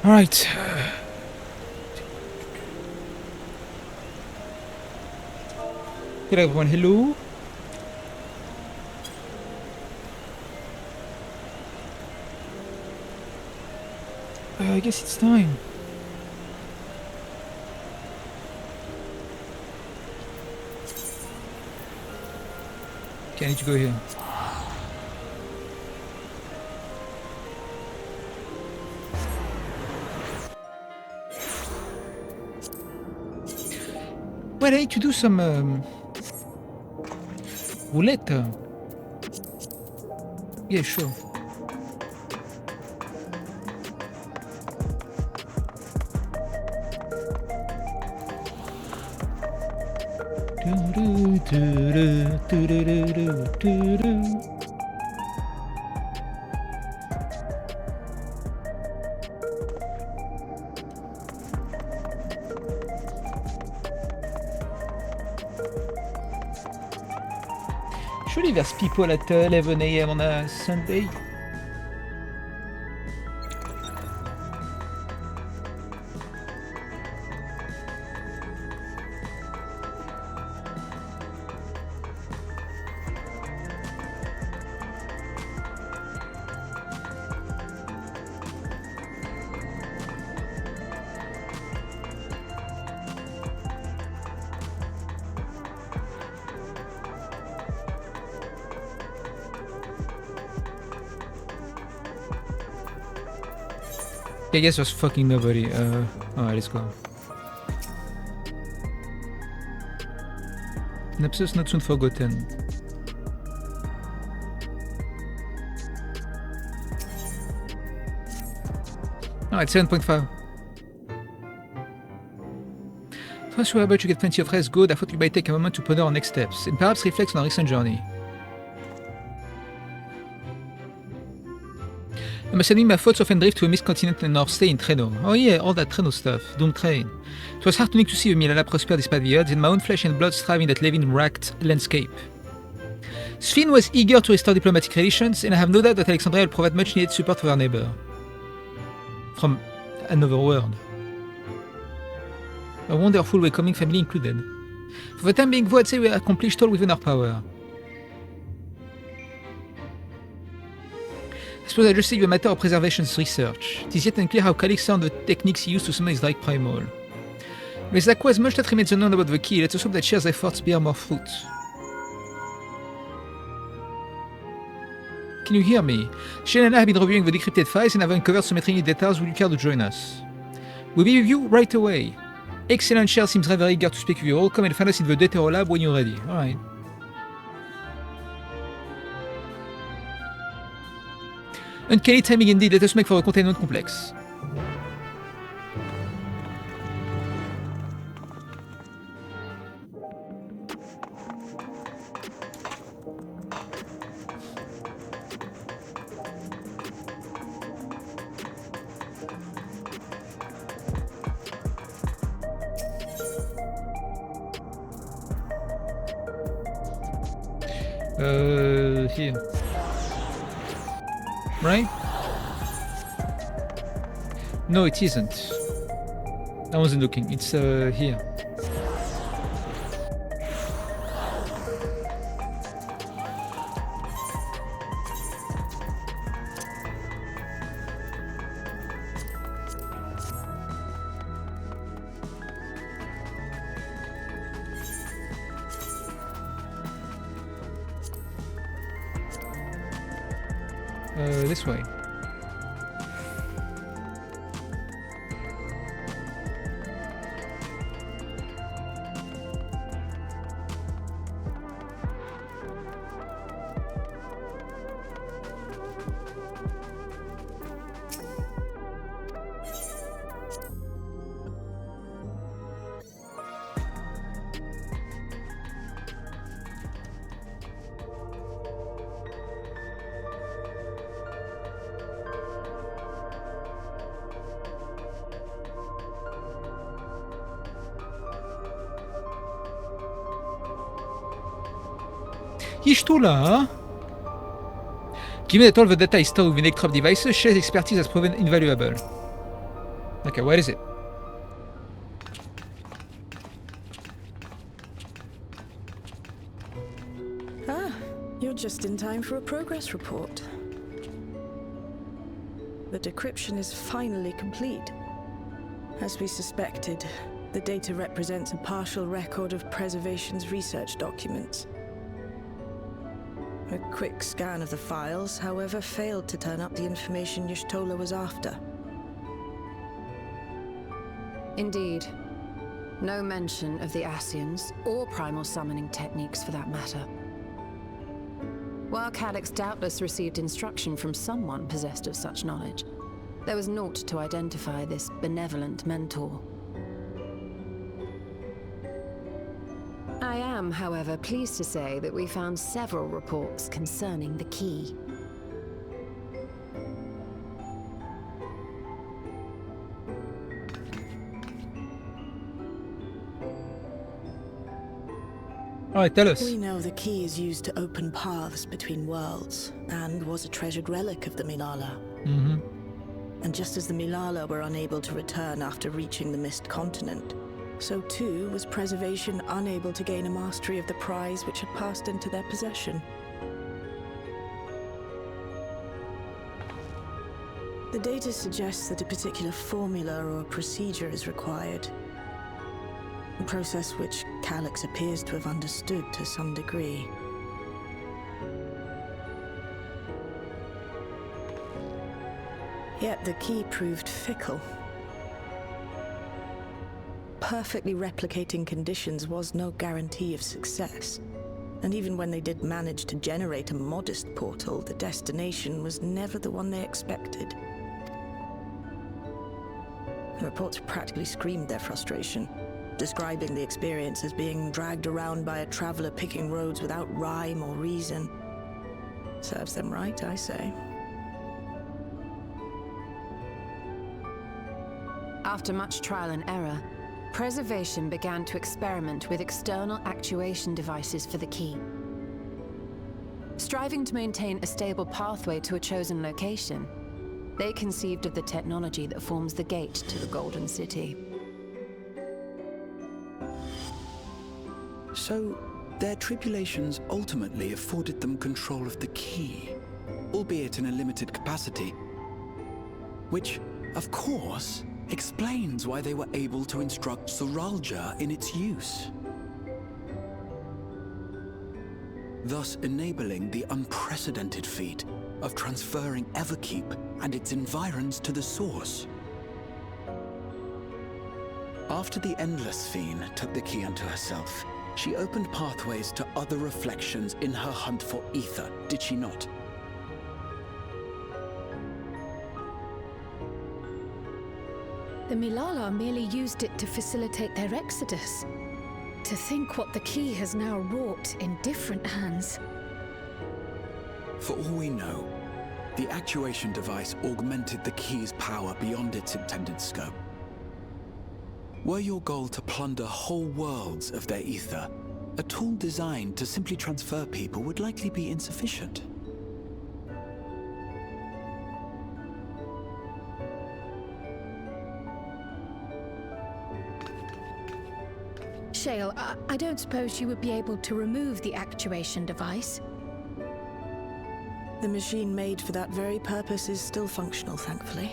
All right. Hello everyone, hello. I guess it's time. Okay, I need to go here. Well, I need to do some roulette. Yeah, sure. Surely there's people at 11 a.m. on a Sunday. I guess there's fucking nobody. Alright, let's go. An episode not soon forgotten. Alright, 7.5. Trust you are able to get plenty of rest, good. I thought you might take a moment to ponder on next steps, and perhaps reflect on our recent journey. I must admit my thoughts often drift to a missed continent and our stay in Treno. Oh yeah, all that Treno stuff. Dawntrail. It was heartening to see the Milala prosper despite the odds, and my own flesh and blood thrive in that Levin-racked landscape. Sphine was eager to restore diplomatic relations, and I have no doubt that Alexandria will provide much needed support for her neighbor. From another world. A wonderful welcoming family included. For the time being, though, I'd say we accomplished all within our power. I suppose I just say the matter of preservation's research. It is yet unclear how Calix found the techniques he used to summon his Dark Primal. With likewise much that remains unknown about the key, let's hope that Cher's efforts bear more fruit. Can you hear me? Shane and I have been reviewing the decrypted files and have uncovered some intriguing details. Would you care to join us? We'll be with you right away. Excellent. Cher seems very eager to speak with you all. Come and find us in the Deutero lab when you're ready. Alright. Uncanny timing indeed. Let us make for a containment complex. Here. Right? No, it isn't. I wasn't looking. It's here. This way. Ishtula. Given that all the data is stored within electrop devices, Shell's expertise has proven invaluable. Okay, where is it? Ah, you're just in time for a progress report. The decryption is finally complete. As we suspected, the data represents a partial record of Preservation's research documents. A quick scan of the files, however, failed to turn up the information Y'shtola was after. Indeed. No mention of the ascians, or primal summoning techniques for that matter. While Calyx doubtless received instruction from someone possessed of such knowledge, there was naught to identify this benevolent mentor. I am, however, pleased to say that we found several reports concerning the key. Alright, tell us. We know the key is used to open paths between worlds, and was a treasured relic of the Milala. Mm-hmm. And just as the Milala were unable to return after reaching the Mist Continent, so too was Preservation unable to gain a mastery of the prize which had passed into their possession. The data suggests that a particular formula or procedure is required. A process which Calyx appears to have understood to some degree. Yet the key proved fickle. Perfectly replicating conditions was no guarantee of success. And even when they did manage to generate a modest portal, the destination was never the one they expected. The reports practically screamed their frustration, describing the experience as being dragged around by a traveler picking roads without rhyme or reason. Serves them right, I say. After much trial and error, Preservation began to experiment with external actuation devices for the key. Striving to maintain a stable pathway to a chosen location, they conceived of the technology that forms the gate to the Golden City. So, their tribulations ultimately afforded them control of the key, albeit in a limited capacity. Which, of course, explains why they were able to instruct Zoralja in its use. Thus enabling the unprecedented feat of transferring Everkeep and its environs to the source. After the Endless Fiend took the key unto herself, she opened pathways to other reflections in her hunt for ether, did she not? The Milala merely used it to facilitate their exodus. To think what the key has now wrought in different hands. For all we know, the actuation device augmented the key's power beyond its intended scope. Were your goal to plunder whole worlds of their ether, a tool designed to simply transfer people would likely be insufficient. Shale, I don't suppose you would be able to remove the actuation device? The machine made for that very purpose is still functional, thankfully.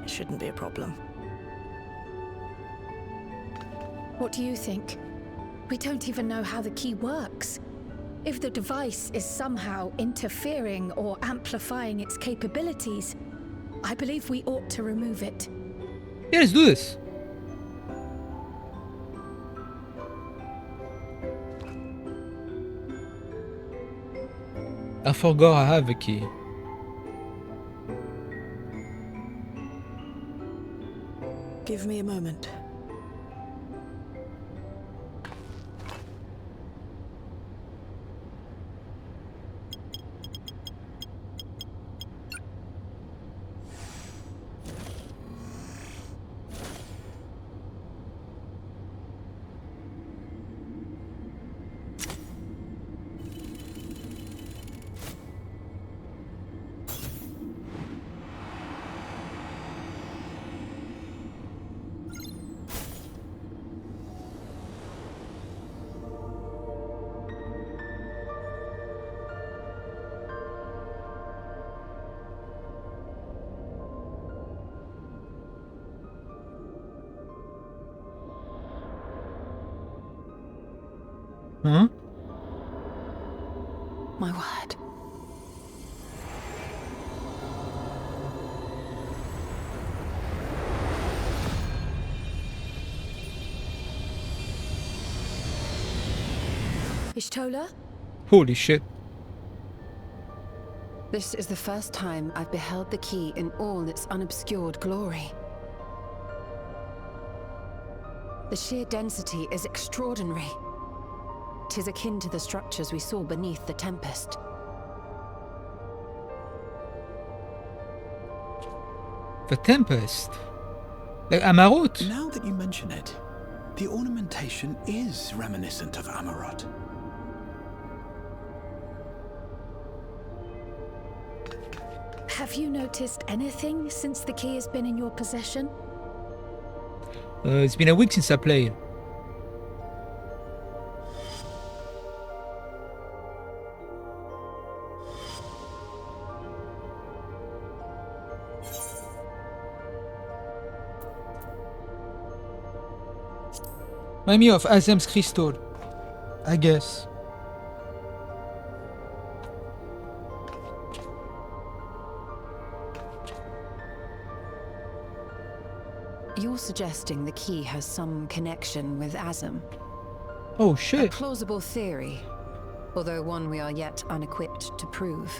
It shouldn't be a problem. What do you think? We don't even know how the key works. If the device is somehow interfering or amplifying its capabilities, I believe we ought to remove it. Yeah, let's do this. I forgot I have a key. Give me a moment. Huh? My word. Ishtola? Holy shit. This is the first time I've beheld the key in all its unobscured glory. The sheer density is extraordinary. 'Tis akin to the structures we saw beneath the Tempest. The Tempest. Like Amarot. Now that you mention it, the ornamentation is reminiscent of Amarot. Have you noticed anything since the key has been in your possession? It's been a week since I played. Remind me of Azem's crystal, I guess. You're suggesting the key has some connection with Azem. Oh A shit. plausible theory, although one we are yet unequipped to prove.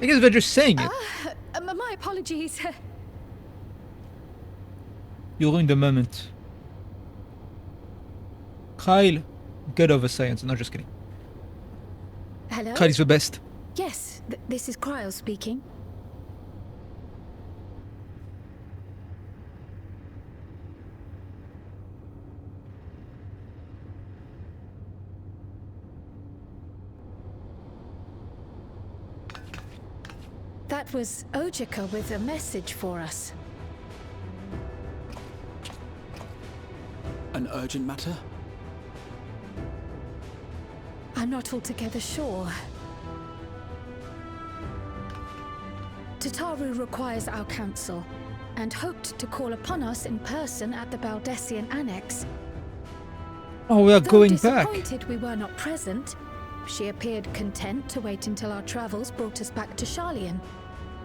I guess they're just saying it. My apologies. You ruined the moment. Kyle, get over science. No, just kidding. Hello? Kyle is the best. Yes, this is Cryo speaking. That was Ojika with a message for us. An urgent matter? I'm not altogether sure. Tataru requires our counsel, and hoped to call upon us in person at the Baldessian Annex. Oh, we are Though going back. disappointed we were not present, she appeared content to wait until our travels brought us back to Sharlayan,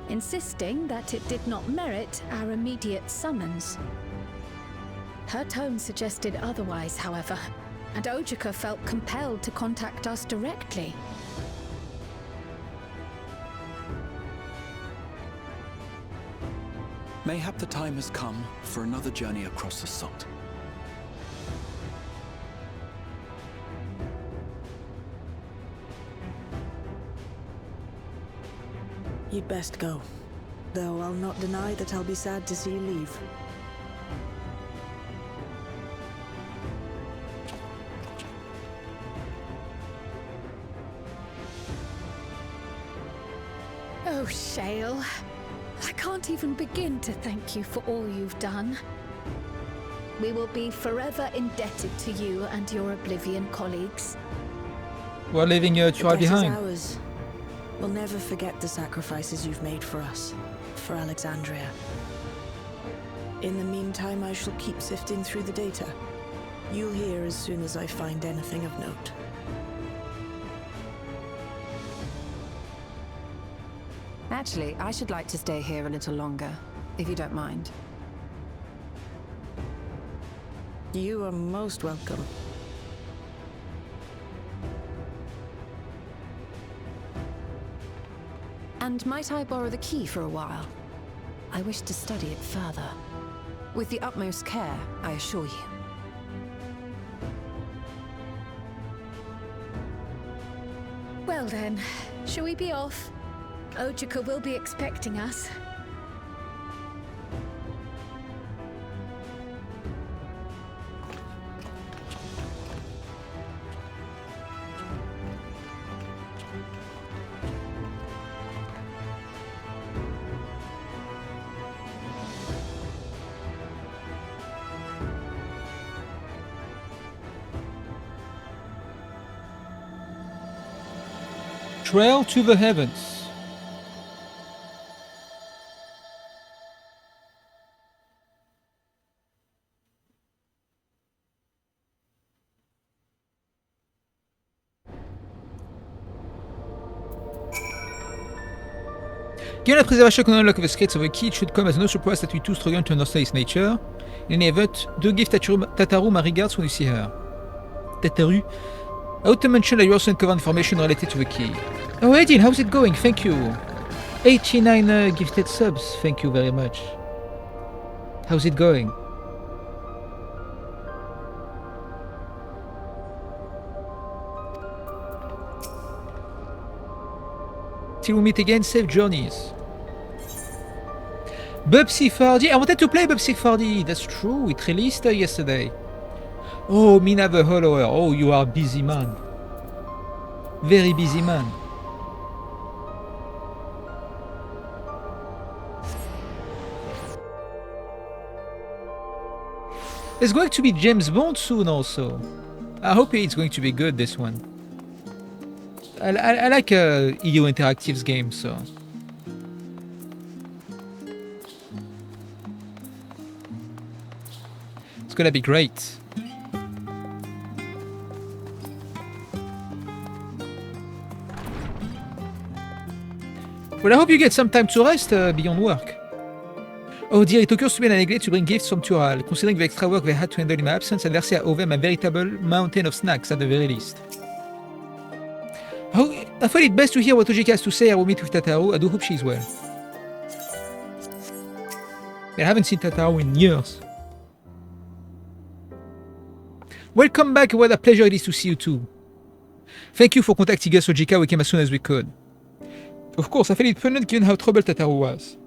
insisting that it did not merit our immediate summons. Her tone suggested otherwise, however, and Ojika felt compelled to contact us directly. Mayhap the time has come for another journey across the salt. You'd best go. Though I'll not deny that I'll be sad to see you leave. Oh, Shale. I can't even begin to thank you for all you've done. We will be forever indebted to you and your Oblivion colleagues. We're leaving Tural The debt is behind. ours. We'll never forget the sacrifices you've made for us, for Alexandria. In the meantime, I shall keep sifting through the data. You'll hear as soon as I find anything of note. Actually, I should like to stay here a little longer, if you don't mind. You are most welcome. And might I borrow the key for a while? I wish to study it further. With the utmost care, I assure you. Well then, shall we be off? Ojika will be expecting us. Trail to the heavens. Given the preservation unlock of the secrets of the key, it should come as no surprise that we too struggle to understand its nature. In any event, do give Tataru my regards when you see her. Tataru. I ought to mention that you also uncovered information related to the key. Oh, Edin, how's it going? Thank you. 89 gifted subs. Thank you very much. How's it going? Till we meet again, safe journeys. FFXIV. I wanted to play FFXIV. That's true. It released yesterday. Oh, Mina the Hollower. Oh, you are busy man. Very busy man. There's going to be James Bond soon also. I hope it's going to be good, this one. I like EU Interactive's game, so... It's gonna be great. Well, I hope you get some time to rest beyond work. Oh dear, it occurs to me that I neglected to bring gifts from Tural. Considering the extra work they had to handle in my absence, Adversary owe them a veritable mountain of snacks at the very least. Oh, I thought it best to hear what Ojika has to say. I will meet with Tataru. I do hope she's well. I haven't seen Tataru in years. Welcome back. What a pleasure it is to see you too. Thank you for contacting us, Ojika. We came as soon as we could. Of course, I felt it pertinent given how troubled Tataru was.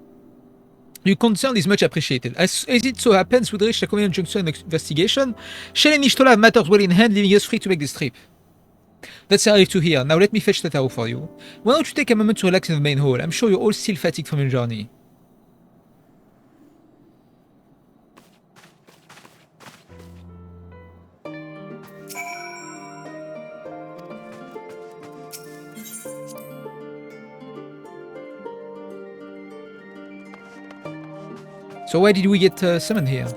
Your concern is much appreciated. As it so happens, we'd reached a convenient juncture in the investigation. Shell and Ishtola have matters well in hand, leaving us free to make this trip. That's a relief to hear. Now let me fetch Tataru for you. Why don't you take a moment to relax in the main hall? I'm sure you're all still fatigued from your journey. So why did we get summoned here?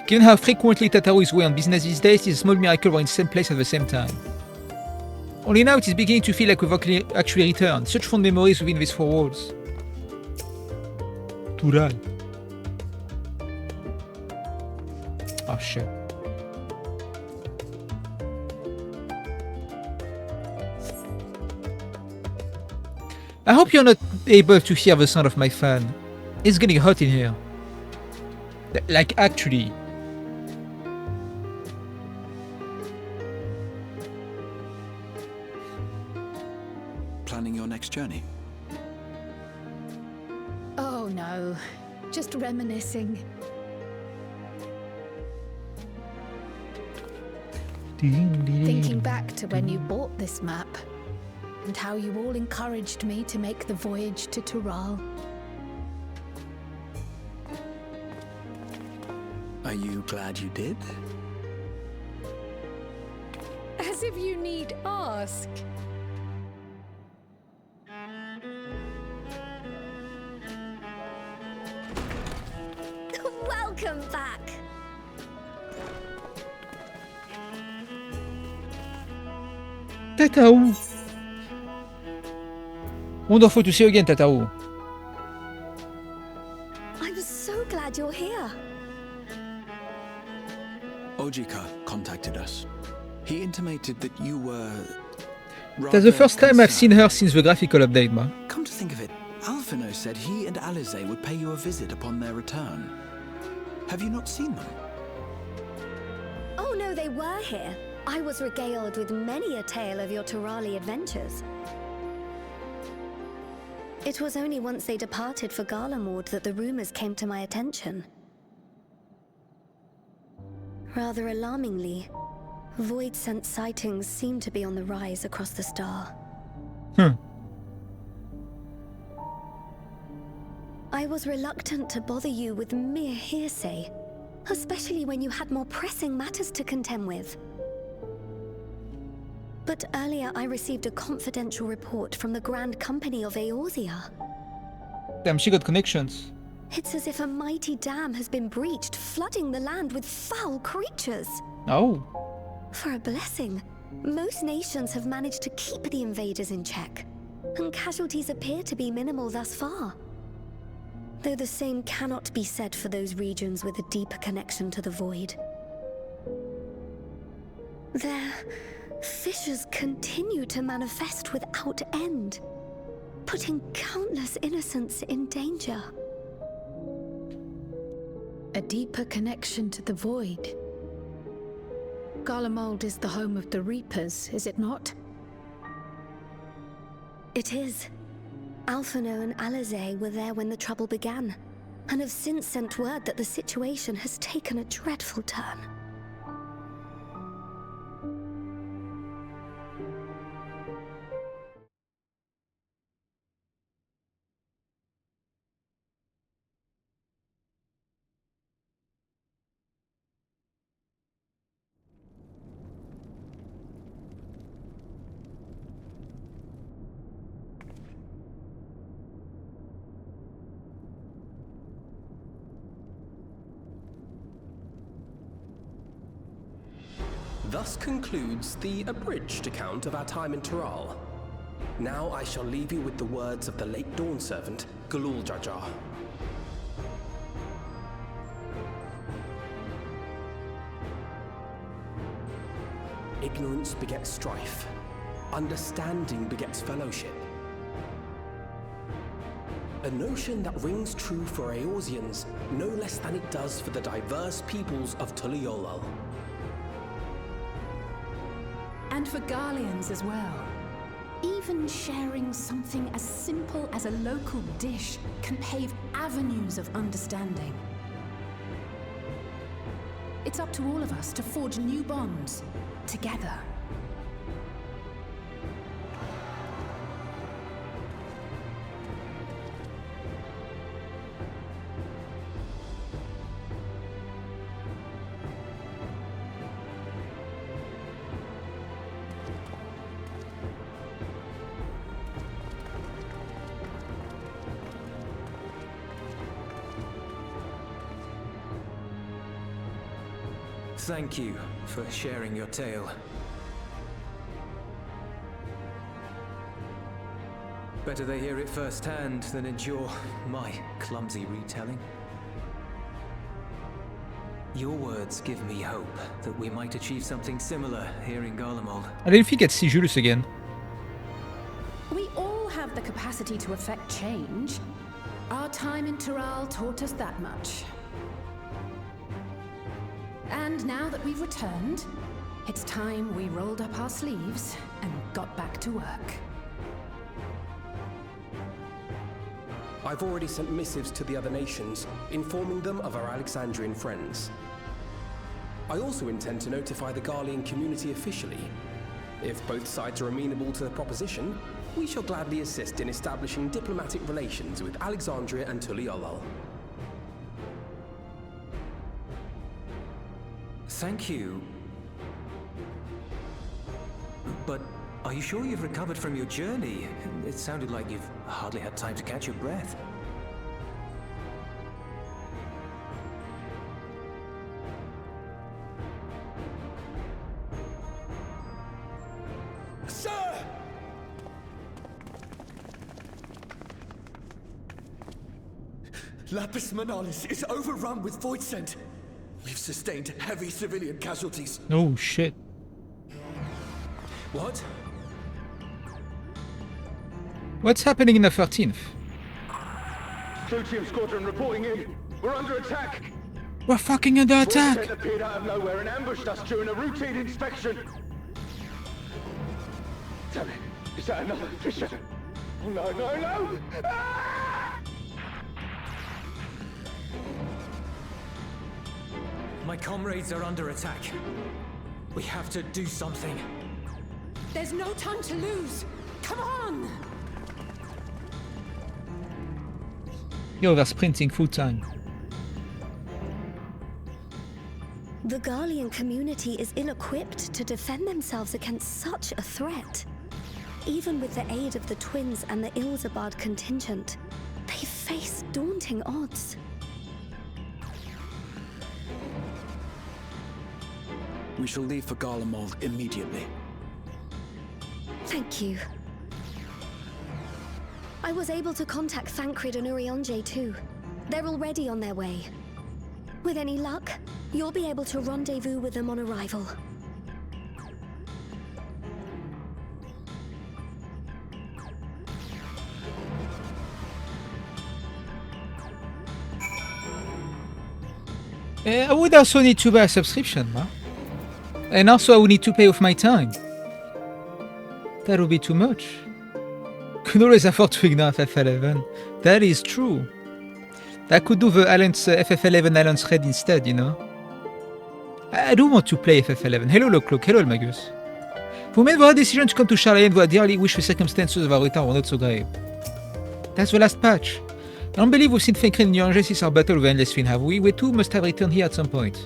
Given how frequently Tataru is away on business these days, it is a small miracle we're in the same place at the same time. Only now it is beginning to feel like we've actually returned. Such fond memories within these four walls. Tural. Oh shit. I hope you're not able to hear the sound of my fan. It's getting hot in here. Like, actually. Planning your next journey? Oh no, just reminiscing. Thinking back to when you bought this map. And how you all encouraged me to make the voyage to Tural. Are you glad you did? As if you need ask. Welcome back. Tataru. Wonderful to see you again, Tataru. I'm so glad you're here. Ojika contacted us. He intimated that you were... That's the first time I've seen her since the graphical update, ma. Come to think of it, Alphino said he and Alize would pay you a visit upon their return. Have you not seen them? Oh no, they were here. I was regaled with many a tale of your Turali adventures. It was only once they departed for Garlemord that the rumors came to my attention. Rather alarmingly, void-sent sightings seem to be on the rise across the star. I was reluctant to bother you with mere hearsay, especially when you had more pressing matters to contend with. But earlier I received a confidential report from the Grand Company of Eorzea. Damn, she got connections. It's as if a mighty dam has been breached, flooding the land with foul creatures. Oh. For a blessing, most nations have managed to keep the invaders in check. and casualties appear to be minimal thus far. Though the same cannot be said for those regions with a deeper connection to the void. Their fissures continue to manifest without end, putting countless innocents in danger. A deeper connection to the void. Garlemald is the home of the Reapers, is it not? It is. Alphino and Alizé were there when the trouble began, and have since sent word that the situation has taken a dreadful turn. Thus concludes the abridged account of our time in Taral. Now I shall leave you with the words of the late Dawn servant, Galul Jajar. Ignorance begets strife. Understanding begets fellowship. A notion that rings true for Eorzeans no less than it does for the diverse peoples of Tuliolal. And for Garleans as well. Even sharing something as simple as a local dish can pave avenues of understanding. It's up to all of us to forge new bonds, together. Thank you for sharing your tale. Better they hear it firsthand than endure my clumsy retelling. Your words give me hope that we might achieve something similar here in Garlemald. I didn't think I'd see Julius again. We all have the capacity to affect change. Our time in Taral taught us that much. And now that we've returned, it's time we rolled up our sleeves and got back to work. I've already sent missives to the other nations, informing them of our Alexandrian friends. I also intend to notify the Garlean community officially. If both sides are amenable to the proposition, we shall gladly assist in establishing diplomatic relations with Alexandria and Tuliolal. Thank you. But are you sure you've recovered from your journey? It sounded like you've hardly had time to catch your breath. Sir! Lapis Manalis is overrun with void scent. We've sustained heavy civilian casualties. Oh shit. What? What's happening in the 13th? Tritium Squadron reporting in. We're under attack. We're fucking under attack! Void appeared out of nowhere and ambushed us during a routine inspection. Damn it. Is that another fissure? Oh, no, no, no! Ah! My comrades are under attack. We have to do something. There's no time to lose! Come on! Yo, they're sprinting full time. The Garlean community is ill-equipped to defend themselves against such a threat. Even with the aid of the twins and the Ilzabard contingent, they face daunting odds. We shall leave for Garlemald immediately. Thank you. I was able to contact Thancred and Urianger too. They're already on their way. With any luck, you'll be able to rendezvous with them on arrival. I would also need to buy a subscription, huh? And also I would need to pay off my time. That would be too much. Could always afford to ignore FF11. That is true. I could do the FF11 Alliance Raid instead, you know. I do want to play FF11. Hello Locloak, hello Magus. Vous made the decision to come to Charlotte, but I dearly wish the circumstances of our return were not so grave. That's the last patch. I don't believe we've seen Thancred and Urianger since our battle with Endless Fiend, have we? We too must have returned here at some point.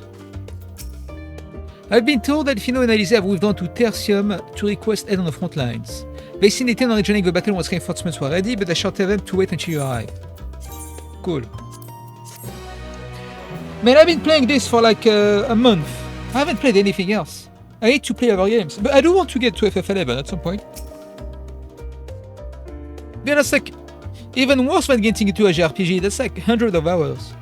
I've been told that Fino and Alize have moved on to Tertium to request aid on the front lines. They seem intent on rejoining the battle once reinforcements were ready, but I shall tell them to wait until you arrive. Cool. Man, I've been playing this for like a month. I haven't played anything else. I need to play other games, but I do want to get to FF11 at some point. Yeah, that's like even worse than getting into a JRPG. That's like hundreds of hours.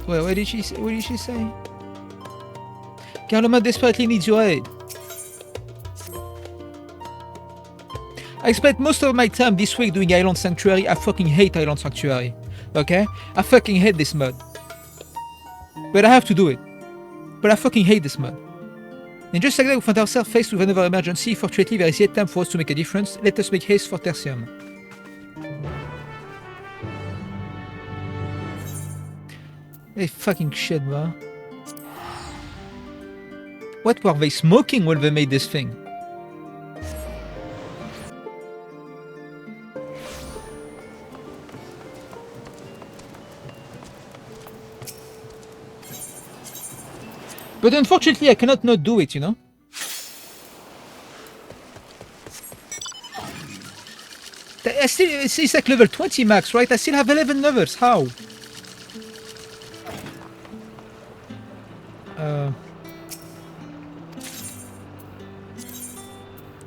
Well, what did she say? Carloma desperately needs your aid. I spent most of my time this week doing Island Sanctuary. I fucking hate Island Sanctuary. Okay? I fucking hate this mod. But I have to do it. But I fucking hate this mod. And just like that, we find ourselves faced with another emergency. Fortunately, there is yet time for us to make a difference. Let us make haste for Tertium. Hey, fucking shit, bro. What were they smoking when they made this thing? But unfortunately, I cannot not do it, you know? It's like level 20 max, right? I still have 11 levels. How?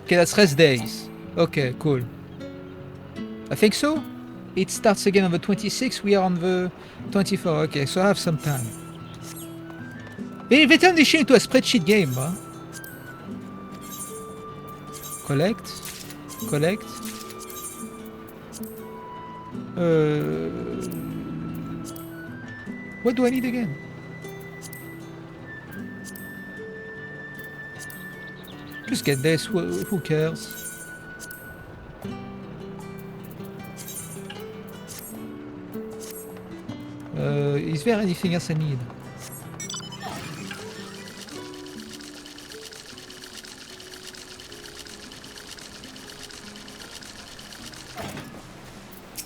Okay, that's rest days. Okay, cool. I think so. It starts again on the 26th. We are on the 24. Okay, so I have some time. They turned this shit into a spreadsheet game, huh? Collect. What do I need again? Just get this, who cares? Is there anything else I need?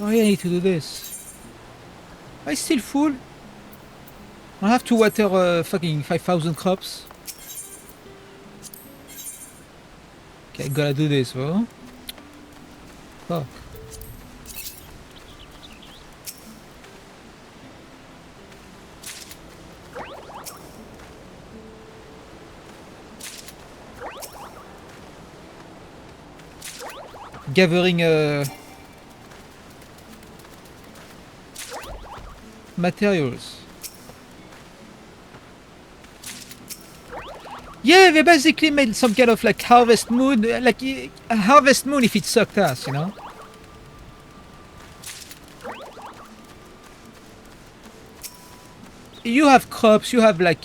Oh yeah, I need to do this. Am I still full? I have to water fucking 5,000 crops. Okay, gotta do this, bro. Fuck. Gathering materials. Yeah, they basically made some kind of like harvest moon, like a harvest moon if it sucked ass, you know? You have crops, you have like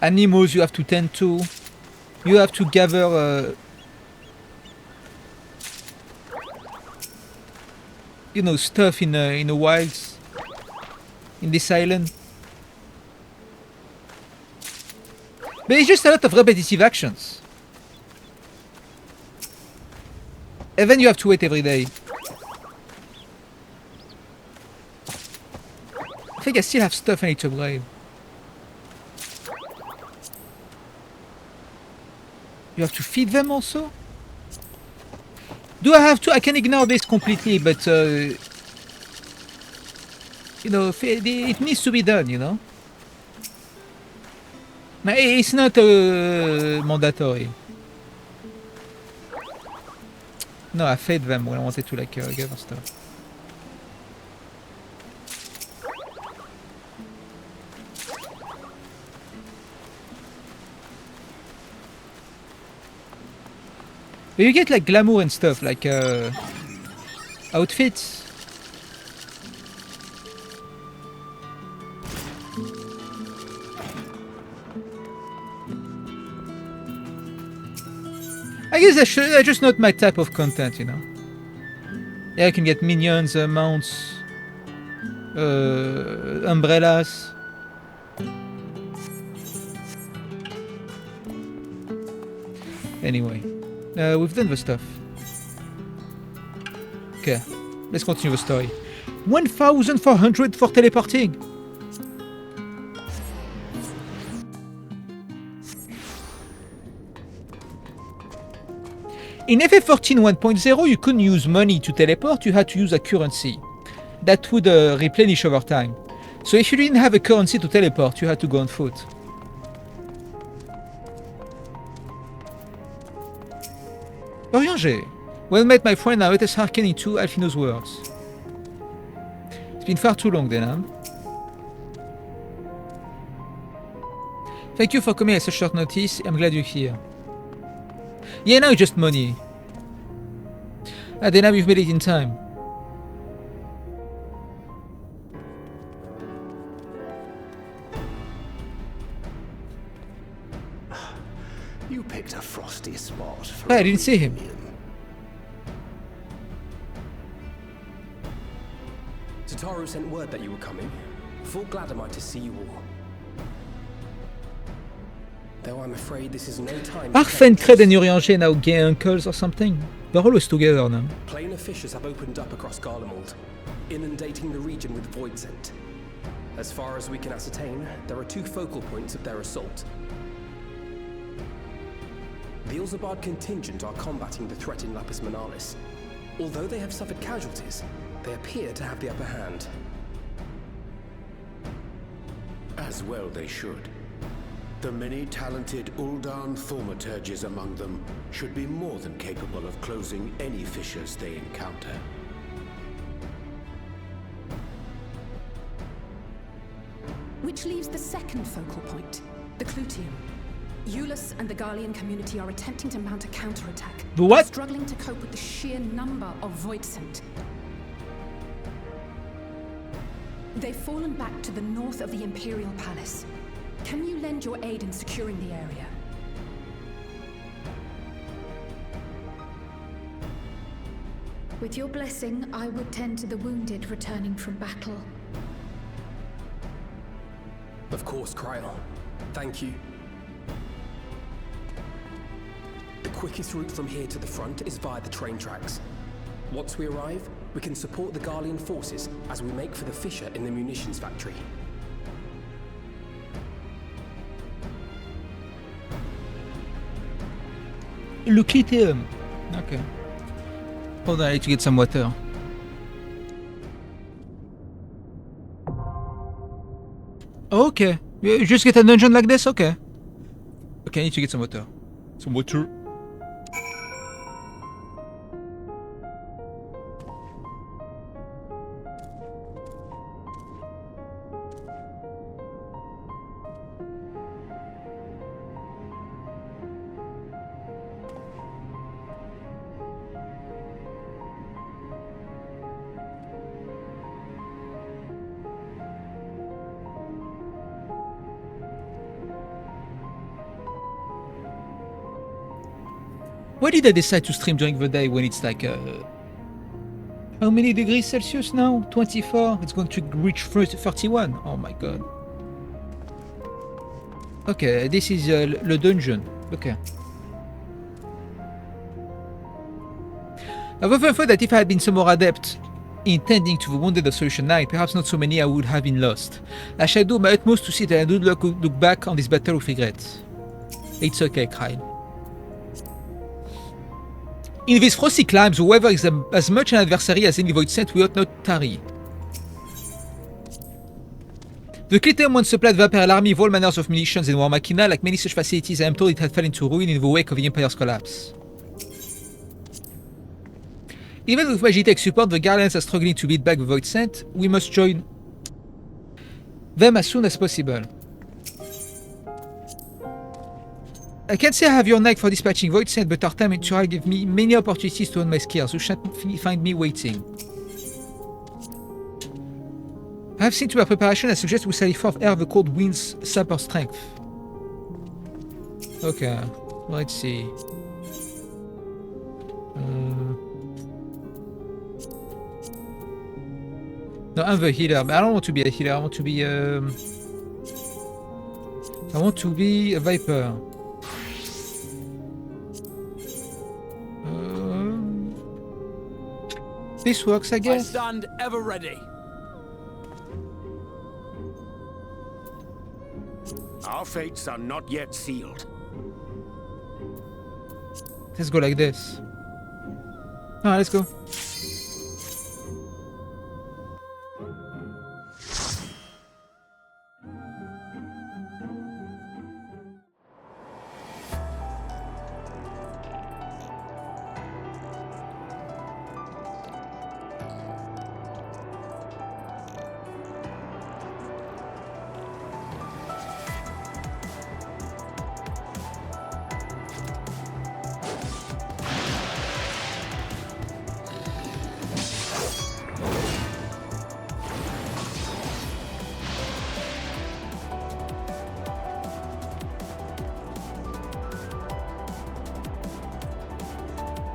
animals you have to tend to, you have to gather you know, stuff in the wilds, in this island. But it's just a lot of repetitive actions. And then you have to wait every day. I think I still have stuff I need to upgrade. You have to feed them also? Do I have to? I can ignore this completely, but you know, it needs to be done, you know? It's not mandatory. No, I fed them when I wanted to like gather stuff. But you get like glamour and stuff, like outfits. I guess that's just not my type of content, you know. Yeah, I can get minions, mounts, umbrellas. Anyway, we've done the stuff. Okay, let's continue the story. 1,400 for teleporting. In FF14 1.0, you couldn't use money to teleport, you had to use a currency. That would replenish over time. So if you didn't have a currency to teleport, you had to go on foot. Orianger. Well met, my friend. Now let us hearken into Alfino's words. It's been far too long then, huh? Thank you for coming at such short notice. I'm glad you're here. Yeah, now it's just money. Ah, then now you've made it in time. You picked a frosty spot. Ah, I didn't see him. Tataru sent word that you were coming. Full glad am I to see you all. Though I'm afraid this is no time. Arfen, Cred and Urianger now gay uncles or something. They're always together now. Planar fissures have opened up across Garlemald, inundating the region with void scent. As far as we can ascertain, there are 2 focal points of their assault. The Ilzabard contingent are combating the threat in Lapis Manalis. Although they have suffered casualties, they appear to have the upper hand. As well they should. The many talented Uldan thaumaturges among them should be more than capable of closing any fissures they encounter. Which leaves the second focal point, the Clutium. Eulus and the Garlean community are attempting to mount a counterattack. The what? Struggling to cope with the sheer number of void scent. They've fallen back to the north of the Imperial Palace. Can you lend your aid in securing the area? With your blessing, I would tend to the wounded returning from battle. Of course, Kryl. Thank you. The quickest route from here to the front is via the train tracks. Once we arrive, we can support the Garlean forces as we make for the fissure in the munitions factory. Luclitium. Okay. Hold on, I need to get some water. Okay. You just get a dungeon like this? Okay. Okay, I need to get some water. Some water. Why did I decide to stream during the day when it's like how many degrees Celsius now? 24? It's going to reach 31. Oh my god. Okay, this is le dungeon. Okay. I've often thought that if I had been some more adept in tending to the wounded of Solution 9, perhaps not so many I would have been lost. I shall do my utmost to see that I do look back on this battle with regret. It's okay, Kryl. In these frosty climes, whoever is as much an adversary as any void sent, we ought not tarry. The Clitum once supplied the Imperial Army with all manners of munitions and war machina. Like many such facilities, I am told it had fallen into ruin in the wake of the Empire's collapse. Even with Magitech support, the Guardians are struggling to beat back the Void Scent. We must join them as soon as possible. I can say I have your knack for dispatching Void Scent, but our time in trial gave me many opportunities to hone my skills. You shan't find me waiting. I have seen to our preparation. I suggest we sally forth ere the cold winds sap our strength. Okay, let's see. No, I'm the healer, but I don't want to be a healer. I want to be a Viper. This works, I guess. I stand ever ready. Our fates are not yet sealed. Let's go like this. Alright, let's go.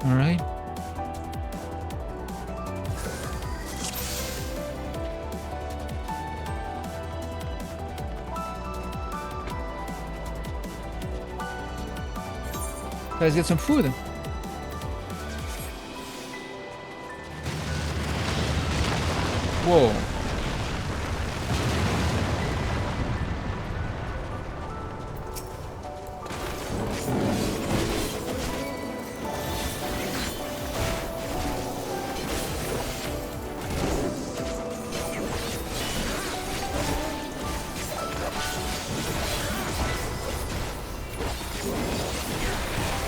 Alright. Let's get some food. Whoa.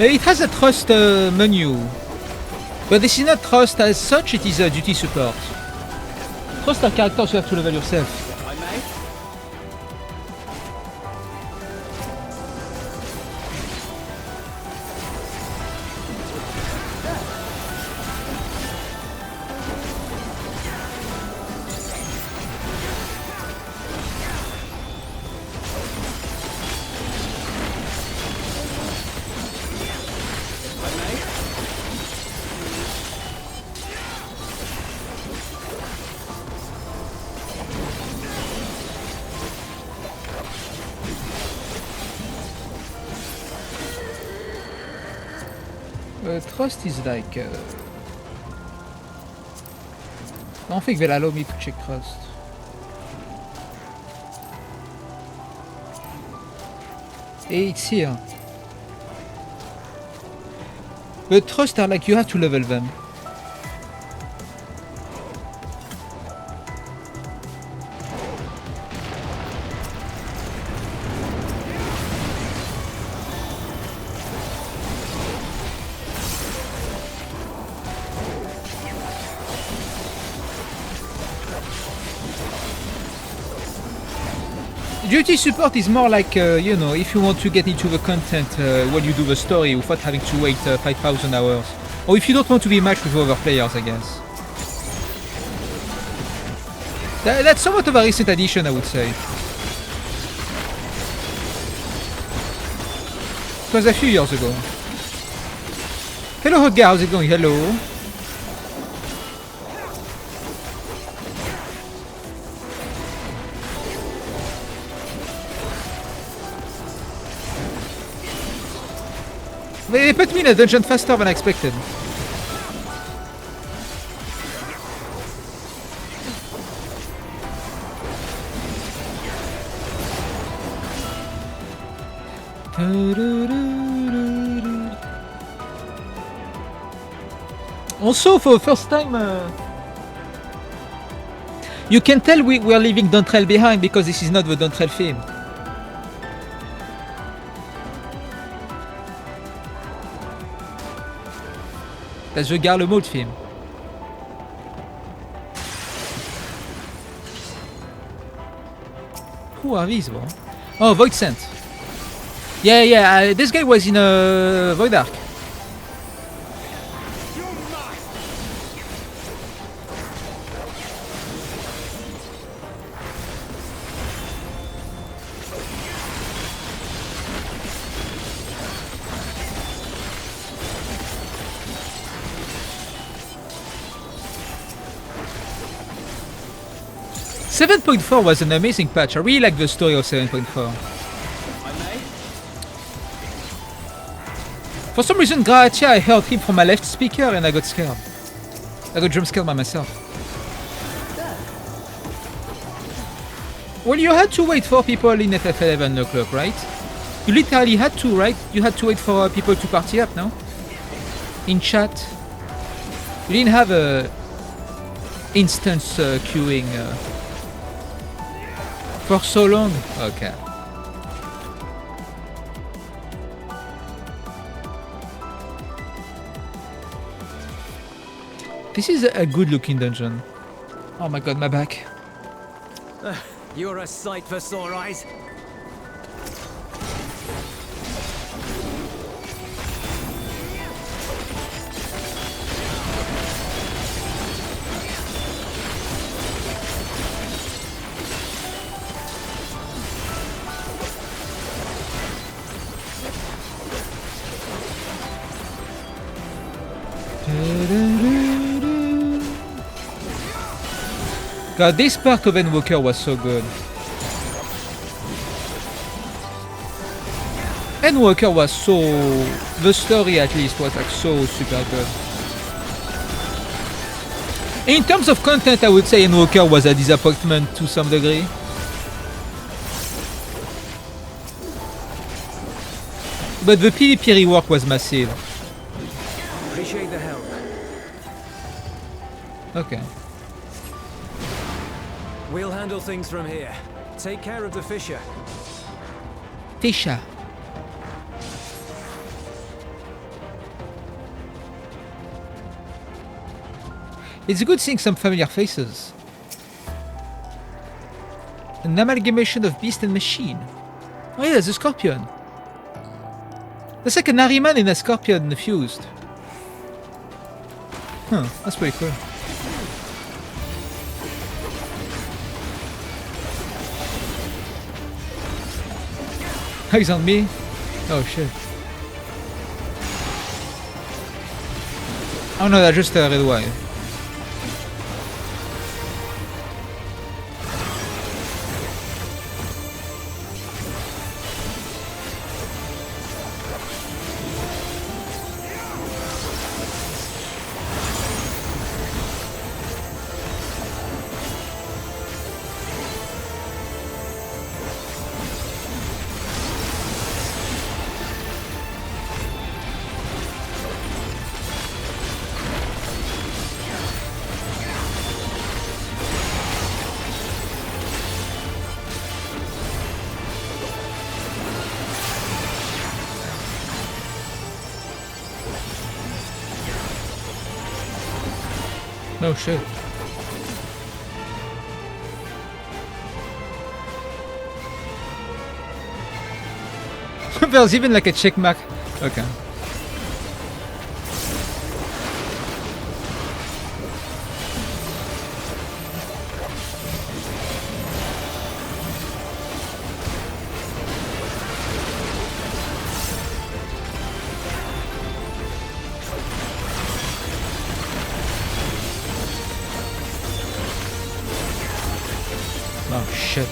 It has a trust menu, but this is not trust as such, it is a duty support. Trust are characters you have to level yourself. I may. Trust is like... I don't think they'll allow me to check trust. Hey, it's here. But trust are like you have to level them. Duty support is more like, you know, if you want to get into the content while you do the story without having to wait 5,000 hours. Or if you don't want to be matched with other players, I guess. That's somewhat of a recent addition, I would say. It was a few years ago. Hello, hot guy, how's it going? Hello. They put me in a dungeon faster than I expected. Also, for the first time, you can tell we are leaving Dawntrail behind because this is not the Dawntrail theme. That's the Garlemald theme. Who are these, bro? Oh, Void Scent. Yeah, this guy was in Void Ark. .4 was an amazing patch. I really like the story of 7.4. For some reason, Gratia, I heard him from my left speaker and I got scared. I got jump scared by myself. Well, you had to wait for people in FF11 o'clock, right? You literally had to, right? You had to wait for people to party up, no? In chat. You didn't have a instance queuing for so long? Okay. This is a good looking dungeon. Oh my god, my back. You're a sight for sore eyes. God, this part of Endwalker was so good. Endwalker was so... The story at least was like so super good. In terms of content, I would say Endwalker was a disappointment to some degree. But the PvP rework was massive. Appreciate the help. Okay. We'll handle things from here. Take care of the Fisher. Fisher. It's good seeing some familiar faces. An amalgamation of beast and machine. Oh yeah, there's a scorpion. That's like an Ahriman and a scorpion fused. Huh, that's pretty cool. He's on me? Oh shit. Oh no, that's just a red wire. No shit. There's even like a check mark. Okay. Oh shit.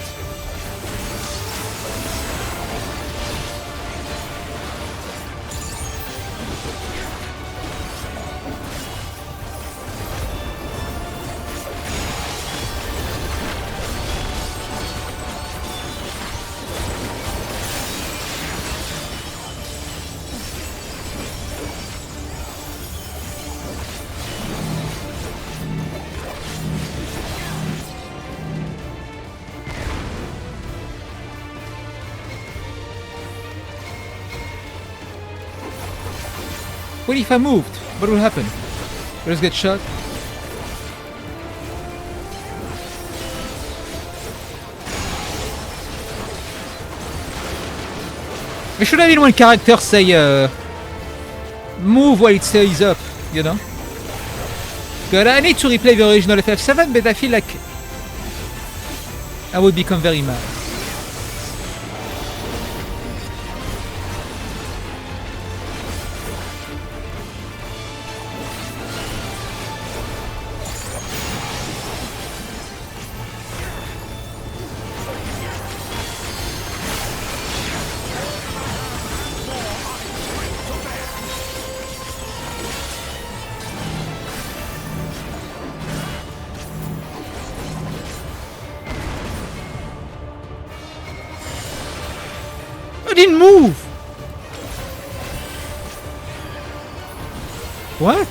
What if I moved? What will happen? Will I just get shot? We should have one character say move while it stays up, you know? But I need to replay the original FF7, but I feel like I would become very mad. I didn't move! What?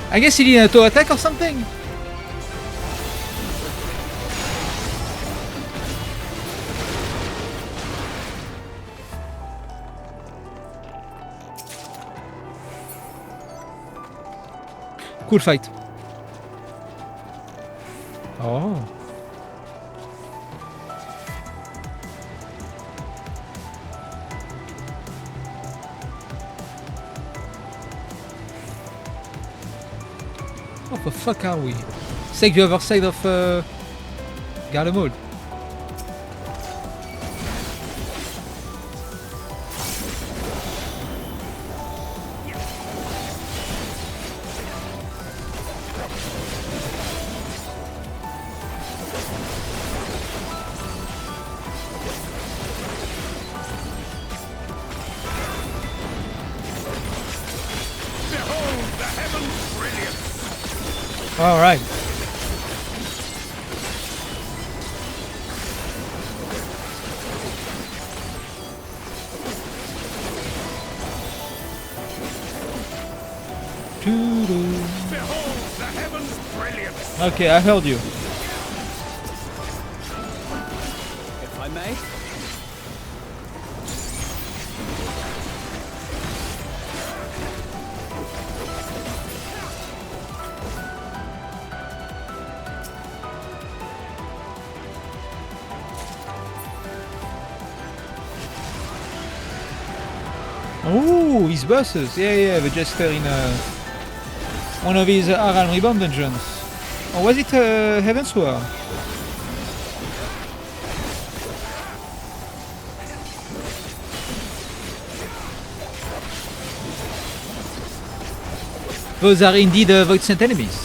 I guess he did an auto attack or something? Cool fight. Oh. What the fuck are we? It's like the other side of Garlemald. All right. Behold the heavens' brilliance. Okay, I heard you. If I may. Oh, his bosses. Yeah, the Jester in one of his Aral Reborn dungeons. Or was it Heavensward? Those are indeed Void Sent enemies.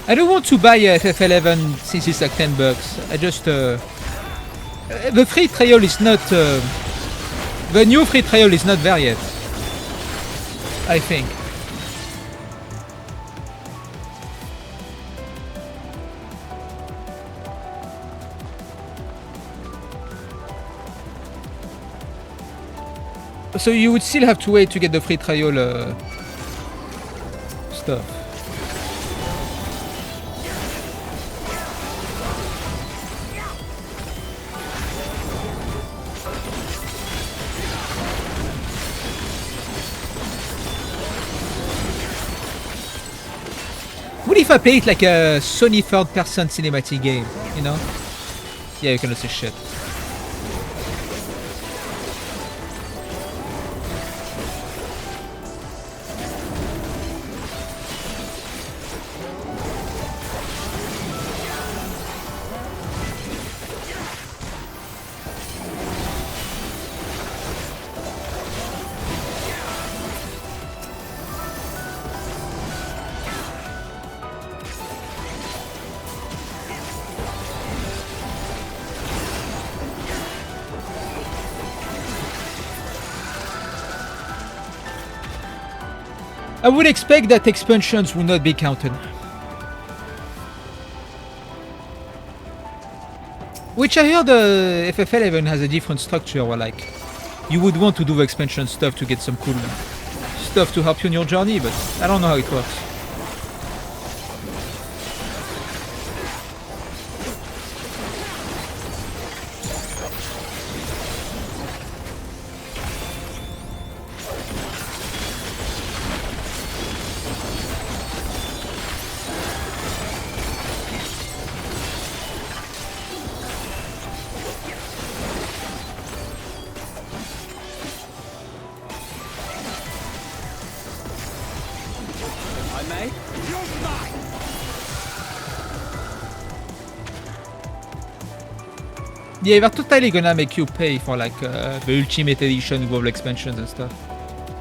I don't want to buy FF11 since it's like $10. I just the free trial is not the new free trial is not there yet, I think. So you would still have to wait to get the free trial stuff. What if I play it like a Sony third-person cinematic game, you know? Yeah, you cannot say shit. I would expect that expansions would not be counted. Which I heard FF11 has a different structure where like you would want to do the expansion stuff to get some cool stuff to help you in your journey, but I don't know how it works. Yeah, they're totally gonna make you pay for like the Ultimate Edition with all the expansions and stuff.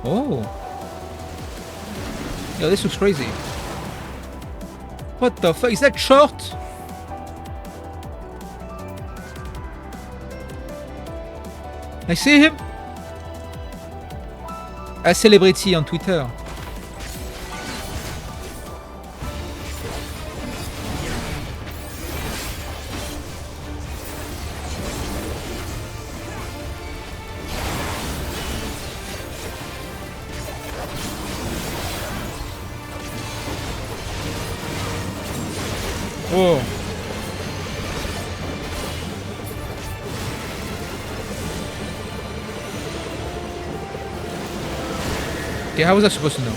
Oh. Yeah, this looks crazy. What the fuck? Is that short? I see him? A celebrity on Twitter. Oh. Okay, how was I supposed to know?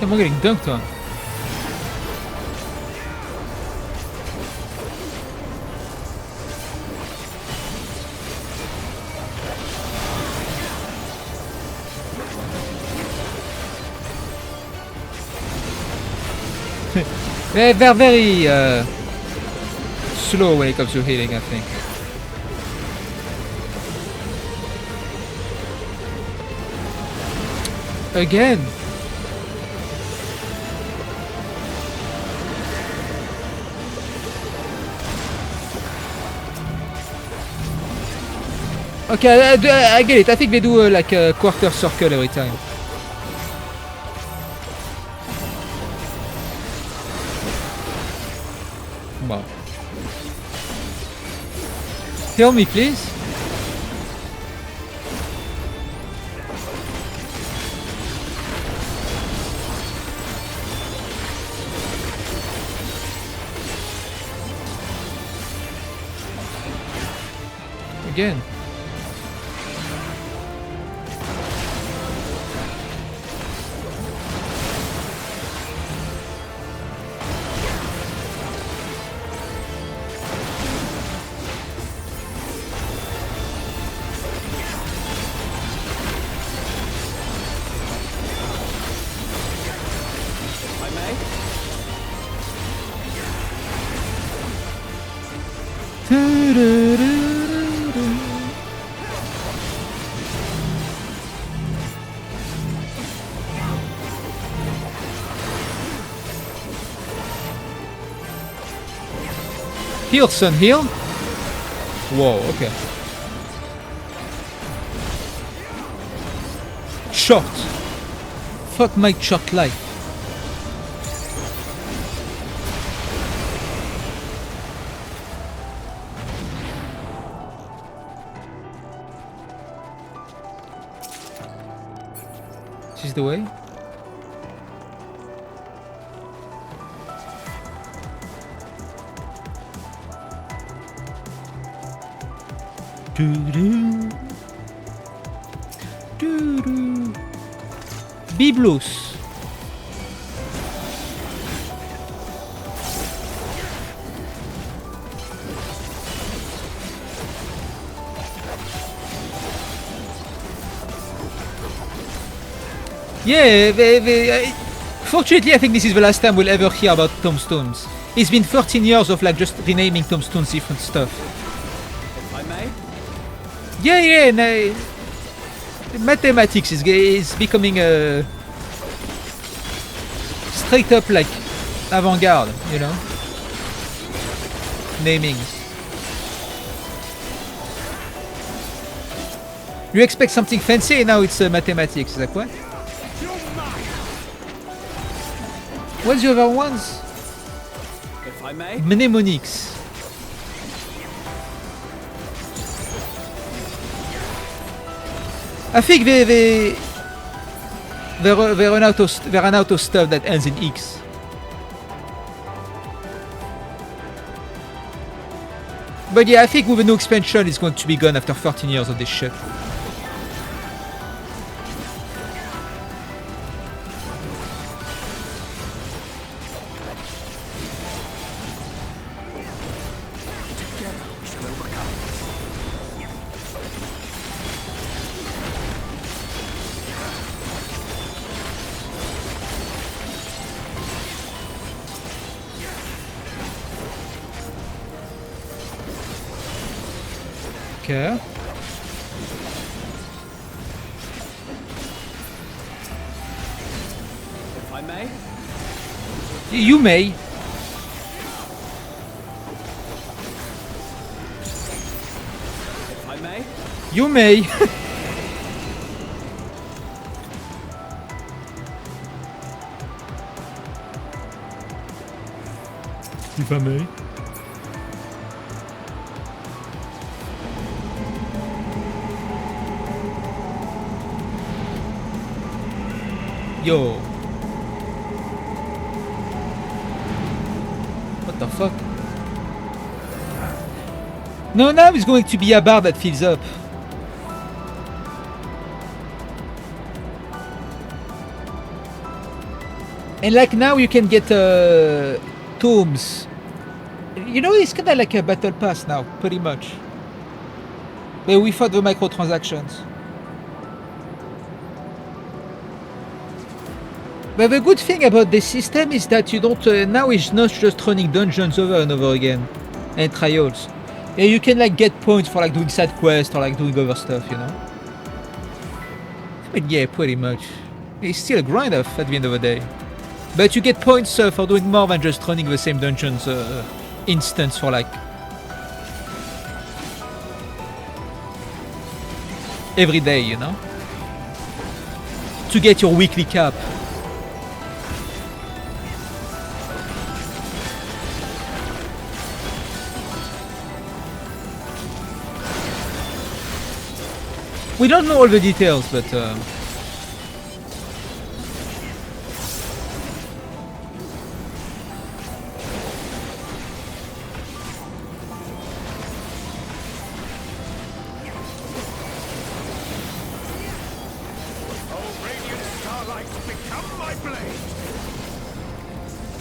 Am I getting dunked on? They're very slow when it comes to healing, I think. Again. Okay, I get it. I think they do like a quarter circle every time. Wow. Heal me, please. Again. Heal, son, heal. Whoa, okay. Shot. Fuck my shot life. This is the way. Biblos. Yeah, fortunately I think this is the last time we'll ever hear about tombstones. It's been 13 years of like just renaming tombstones different stuff. Yeah, no, mathematics is becoming a straight up like avant-garde, you know, namings. You expect something fancy, now it's mathematics, like what? What's the other ones? If I may. Mnemonics. I think they run out of stuff that ends in X. But yeah, I think with a new expansion, it's going to be gone after 13 years of this shit. Okay. If I may. You may. If I may. You may. If I may. Yo. What the fuck? No, now it's going to be a bar that fills up. And like now you can get tomes. You know, it's kind of like a battle pass now, pretty much. But without the microtransactions. But the good thing about this system is that you don't now it's not just running dungeons over and over again and trials. Yeah, you can like get points for like doing side quests or like doing other stuff, you know. But yeah, pretty much. It's still a grind off at the end of the day. But you get points for doing more than just running the same dungeons instance for like every day, you know. To get your weekly cap. We don't know all the details, but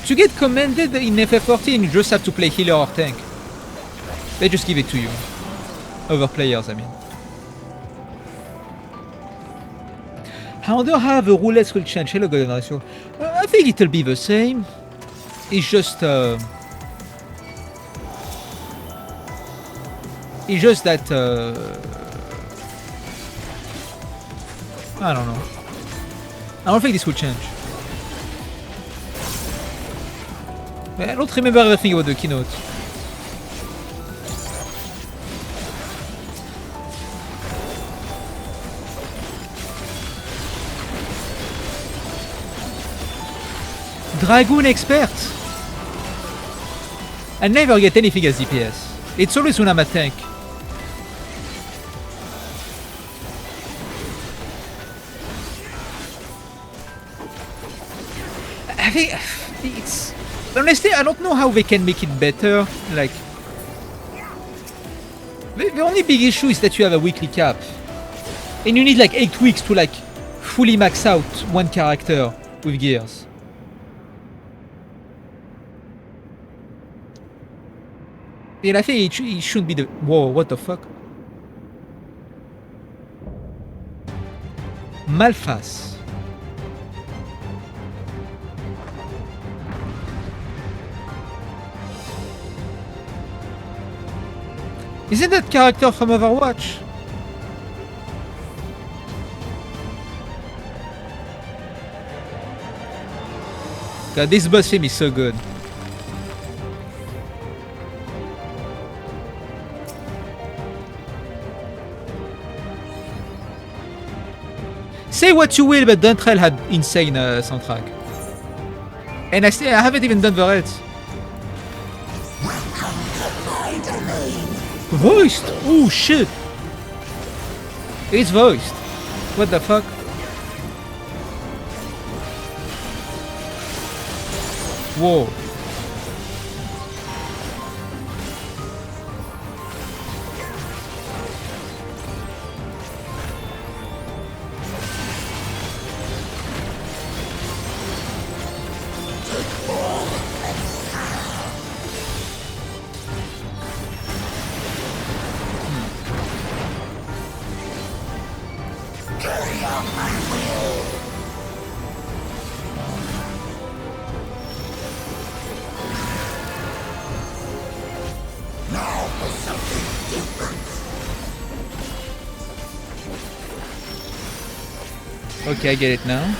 to get commended in FF14, you just have to play healer or tank. They just give it to you. Other players, I mean. I wonder how the roulettes will change. Hello, golden ratio. I think it'll be the same. It's just that I don't know. I don't think this will change. I don't remember everything about the keynote. Dragoon expert. I never get anything as DPS. It's always when I'm a tank. I think it's honestly I don't know how they can make it better. Like the only big issue is that you have a weekly cap, and you need like 8 weeks to like fully max out one character with gears. And I think it shouldn't be the... Whoa, what the fuck? Malphas. Isn't that character from Overwatch? God, this boss theme is so good. Say what you will, but Dawntrail had insane soundtrack. And I haven't even done the rest. Voiced! Oh shit! It's voiced. What the fuck? Whoa. Okay, I get it now.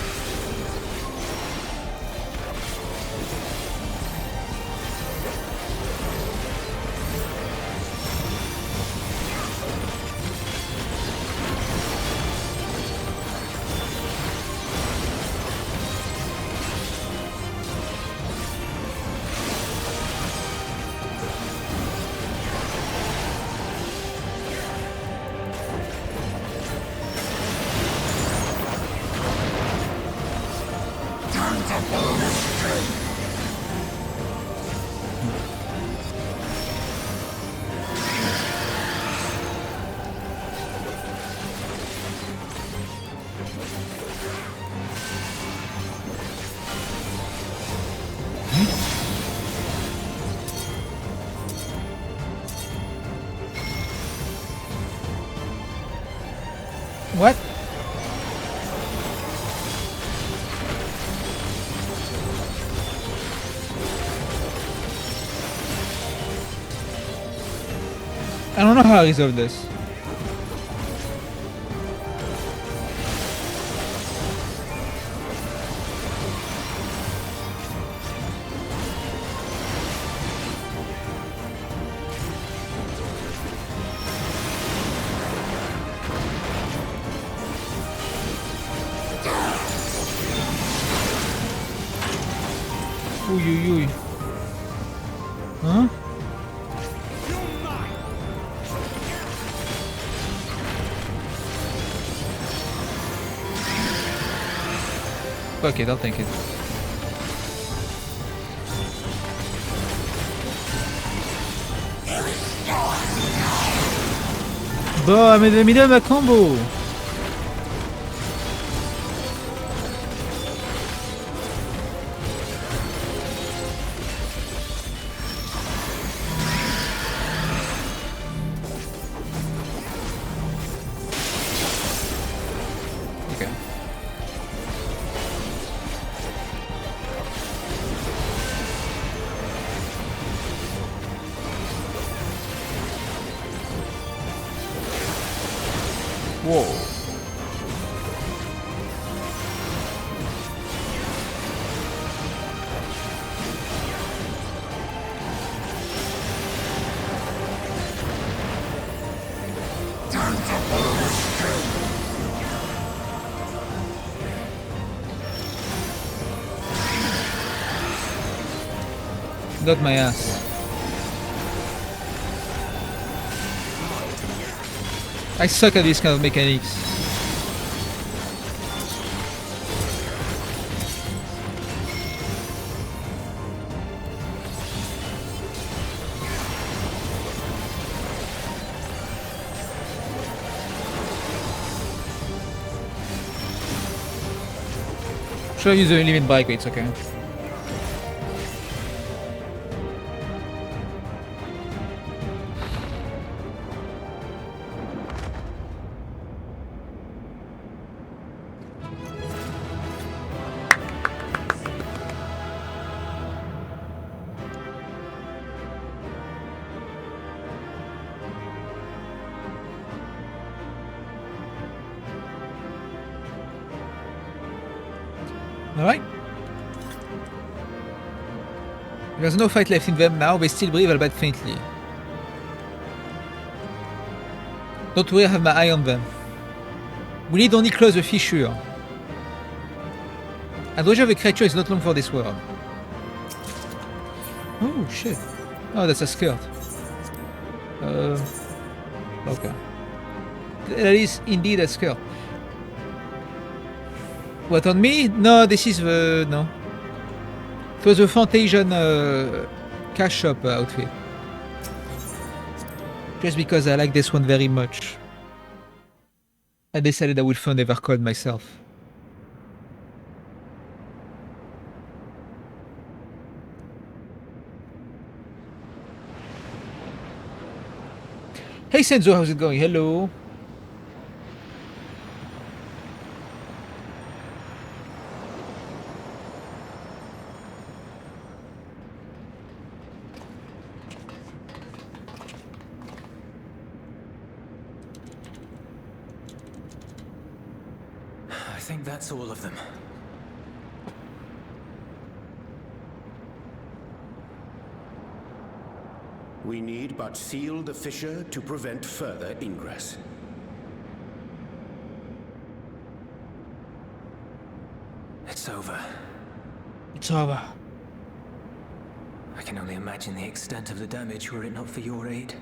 What? I don't know how I resolve this. Uy. Huh? Fuck it, I'll take it. Bah, mais de milieu ma combo. Whoa. Got my ass. I suck at these kind of mechanics. Should I use the limit break? It's okay. All right. There's no fight left in them now, they still breathe, albeit faintly. Don't worry, I have my eye on them. We need only close the fissure. Adventure of the creature is not long for this world. Oh shit. Oh, that's a skirt. Okay. That is indeed a skirt. What, on me? No, this is the... no. It was a Fantasian cash shop outfit. Just because I like this one very much. I decided I would fund Evercold myself. Hey Senzo, how's it going? Hello. I think that's all of them. We need but seal the fissure to prevent further ingress. It's over. It's over. I can only imagine the extent of the damage were it not for your aid.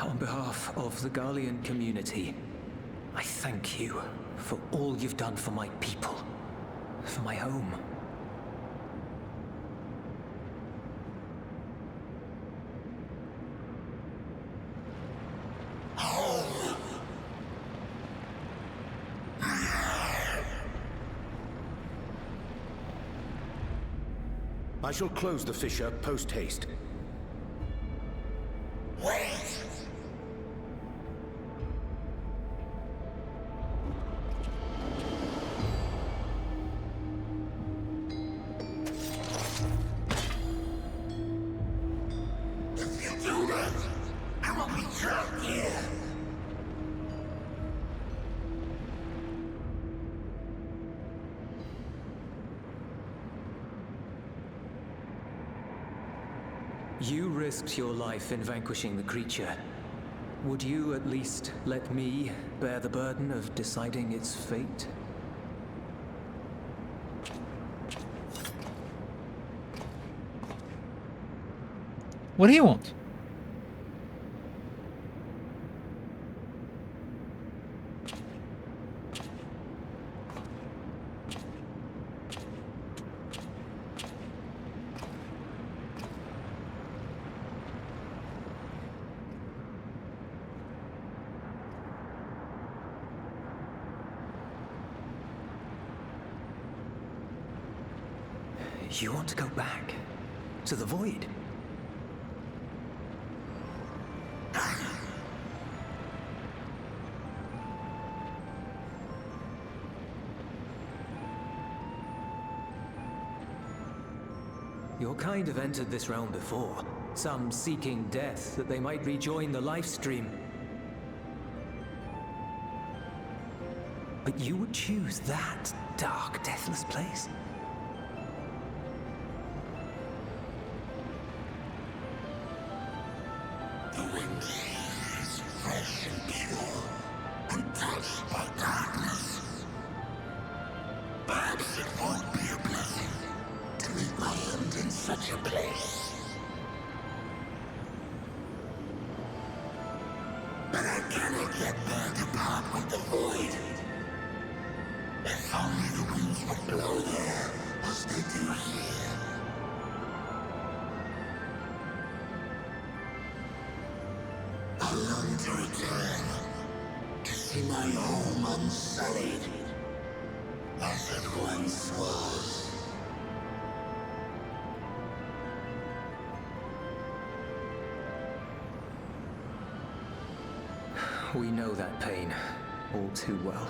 On behalf of the Garlean community, I thank you for all you've done for my people, for my home. I shall close the fissure post-haste. You risked your life in vanquishing the creature. Would you at least let me bear the burden of deciding its fate? What do you want? You want to go back? To the void? Your kind have entered this realm before. Some seeking death that they might rejoin the life stream. But you would choose that dark, deathless place? The wind is fresh and pure, untouched by darkness. Perhaps it won't be a blessing to meet my end in such a place. But I cannot yet bear to part with the void. If only the winds would blow there as they do here. I long to return, to see my home unsullied, as it once was. We know that pain all too well.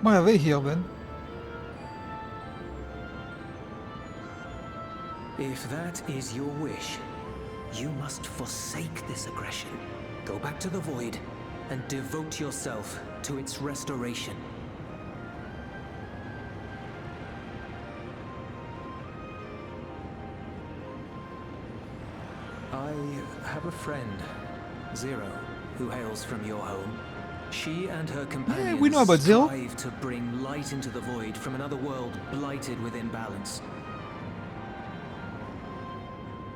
Why are they here then? If that is your wish, you must forsake this aggression. Go back to the void and devote yourself to its restoration. have a friend, Zero, who hails from your home. She and her companions we know about Zero. strive to bring light into the void from another world blighted with imbalance.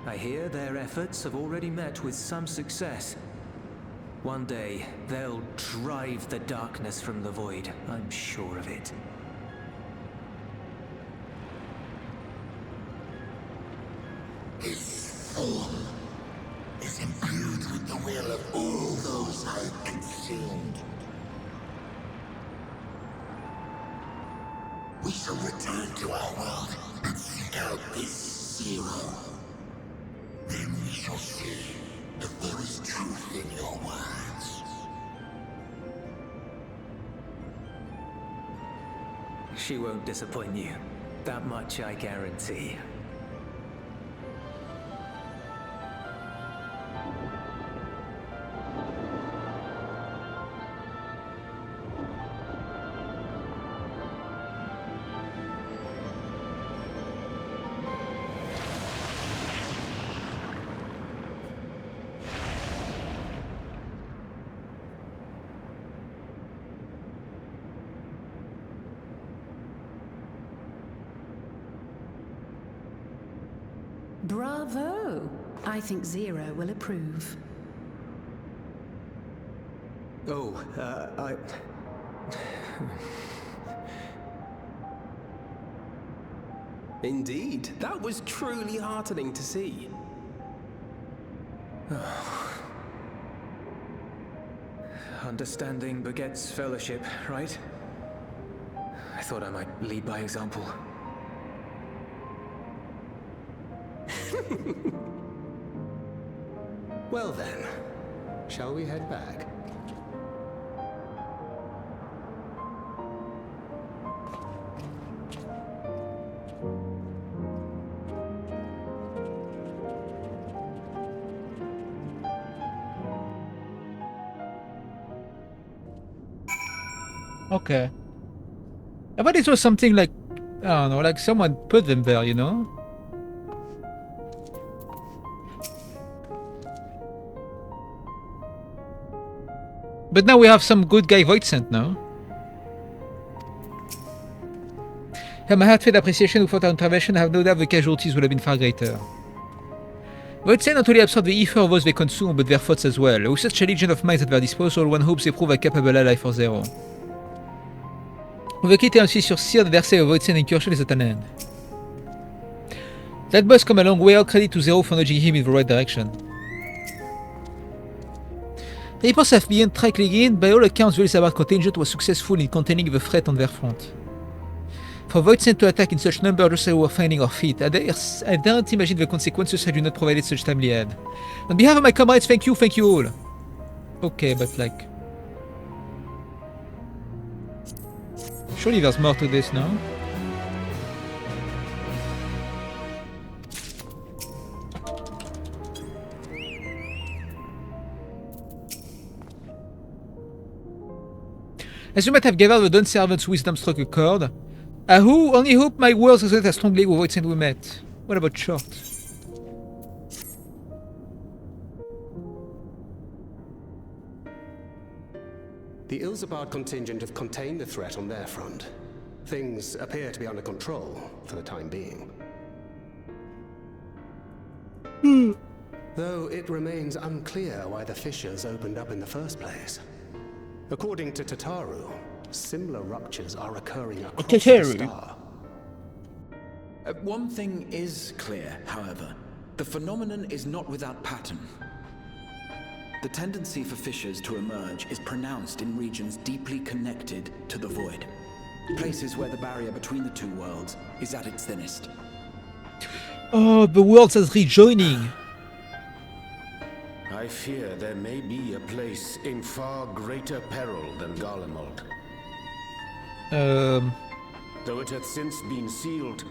I hear their efforts have already met with some success. One day, they'll drive the darkness from the void, I'm sure of it. His form is imbued with the will of all those I have consumed. We shall return to our world and seek out this Zero. Then we shall see if there is truth in your words. She won't disappoint you. That much I guarantee. Bravo! I think Zero will approve. Oh, Indeed, that was truly heartening to see. Understanding begets fellowship, right? I thought I might lead by example. Well then, shall we head back? Okay. I thought it was something like, I don't know, like someone put them there, you know? But now we have some good guy Voidsent now. My heartfelt appreciation for our intervention. I have no doubt the casualties would have been far greater. Voidsent not only absorb the ether of those they consume, but their thoughts as well. With such a legion of minds at their disposal, one hopes they prove a capable ally for Zero. On veut quitter ainsi sur Seer, the Darcy of Voidsent incursion is at an end. That boss come a long way. All credit to Zero for nudging him in the right direction. The reports have been tracking in. By all accounts, the Elizabeth contingent was successful in containing the threat on their front. For Voidsent to attack in such number just as we were finding our feet, I don't imagine the consequences had you not provided such timely aid. On behalf of my comrades, thank you all. Okay, but like... surely there's more to this, no? As you might have gathered, the Dawn servant's wisdom struck a chord. I only hope my words resonate as strongly with Voidsent we met. What about Short? The Ilzabard contingent have contained the threat on their front. Things appear to be under control for the time being. Though it remains unclear why the fissures opened up in the first place. According to Tataru, similar ruptures are occurring across the star. One thing is clear, however. The phenomenon is not without pattern. The tendency for fissures to emerge is pronounced in regions deeply connected to the void. Places where the barrier between the two worlds is at its thinnest. Oh, the worlds are rejoining. I fear there may be a place in far greater peril than Garlemald. Though it hath since been sealed,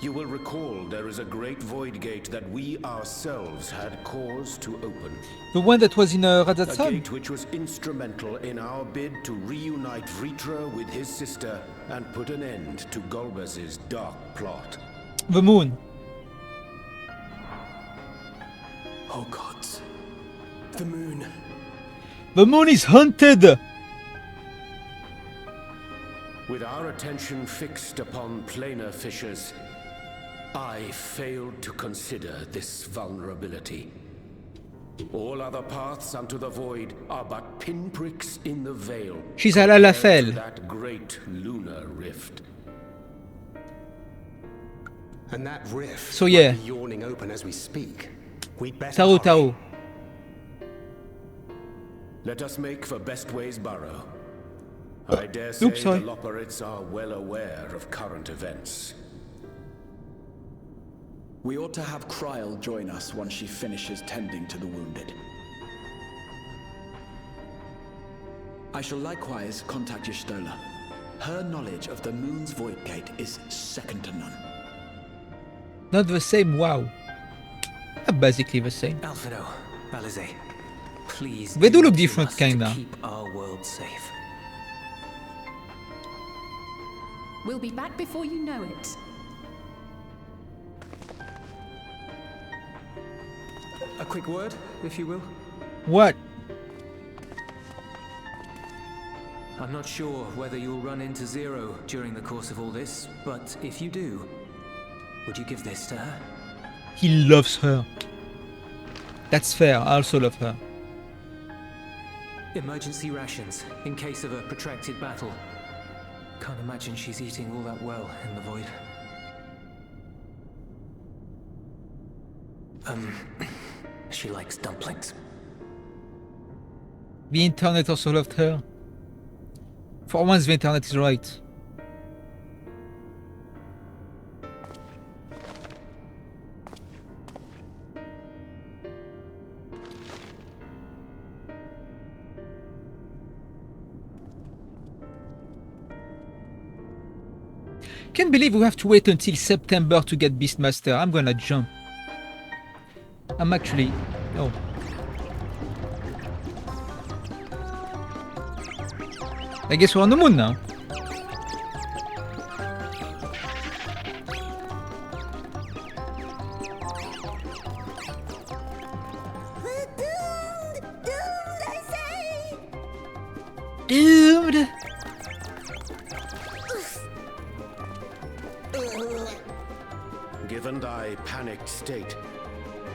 you will recall there is a great void gate that we ourselves had cause to open. The one that was in Radzatsan? A gate which was instrumental in our bid to reunite Vritra with his sister and put an end to Golbez's dark plot. The moon. Oh gods. The moon. The moon is haunted! With our attention fixed upon planar fissures, I failed to consider this vulnerability. All other paths unto the void are but pinpricks in the veil. She's à la compared to Lafelle. that great lunar rift. And that rift So yeah. might be yawning open as we speak. We'd better Taro hurry. Taro. Let us make for Bestway's Burrow. I dare say Oops, sorry. the Loperids are well aware of current events. We ought to have Kryl join us once she finishes tending to the wounded. I shall likewise contact Y'shtola. Her knowledge of the moon's void gate is second to none. Not the same, wow. Basically the same. Alphino, Balize, please. They do look what you different, must kinda. to keep our world safe. We'll be back before you know it. A quick word, if you will. What? I'm not sure whether you'll run into Zero during the course of all this, but if you do, would you give this to her? He loves her. That's fair, I also love her. Emergency rations, in case of a protracted battle. Can't imagine she's eating all that well in the void. She likes dumplings. The internet also loved her. For once the internet is right. Can't believe we have to wait until September to get Beastmaster. I'm gonna jump. I'm actually... Oh. I guess we're on the moon now. We're doomed! Doomed, I say! Doomed! Given thy panicked state,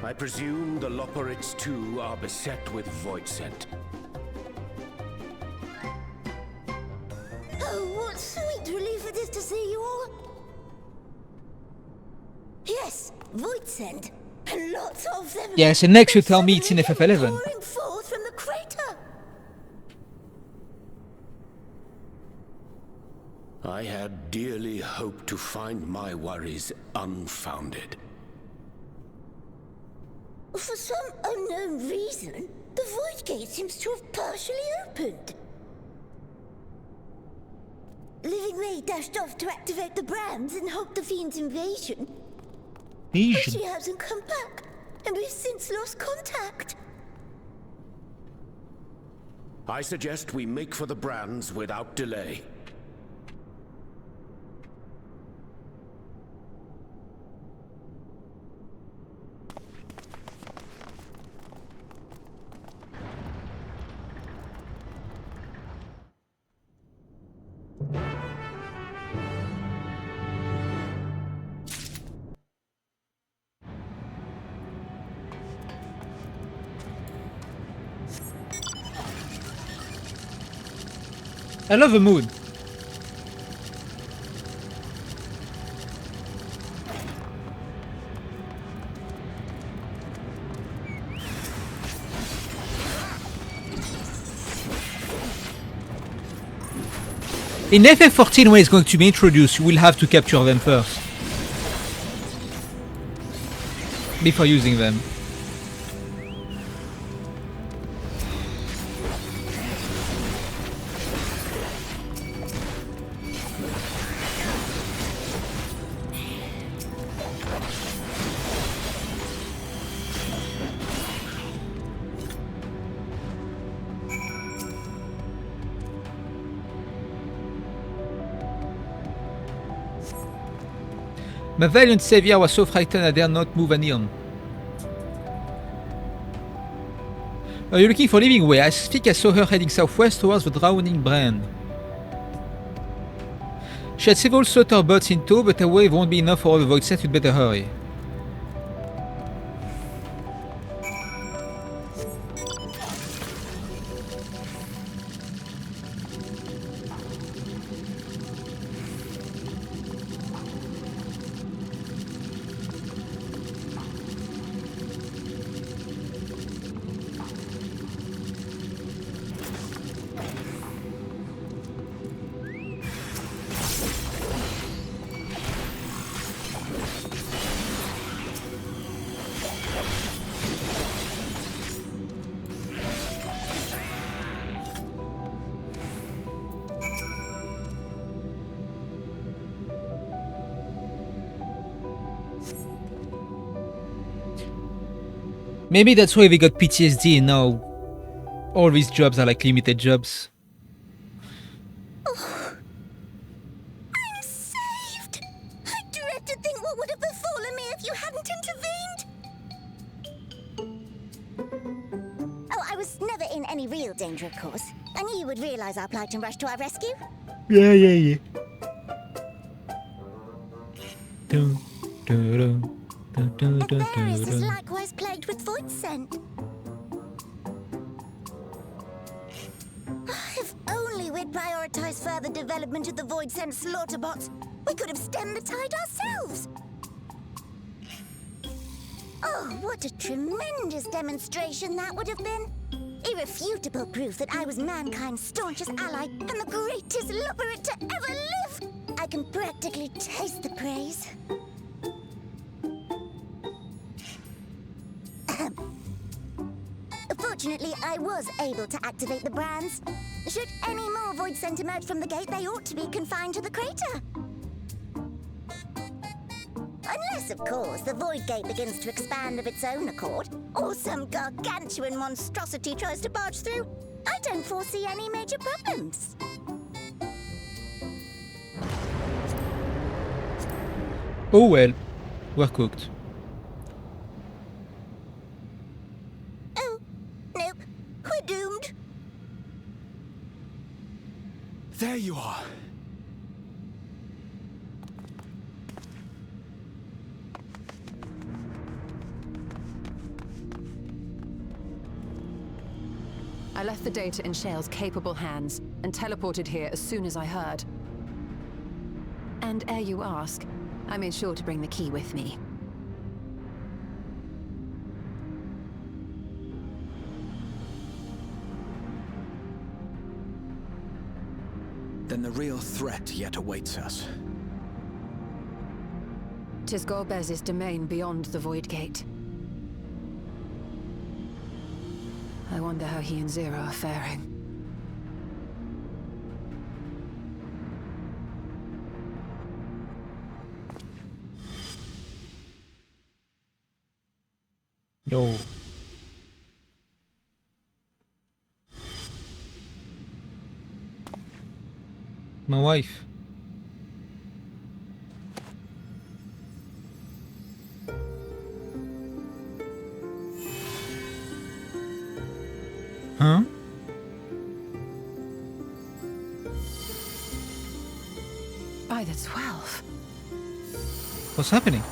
I presume the Loperids too are beset with void scent. Oh, what sweet relief it is to see you all! Yes, void scent, and lots of them. Yeah, so next you tell me it's in FF11. Pouring forth from the crater. I had dearly hoped to find my worries unfounded. For some unknown reason, the void gate seems to have partially opened. Living Ray dashed off to activate the brands and halt the fiend's invasion. But she hasn't come back, and we've since lost contact. I suggest we make for the brands without delay. I love the moon. In FF14, when it's going to be introduced, you will have to capture them first before using them. My valiant savior was so frightened I dare not move an eon. You're looking for living way. I think I saw her heading southwest towards the drowning brand. She had several slaughter boats in tow, but a wave won't be enough for all the void sent. You'd better hurry. Maybe that's why we got PTSD and now all these jobs are like limited jobs. Oh, I'm saved! I dread to think what would have befallen me if you hadn't intervened. Oh, I was never in any real danger, of course. I knew you would realize our plight and rush to our rescue. Yeah. Dun, dun, dun. Aquarius is likewise plagued with void scent. If only we'd prioritized further development of the void scent slaughter bots, we could have stemmed the tide ourselves. Oh, what a tremendous demonstration that would have been. Irrefutable proof that I was mankind's staunchest ally and the greatest lubberate to ever live. I can practically taste the praise. Fortunately, I was able to activate the brands. Should any more void scent emerge from the gate, they ought to be confined to the crater. Unless, of course, the void gate begins to expand of its own accord, or some gargantuan monstrosity tries to barge through. I don't foresee any major problems. Oh well, we're cooked. Nope, we're doomed. There you are. I left the data in Shale's capable hands and teleported here as soon as I heard. And ere you ask, I made sure to bring the key with me. Then the real threat yet awaits us. 'Tis Golbez's domain beyond the Void Gate. I wonder how he and Zero are faring. No. My wife. Huh? By the 12. What's happening?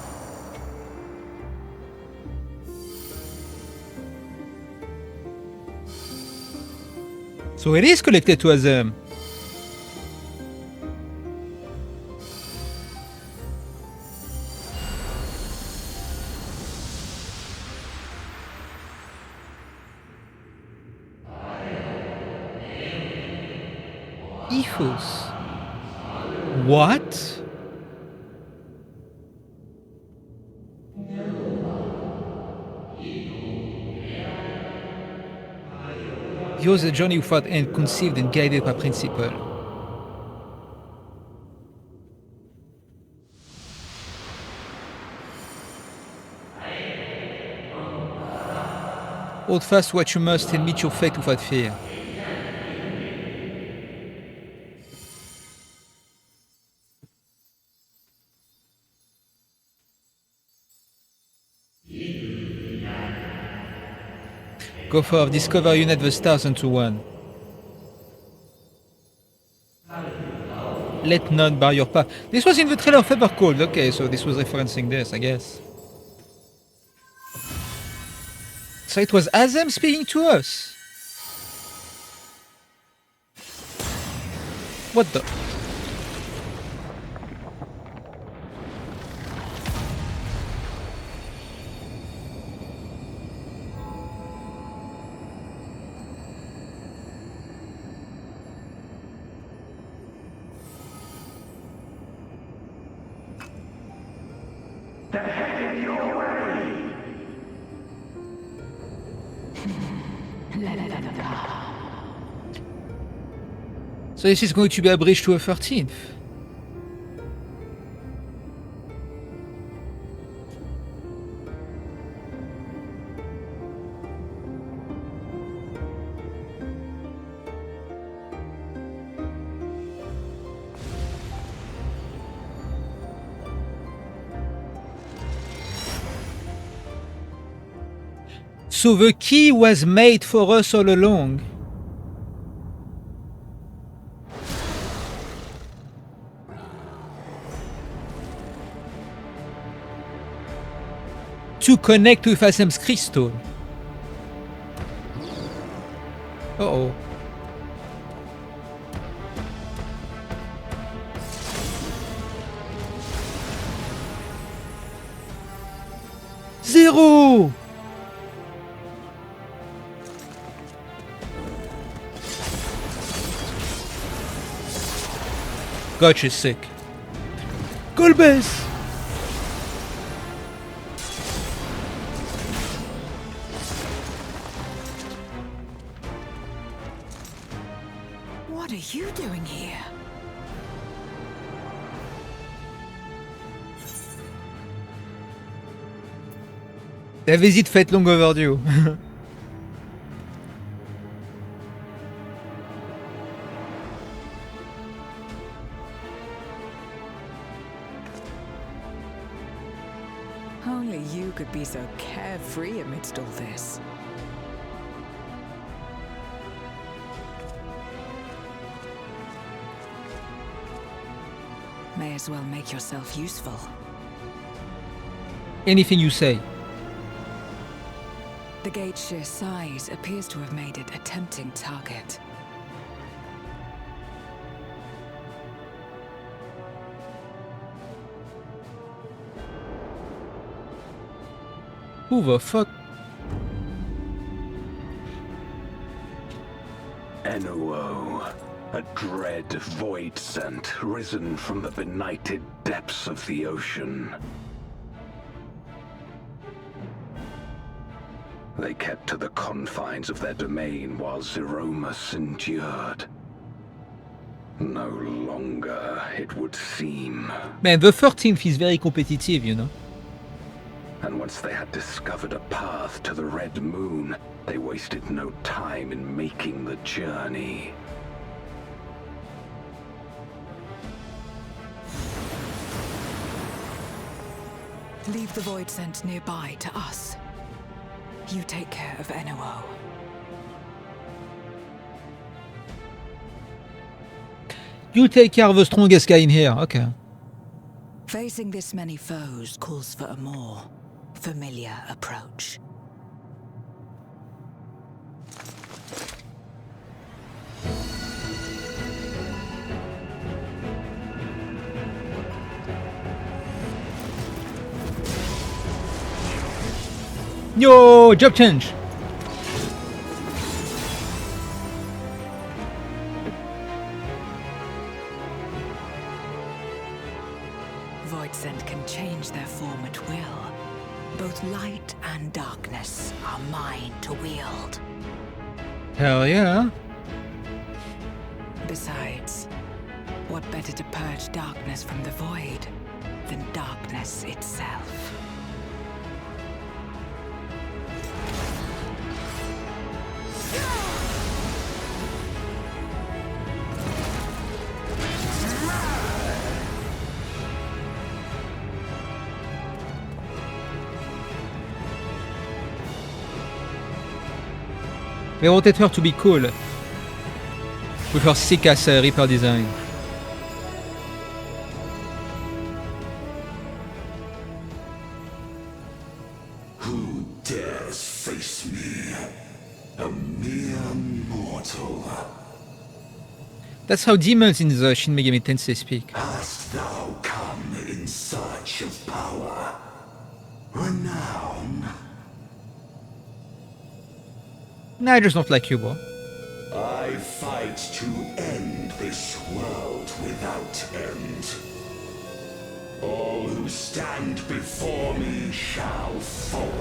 So it is connected to Azem. Ethos. What? Yours a journey without end, conceived and guided by principle. Hold fast what you must and meet your fate without fear. Go for discover, unite the stars into one. Let none bar your path. This was in the trailer of Evercold. Okay, so this was referencing this, I guess. So it was Azem speaking to us. What the? So this is going to be a bridge to a 13th. So the key was made for us all along. To connect with Azem's crystal. Uh-oh. Zero! God, she's sick. Golbez! What are you doing here? La visite faite long overdue. Only you could be so carefree amidst all this. May as well make yourself useful. Anything you say. The gate's sheer size appears to have made it a tempting target. Who the fuck? Enuo, a dread void scent risen from the benighted depths of the ocean. They kept to the confines of their domain while Zeromus endured. No longer, it would seem. Man, the 13th is very competitive, you know. And once they had discovered a path to the Red Moon, they wasted no time in making the journey. Leave the void scent nearby to us. You take care of Enuo. You take care of the strongest guy in here, okay. Facing this many foes calls for a more familiar approach. Yo, job change. Void scent can change their form at will. Both light and darkness are mine to wield. Hell yeah. Besides, what better to purge darkness from the void than darkness itself? They wanted her to be cool with her sick-ass Reaper design. Who dares face me? A mere mortal. That's how demons in the Shin Megami Tensei speak. Hast thou come in search of power? Renown? Nah, I just don't like you, bro. I fight to end this world without end. All who stand before me shall fall.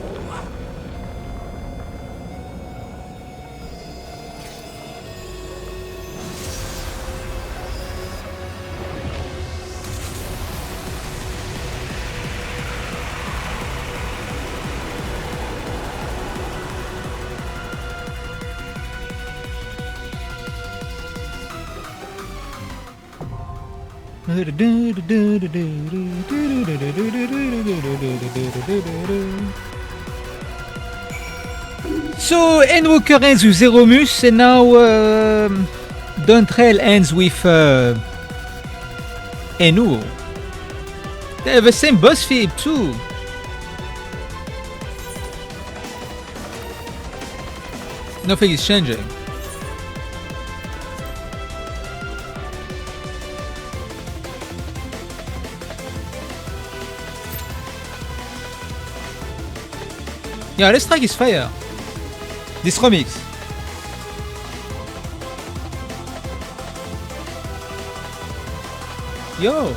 So Endwalker ends with Zeromus, and now Dawntrail ends with Enu. They have the same boss theme too. Nothing is changing. Yeah, let's try his fire. This remix. Yo.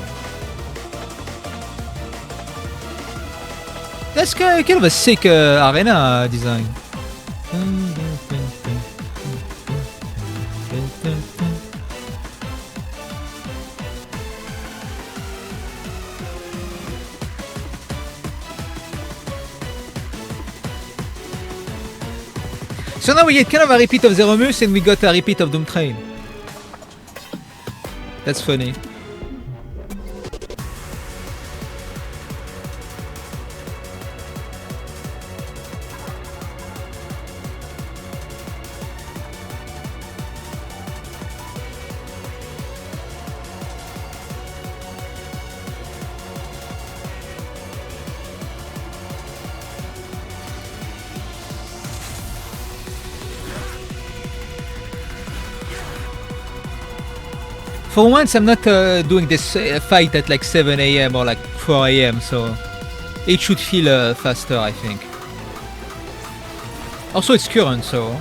That's kind of a sick arena design. So now we get kind of a repeat of Zeromus and we got a repeat of Dawntrail. That's funny. For once, I'm not doing this fight at like 7 AM or like 4 AM, so it should feel faster, I think. Also, it's current, so.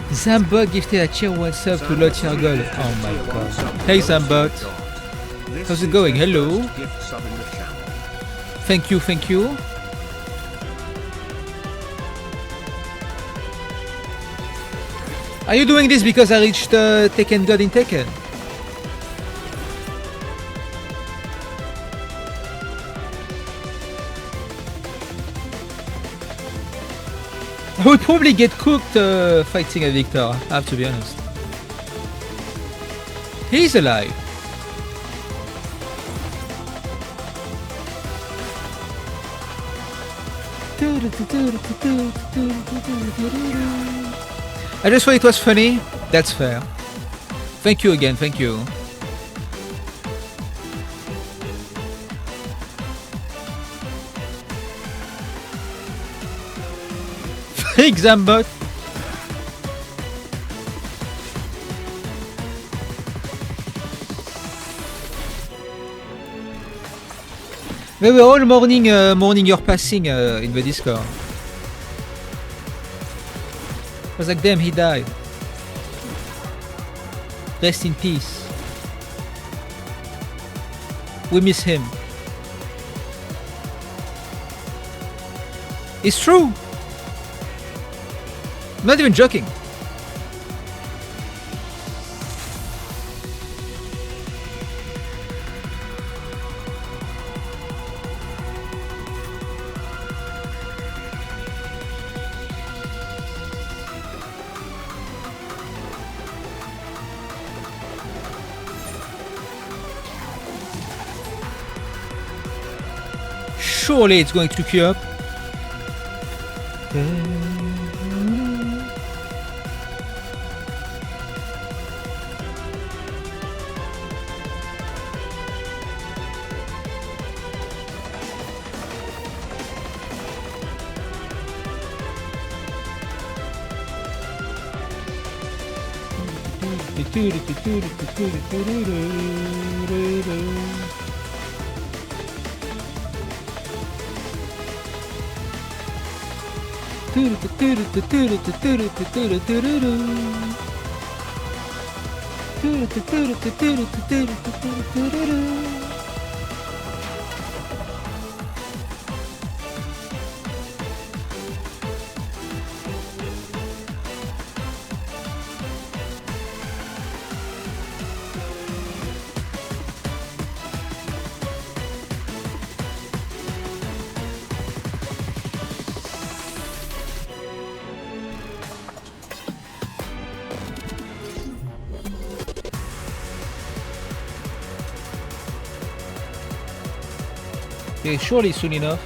Zambot gifted a tier 1 sub to Lord Tirgol. Oh my god. Hey Zambot. How's it going? Hello. Thank you, thank you. Are you doing this because I reached Tekken God in Tekken? I would probably get cooked fighting a Victor, I have to be honest. He's alive. I just thought it was funny. That's fair. Thank you again, thank you. Freak Zambot. We were all mourning your passing in the Discord. I was like, damn, he died. Rest in peace. We miss him. It's true. I'm not even joking. Surely it's going to queue up. Okay, surely soon enough.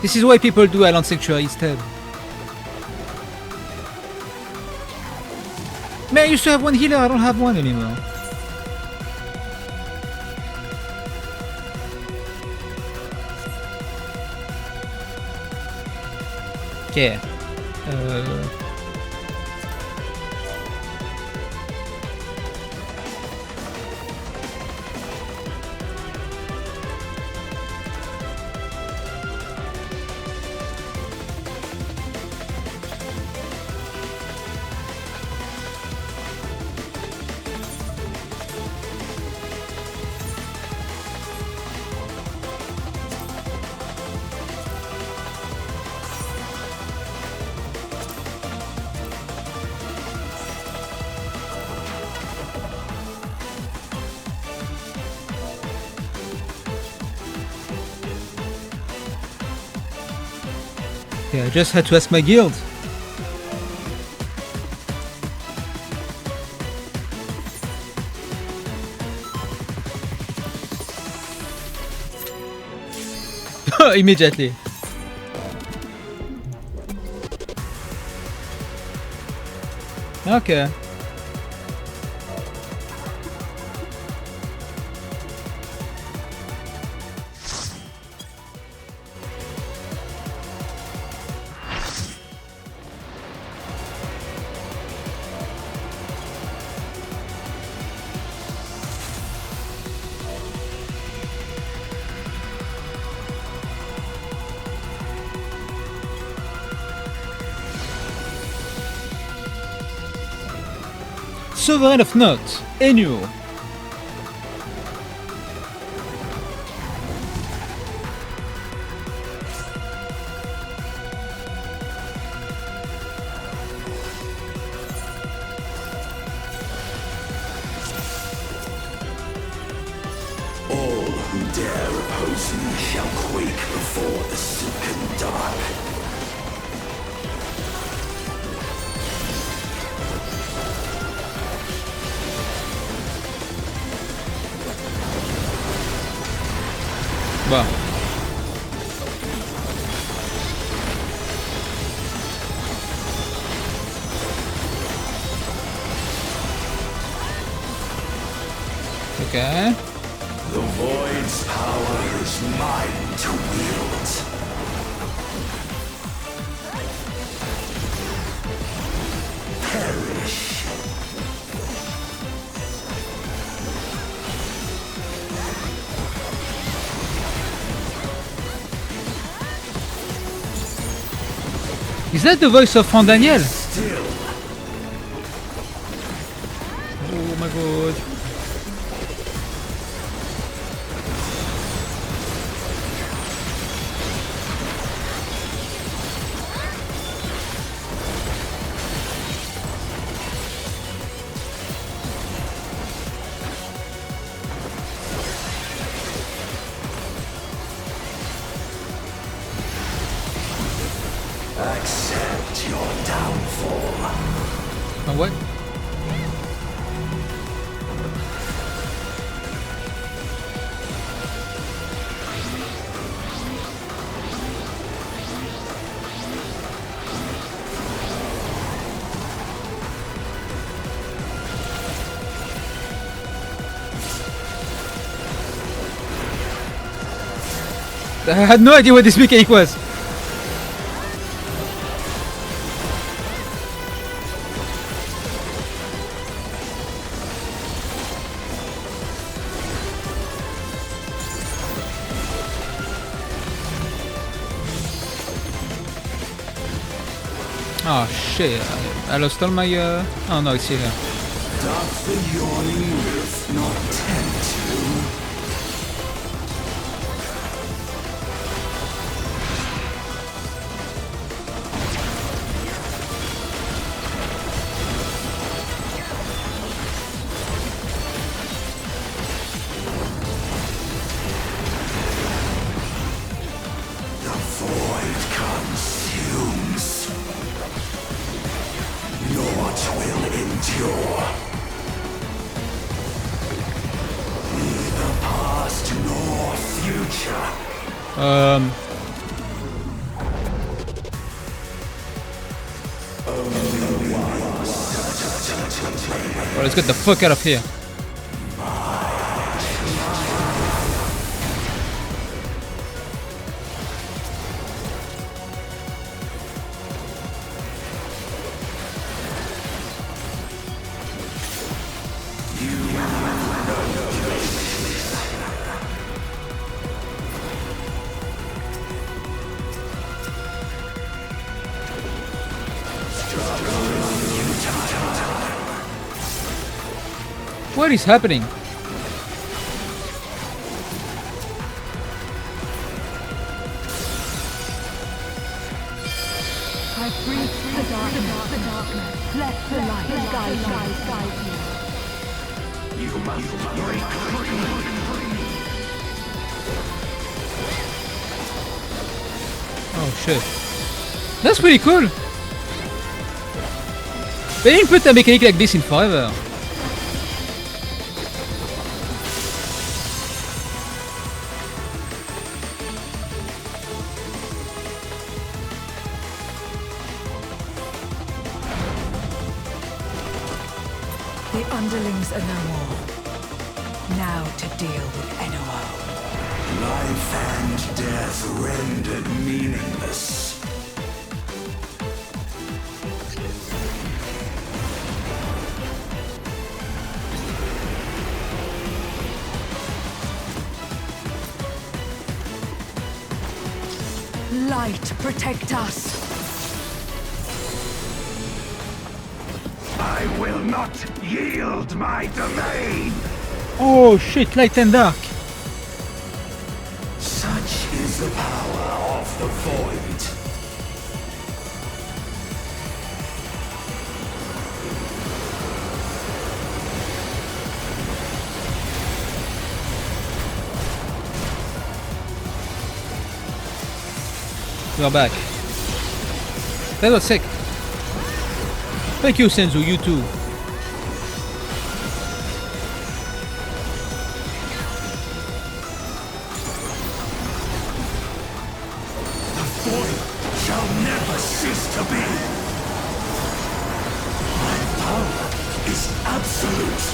This is why people do Island Sanctuary instead. Man, I used to have one healer, I don't have one anymore. Okay. Okay, I just had to ask my guild. Immediately. Okay. Sovereign of Note, Enyo. All who dare oppose me shall quake before the silken dark. Bah. Okay. The Void's power is mine to wield. Perish. Is that the voice of Frank Daniel? Still. Oh my god. Accept your downfall. What? I had no idea what this mechanic was. Oh shit, I lost all my oh no, it's here. Doth the yawning roof not tempt you? The void consumes. Naught will endure. Neither past nor future. Well, let's get the fuck out of here. What is happening? I breathe the darkness. Let the light guide me. You must break free. Oh shit. That's pretty cool. They didn't put a mechanic like this in forever. The underlings are no more. Now to deal with Enyo. Life and death rendered meaningless. Light, protect us. I I will not yield my domain! Oh shit, light and dark. Such is the power of the void. We're back. That was sick. Thank you, Senzu, you too. The void shall never cease to be. My power is absolute.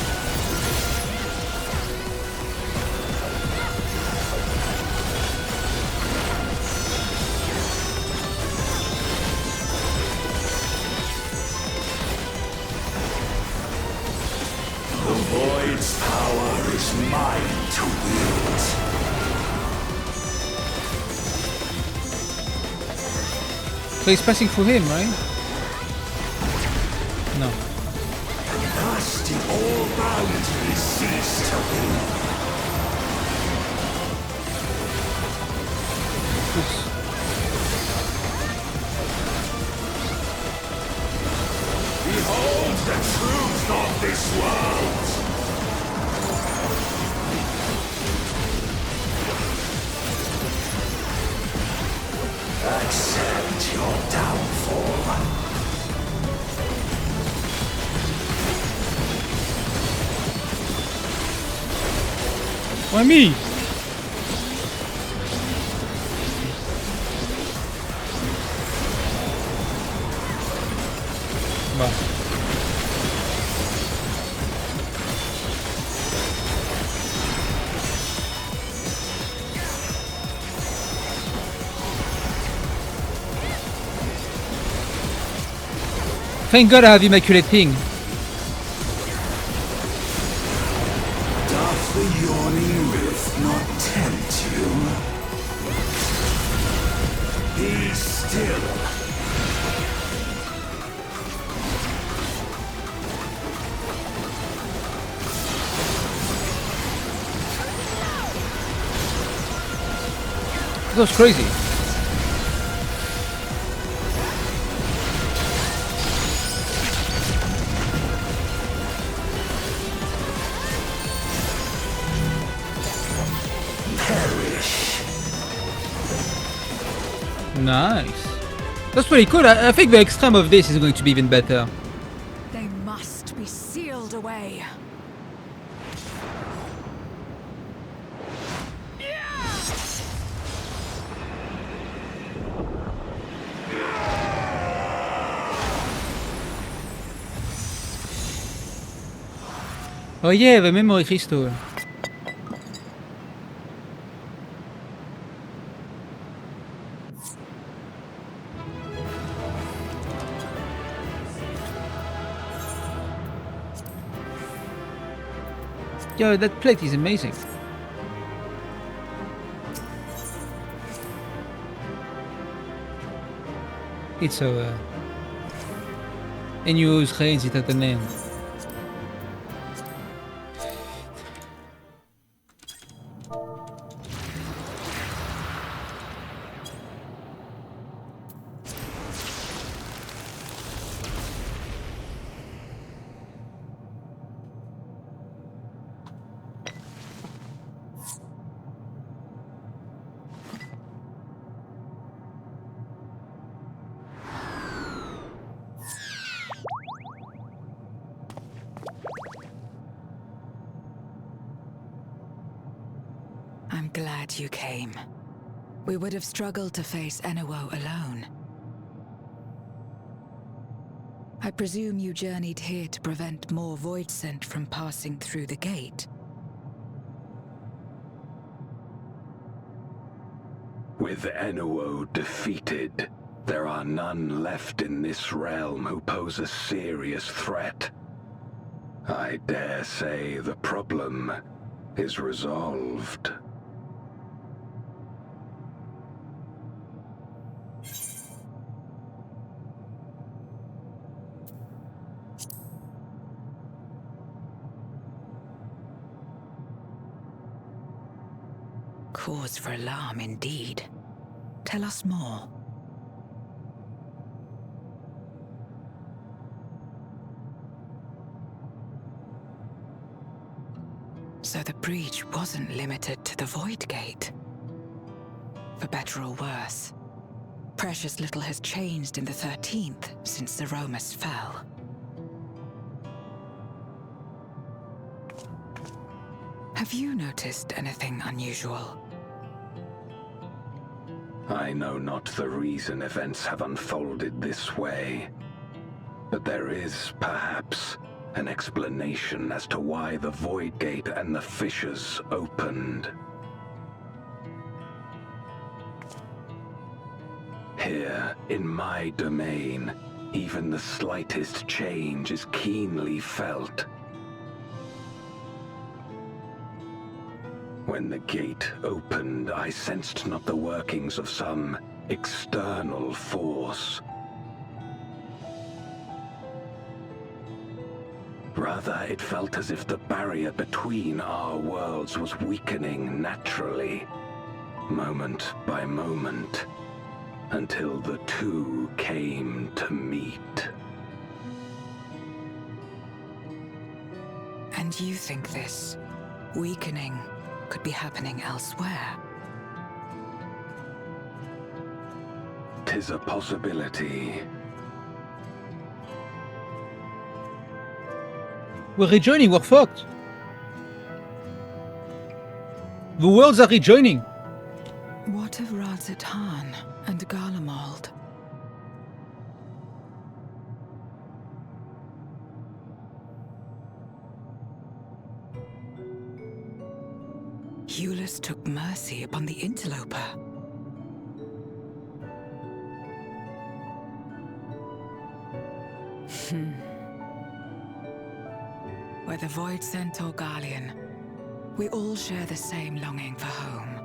The void's power is mine to wield. So he's passing through him, right? No. Thus did all boundaries cease to be. Oops. Behold the truth of this world! Accept your downfall. Why me? Bah. Thank God I have Immaculate Ping. Doth the yawning rift not tempt you? Be still. That was crazy. Nice. That's pretty cool. I think the extreme of this is going to be even better. They must be sealed away. Oh yeah, the memory crystal. Yo, that plate is amazing. It's over. Enuo's reign is at an end. I'm glad you came. We would have struggled to face Enuo alone. I presume you journeyed here to prevent more Voidsent from passing through the gate. With Enuo defeated, there are none left in this realm who pose a serious threat. I dare say the problem is resolved. Cause for alarm indeed. Tell us more. So the breach wasn't limited to the Void Gate. For better or worse, precious little has changed in the 13th since the Romus fell. Have you noticed anything unusual? I know not the reason events have unfolded this way, but there is, perhaps, an explanation as to why the Void Gate and the fissures opened. Here, in my domain, even the slightest change is keenly felt. When the gate opened, I sensed not the workings of some external force. Rather, it felt as if the barrier between our worlds was weakening naturally, moment by moment, until the two came to meet. And you think this weakening could be happening elsewhere? 'Tis a possibility. We're rejoining, we're fucked. The worlds are rejoining. What of Radzatan and Garlemald? Eulus took mercy upon the interloper. Whether Voidsent or Garlean, we all share the same longing for home.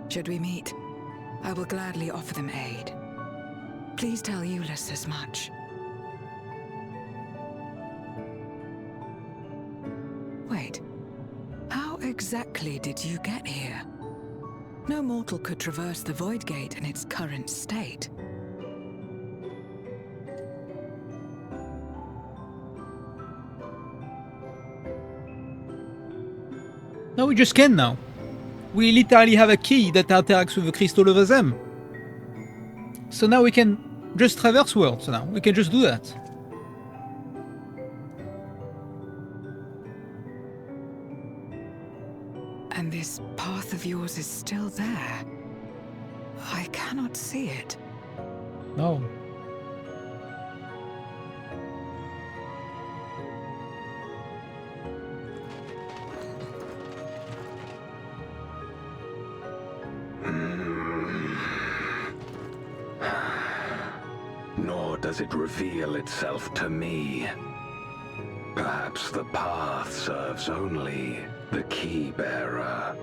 Should we meet, I will gladly offer them aid. Please tell Eulus as much. Wait, how exactly did you get here? No mortal could traverse the Void Gate in its current state. No, we just can now. We literally have a key that interacts with the crystal over them. So now we can just traverse worlds now. We can just do that. And this path of yours is still there. I cannot see it. No. Nor does it reveal itself to me. Perhaps the path serves only the key bearer.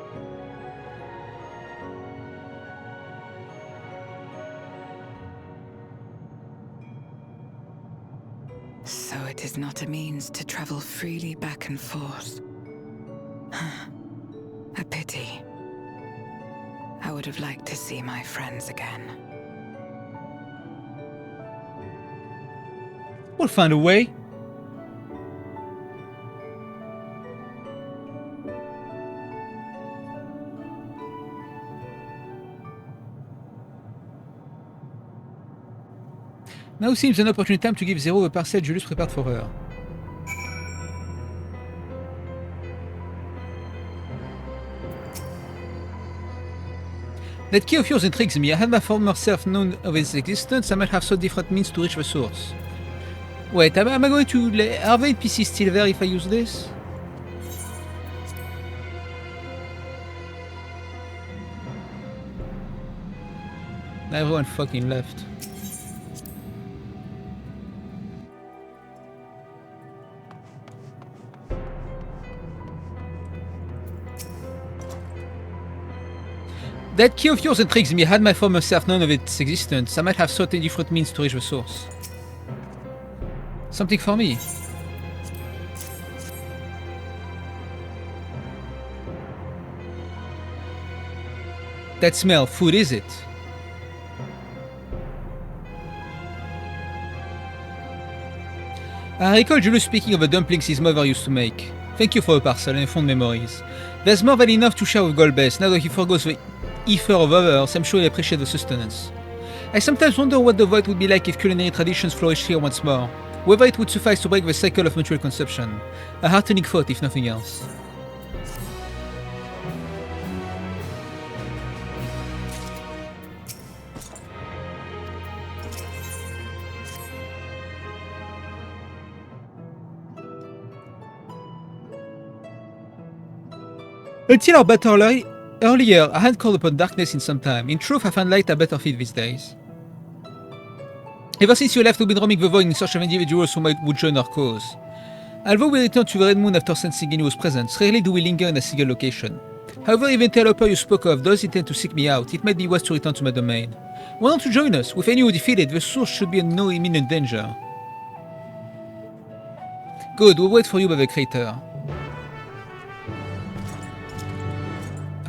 So it is not a means to travel freely back and forth. A pity. I would have liked to see my friends again. We'll find a way. Now seems an opportune time to give Zero the parcel Julius prepared for her. That key of yours intrigues me. I had my former self known of its existence. I might have sought different means to reach the source. Wait, am I going to... Are the NPCs still there if I use this? Everyone fucking left. That key of yours intrigues me. Had my former self known of its existence, I might have sought different means to reach the source. Something for me. That smell, food is it? I recall Julius speaking of the dumplings his mother used to make. Thank you for the parcel and fond memories. There's more than enough to share with Golbez. Now that he forgoes the ether of others, I'm sure he'll appreciate the sustenance. I sometimes wonder what the void would be like if culinary traditions flourished here once more. Whether it would suffice to break the cycle of mutual consumption. A heartening thought, if nothing else. Until our battle earlier, I hadn't called upon darkness in some time. In truth, I find light a better fit these days. Ever since you left, we've been roaming the void in search of individuals who would join our cause. Although we returned to the Red Moon after sensing Inuo's presence, rarely do we linger in a single location. However, if the interloper you spoke of does intend to seek me out, it might be wise to return to my domain. Why don't you join us? With Inuo defeated, the source should be in no imminent danger. Good, we'll wait for you by the crater.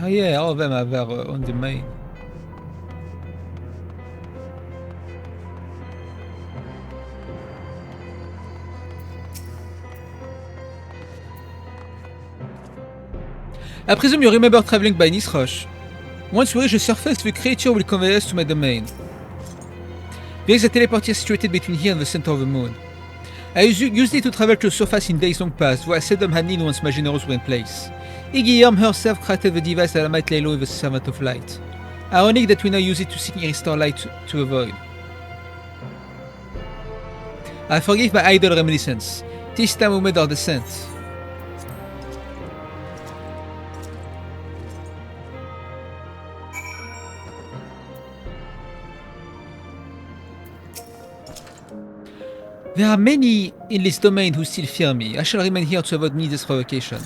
Oh yeah, all of them are there on the main. I presume you remember traveling by Nisroch. Once we reach the surface, the creature will convey us to my domain. There is a teleporter situated between here and the center of the moon. I used it to travel to the surface in days long past, though I seldom had need once my generals were in place. Iggyarm herself crafted the device that I might lay low with a servant of light. Ironic that we now use it to seek and restore light to the void. I forgive my idle reminiscence. This time we made our descent. There are many in this domain who still fear me. I shall remain here to avoid needless provocation.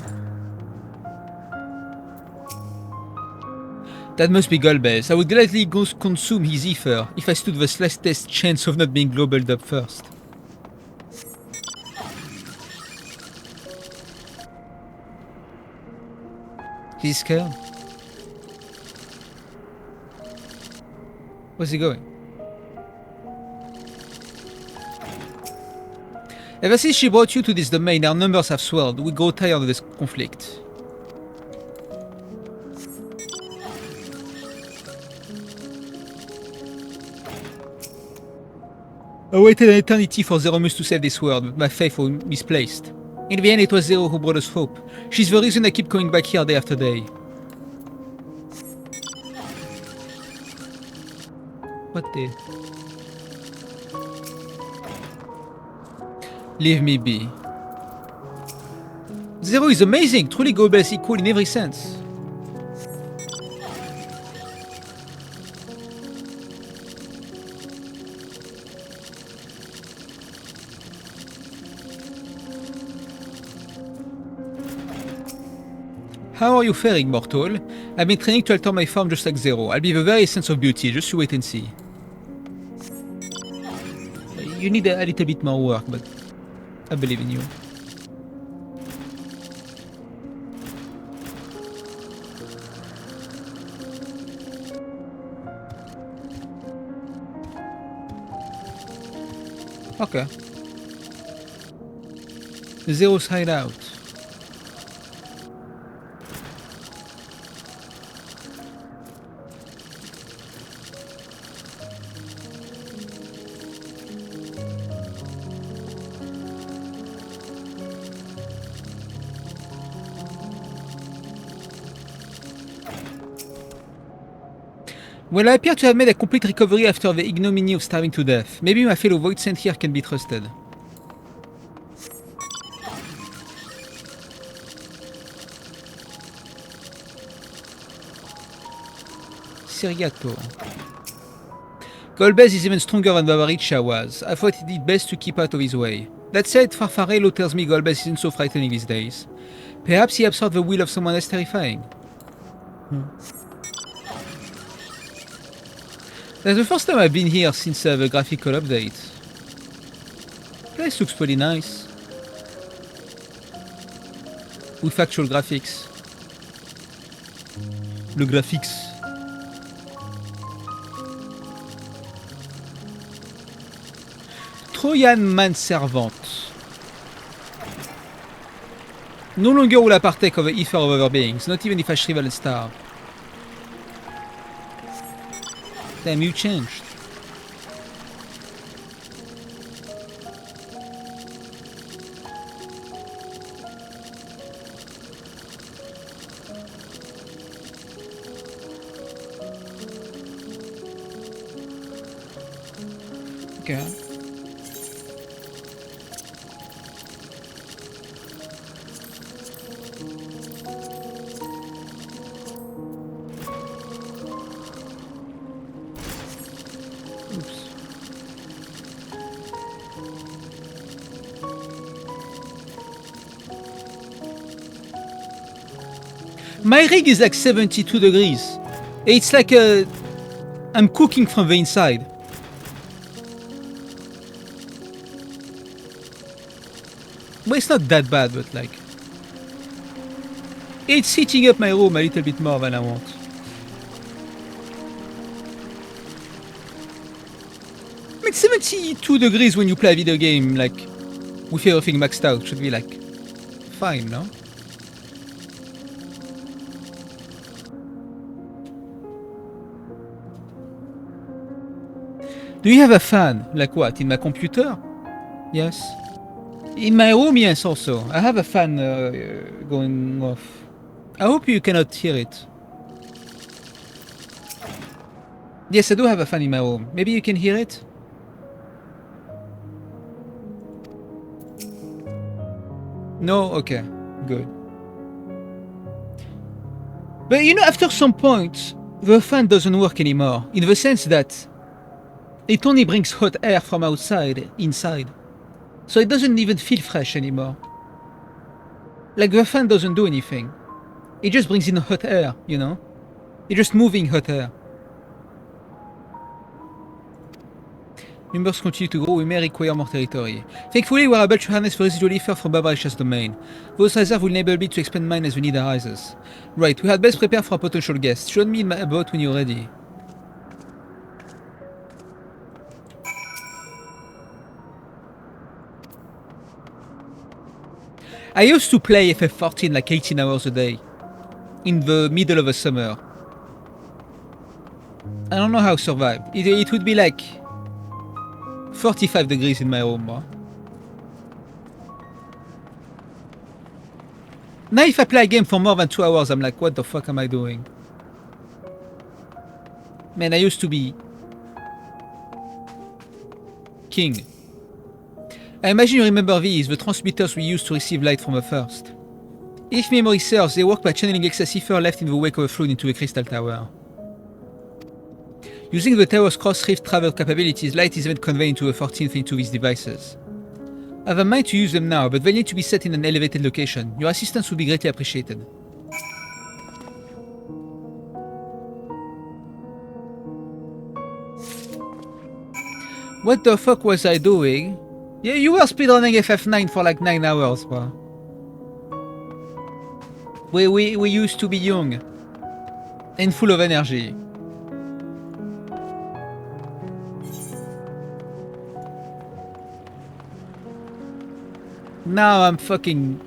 That must be Golbez. I would gladly go consume his ether if I stood the slightest chance of not being globaled up first. He's scared. Where's he going? Ever since she brought you to this domain, our numbers have swelled. We grow tired of this conflict. I waited an eternity for Zeromus to save this world, but my faith was misplaced. In the end, it was Zero who brought us hope. She's the reason I keep coming back here day after day. What the... Leave me be. Zero is amazing, truly Golbez equal in every sense. How are you faring, mortal? I've been training to alter my form just like Zero. I'll be the very essence of beauty, just you wait and see. You need a little bit more work, but I believe in you. Okay. Zero's hideout. Well, I appear to have made a complete recovery after the ignominy of starving to death. Maybe my fellow Void Saint here can be trusted. Siriato. Golbez is even stronger than Bavaricha was. I thought it did best to keep out of his way. That said, Farfarello tells me Golbez isn't so frightening these days. Perhaps he absorbed the will of someone less terrifying. That's the first time I've been here since the graphical update. Place looks pretty nice. With actual graphics. Le graphics. Trojan manservant. No longer will I partake of the ether of other beings, not even if I shrivel and starve. Damn, you changed. Okay. My rig is like 72 degrees. It's like I'm cooking from the inside. Well, it's not that bad, but like... It's heating up my room a little bit more than I want. I mean, 72 degrees when you play a video game, like, with everything maxed out, should be like, fine, no? Do you have a fan? Like what? In my computer? Yes. In my room, yes, also. I have a fan going off. I hope you cannot hear it. Yes, I do have a fan in my room. Maybe you can hear it? No? Okay. Good. But you know, after some point, the fan doesn't work anymore. In the sense that it only brings hot air from outside, inside. So it doesn't even feel fresh anymore. Like the fan doesn't do anything. It just brings in hot air, you know? It's just moving hot air. Numbers continue to grow, we may require more territory. Thankfully, we are able to harness the residual ether from Barbaricia's domain. Those reserves will enable me to expand mine as the need arises. Right, we had best prepare for a potential guest. Join me in my boat when you're ready. I used to play FF14 like 18 hours a day. In the middle of the summer. I don't know how I survived. It would be like 45 degrees in my room. Huh? Now if I play a game for more than 2 hours, I'm like, what the fuck am I doing? Man, I used to be king. I imagine you remember these, the transmitters we used to receive light from the first. If memory serves, they work by channeling excess ether left in the wake of a flood into a crystal tower. Using the tower's cross-rift travel capabilities, light is then conveyed into the 14th into these devices. I have a mind to use them now, but they need to be set in an elevated location. Your assistance would be greatly appreciated. What the fuck was I doing? Yeah, you were speedrunning FF9 for like 9 hours, bro. We used to be young and full of energy. Now I'm fucking...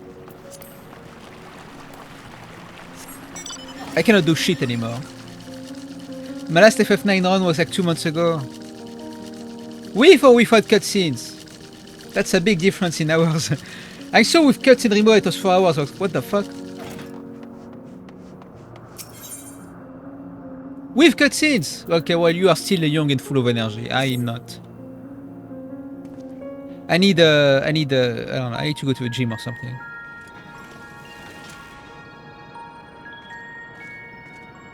I cannot do shit anymore. My last FF9 run was like 2 months ago. With or without cutscenes? That's a big difference in hours. I saw with cutscene remote it was 4 hours. I was, what the fuck? With cutscenes! Okay, well you are still young and full of energy. I am not. I need I don't know, I need to go to the gym or something.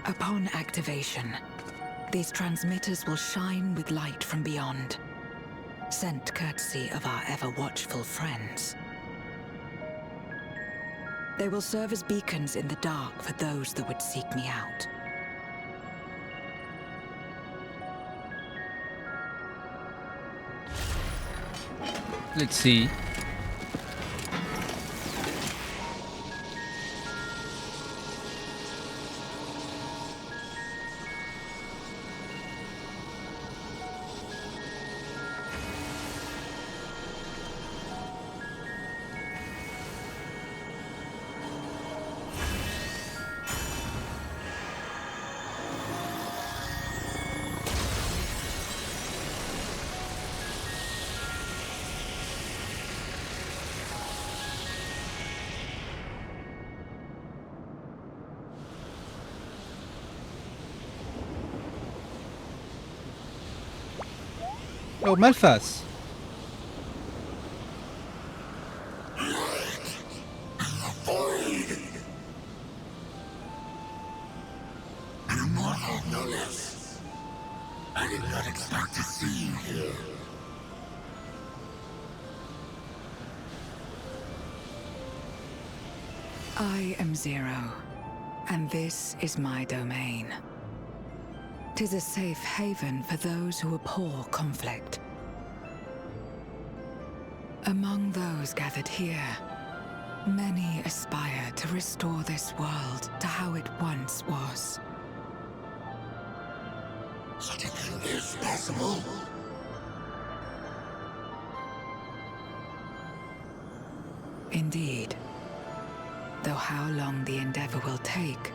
Upon activation, these transmitters will shine with light from beyond, sent courtesy of our ever-watchful friends. They will serve as beacons in the dark for those that would seek me out. Let's see. Oh, Malphas. Immortal Nullus. I did not expect to see you here. I am Zero, and this is my domain. 'Tis a safe haven for those who abhor conflict. Among those gathered here, many aspire to restore this world to how it once was. Such a thing is possible. Indeed. Though how long the endeavor will take,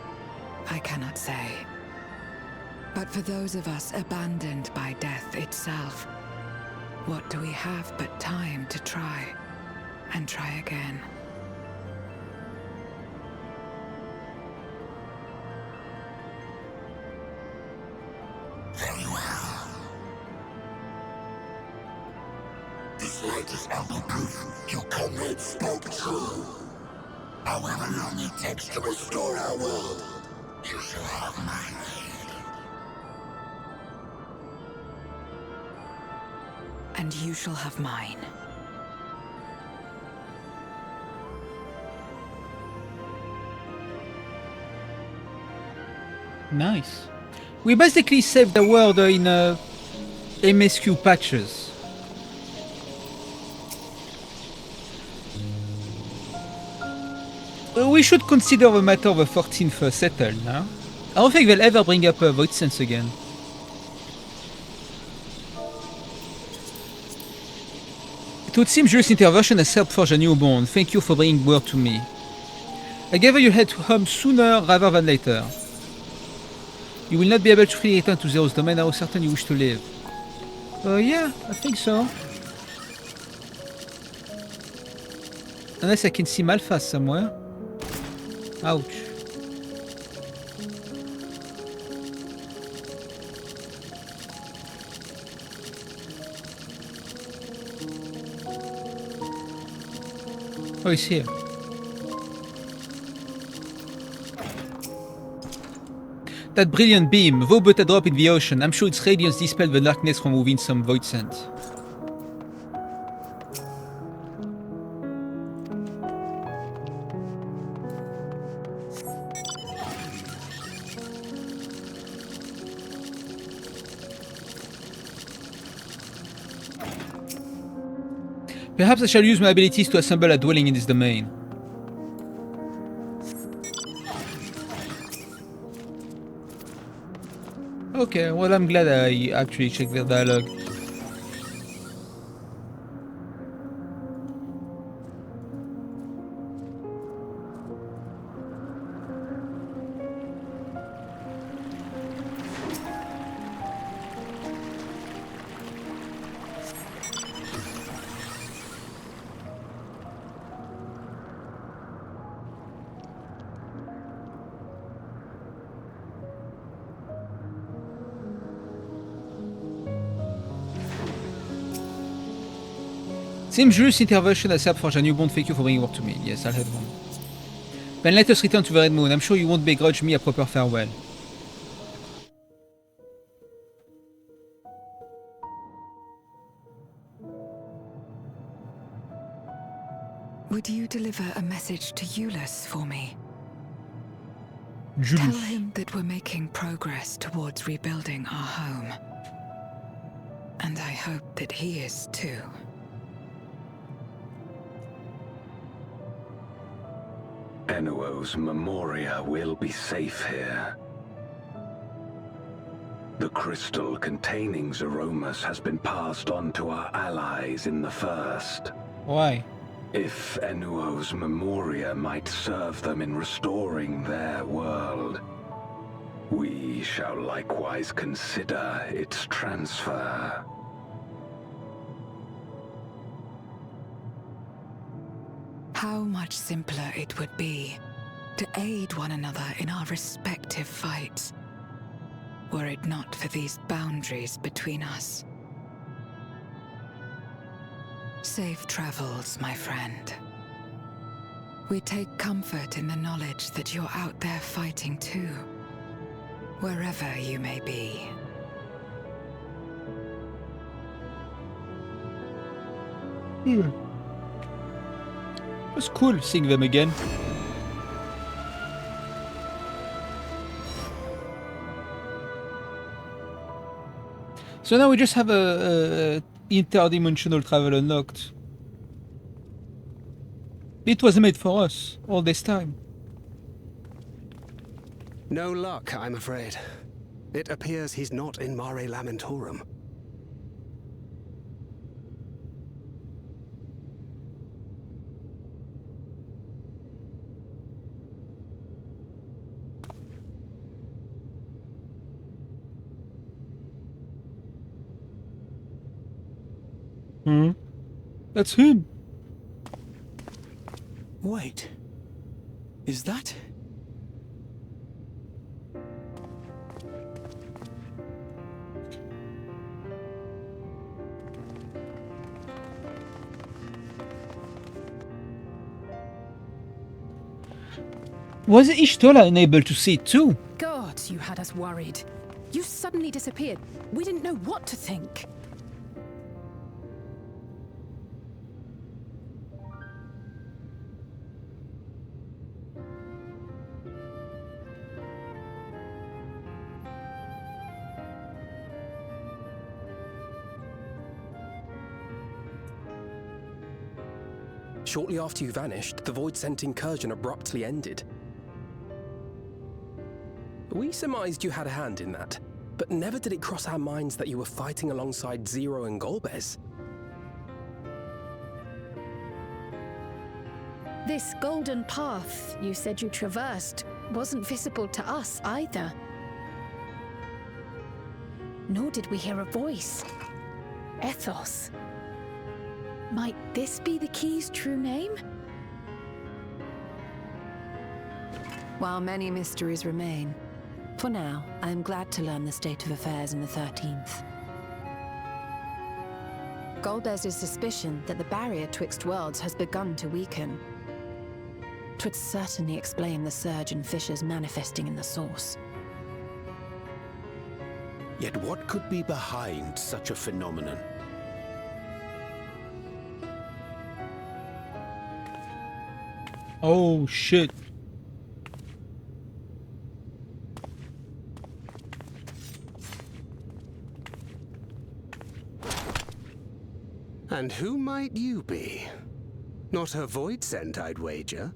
I cannot say. But for those of us abandoned by death itself, what do we have but time to try, and try again? Very well. This light is ample proof your comrades spoke true. However long it takes to restore our world, you shall have my aid. And you shall have mine. Nice. We basically saved the world in MSQ patches. We should consider the matter of the 14th settled now. I don't think they'll ever bring up Void Sense again. It would seem Julius' intervention has helped forge a new bond. Thank you for bringing word to me. I gather you head home sooner rather than later. You will not be able to freely return to Zero's domain. How certain you wish to live? Yeah, I think so. Unless I can see Malphas somewhere. Ouch. Oh, he's here. That brilliant beam, though but a drop in the ocean, I'm sure its radiance dispelled the darkness from within some void scent. Perhaps I shall use my abilities to assemble a dwelling in this domain. Okay, well, I'm glad I actually checked their dialogue. Seems Julius' intervention has helped forge a new bond. Thank you for bringing word to me. Yes, I'll head home. Then let us return to the Red Moon. I'm sure you won't begrudge me a proper farewell. Would you deliver a message to Eulus for me? Julius. Tell him that we're making progress towards rebuilding our home. And I hope that he is too. Enuo's Memoria will be safe here. The crystal containing Zeromus has been passed on to our allies in the First. Why? If Enuo's Memoria might serve them in restoring their world, we shall likewise consider its transfer. How much simpler it would be to aid one another in our respective fights, were it not for these boundaries between us. Safe travels, my friend. We take comfort in the knowledge that you're out there fighting too, wherever you may be. It's cool seeing them again. So now we just have a interdimensional travel unlocked. It was made for us all this time. No luck, I'm afraid. It appears he's not in Mare Lamentorum. That's him. Wait. Is that? Was Ishtola unable to see it too? God, you had us worried. You suddenly disappeared. We didn't know what to think. Shortly after you vanished, the Void-Sent incursion abruptly ended. We surmised you had a hand in that, but never did it cross our minds that you were fighting alongside Zero and Golbez. This golden path you said you traversed wasn't visible to us either. Nor did we hear a voice. Ethos. Might this be the key's true name? While many mysteries remain, for now, I am glad to learn the state of affairs in the 13th. Golbez's suspicion that the barrier twixt worlds has begun to weaken. 'Twould certainly explain the surge in fissures manifesting in the source. Yet what could be behind such a phenomenon? Oh shit. And who might you be? Not a Void-Sent, I'd wager.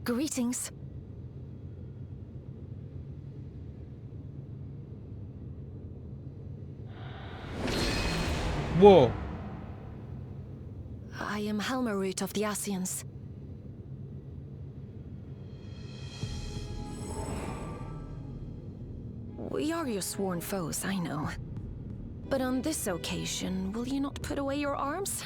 Greetings. Whoa. I am Helmarut of the Ascians. We are your sworn foes, I know. But on this occasion, will you not put away your arms?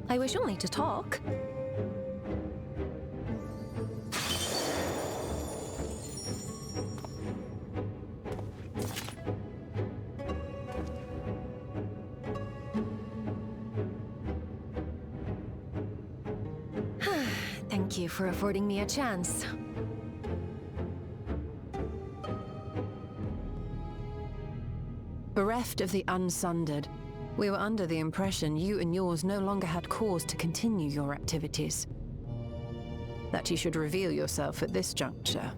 I wish only to talk. Thank you for affording me a chance. Bereft of the Unsundered, we were under the impression you and yours no longer had cause to continue your activities. That you should reveal yourself at this juncture.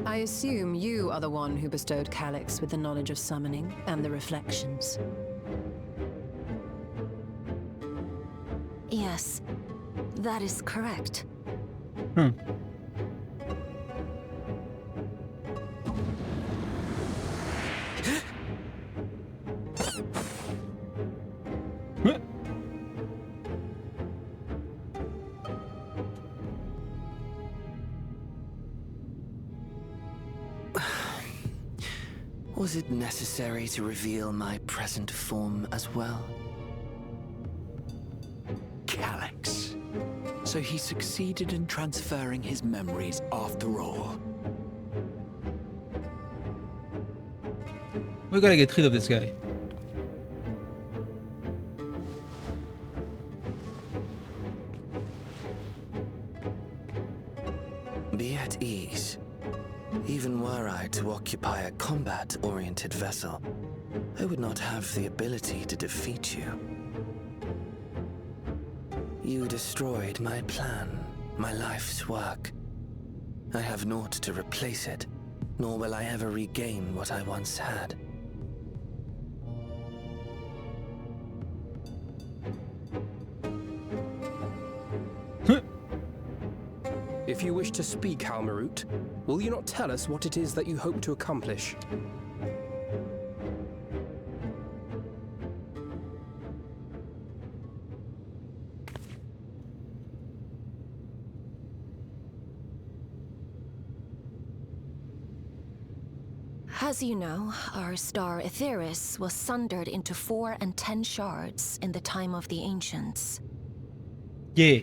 I assume you are the one who bestowed Calyx with the knowledge of summoning and the reflections. Yes, that is correct. Was it necessary to reveal my present form as well? Calyx. So he succeeded in transferring his memories after all. We gotta get rid of this guy. Be at ease. Even were I to occupy a combat-oriented vessel, I would not have the ability to defeat you. You destroyed my plan, my life's work. I have naught to replace it, nor will I ever regain what I once had. If you wish to speak, Halmarut, will you not tell us what it is that you hope to accomplish? As you know, our star Aetheris was sundered into 4 and 10 shards in the time of the Ancients. Yeah.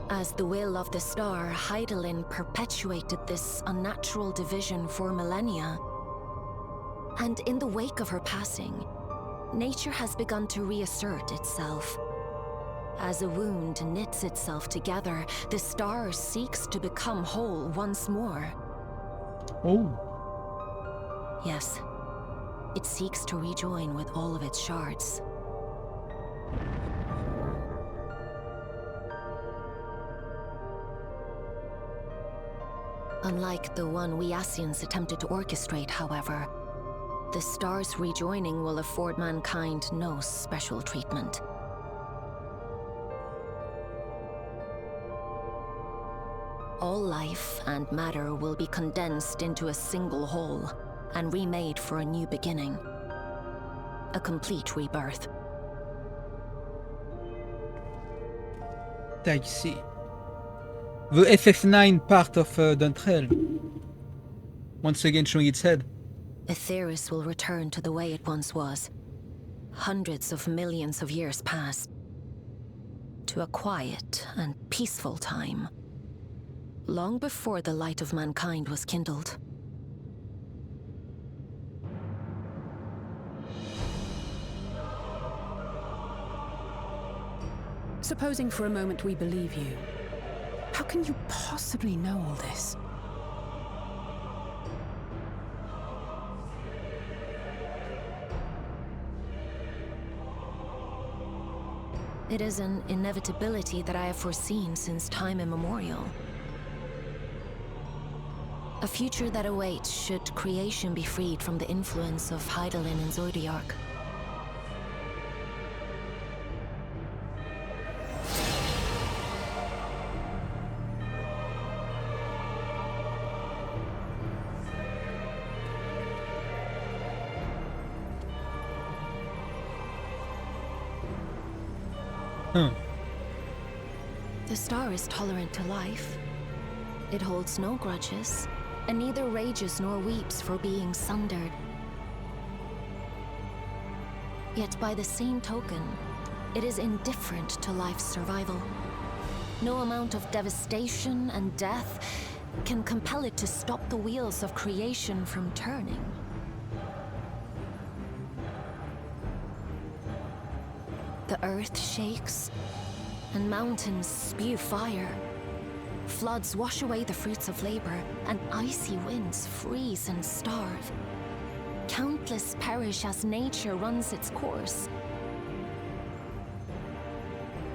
As the will of the star, Hydaelyn perpetuated this unnatural division for millennia. And in the wake of her passing, nature has begun to reassert itself. As a wound knits itself together, the star seeks to become whole once more. Oh. Yes, it seeks to rejoin with all of its shards. Unlike the one we Ascians attempted to orchestrate, however, the star's rejoining will afford mankind no special treatment. All life and matter will be condensed into a single whole and remade for a new beginning. A complete rebirth. I see. The FF9 part of Dawntrail. Once again showing its head. Aetheris will return to the way it once was. Hundreds of millions of years past. To a quiet and peaceful time. Long before the light of mankind was kindled. Supposing for a moment we believe you, how can you possibly know all this? It is an inevitability that I have foreseen since time immemorial. A future that awaits should creation be freed from the influence of Hydaelyn and Zodiark. The star is tolerant to life. It holds no grudges, and neither rages nor weeps for being sundered. Yet by the same token, it is indifferent to life's survival. No amount of devastation and death can compel it to stop the wheels of creation from turning. The earth shakes, and mountains spew fire. Floods wash away the fruits of labor, and icy winds freeze and starve. Countless perish as nature runs its course.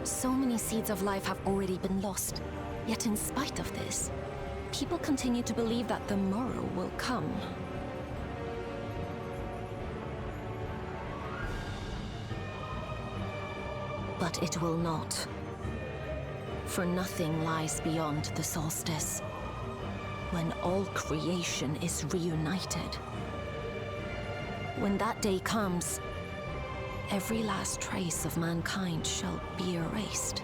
So many seeds of life have already been lost, yet in spite of this, people continue to believe that the morrow will come. But it will not. For nothing lies beyond the solstice, when all creation is reunited. When that day comes, every last trace of mankind shall be erased.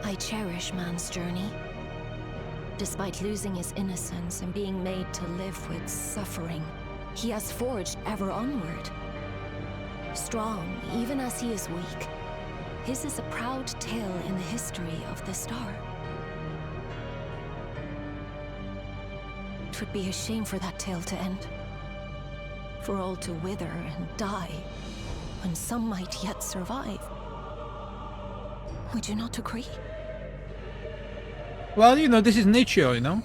I cherish man's journey. Despite losing his innocence and being made to live with suffering, he has forged ever onward. Strong, even as he is weak, his is a proud tale in the history of the star. It would be a shame for that tale to end. For all to wither and die, when some might yet survive. Would you not agree? Well, you know, this is nature, you know,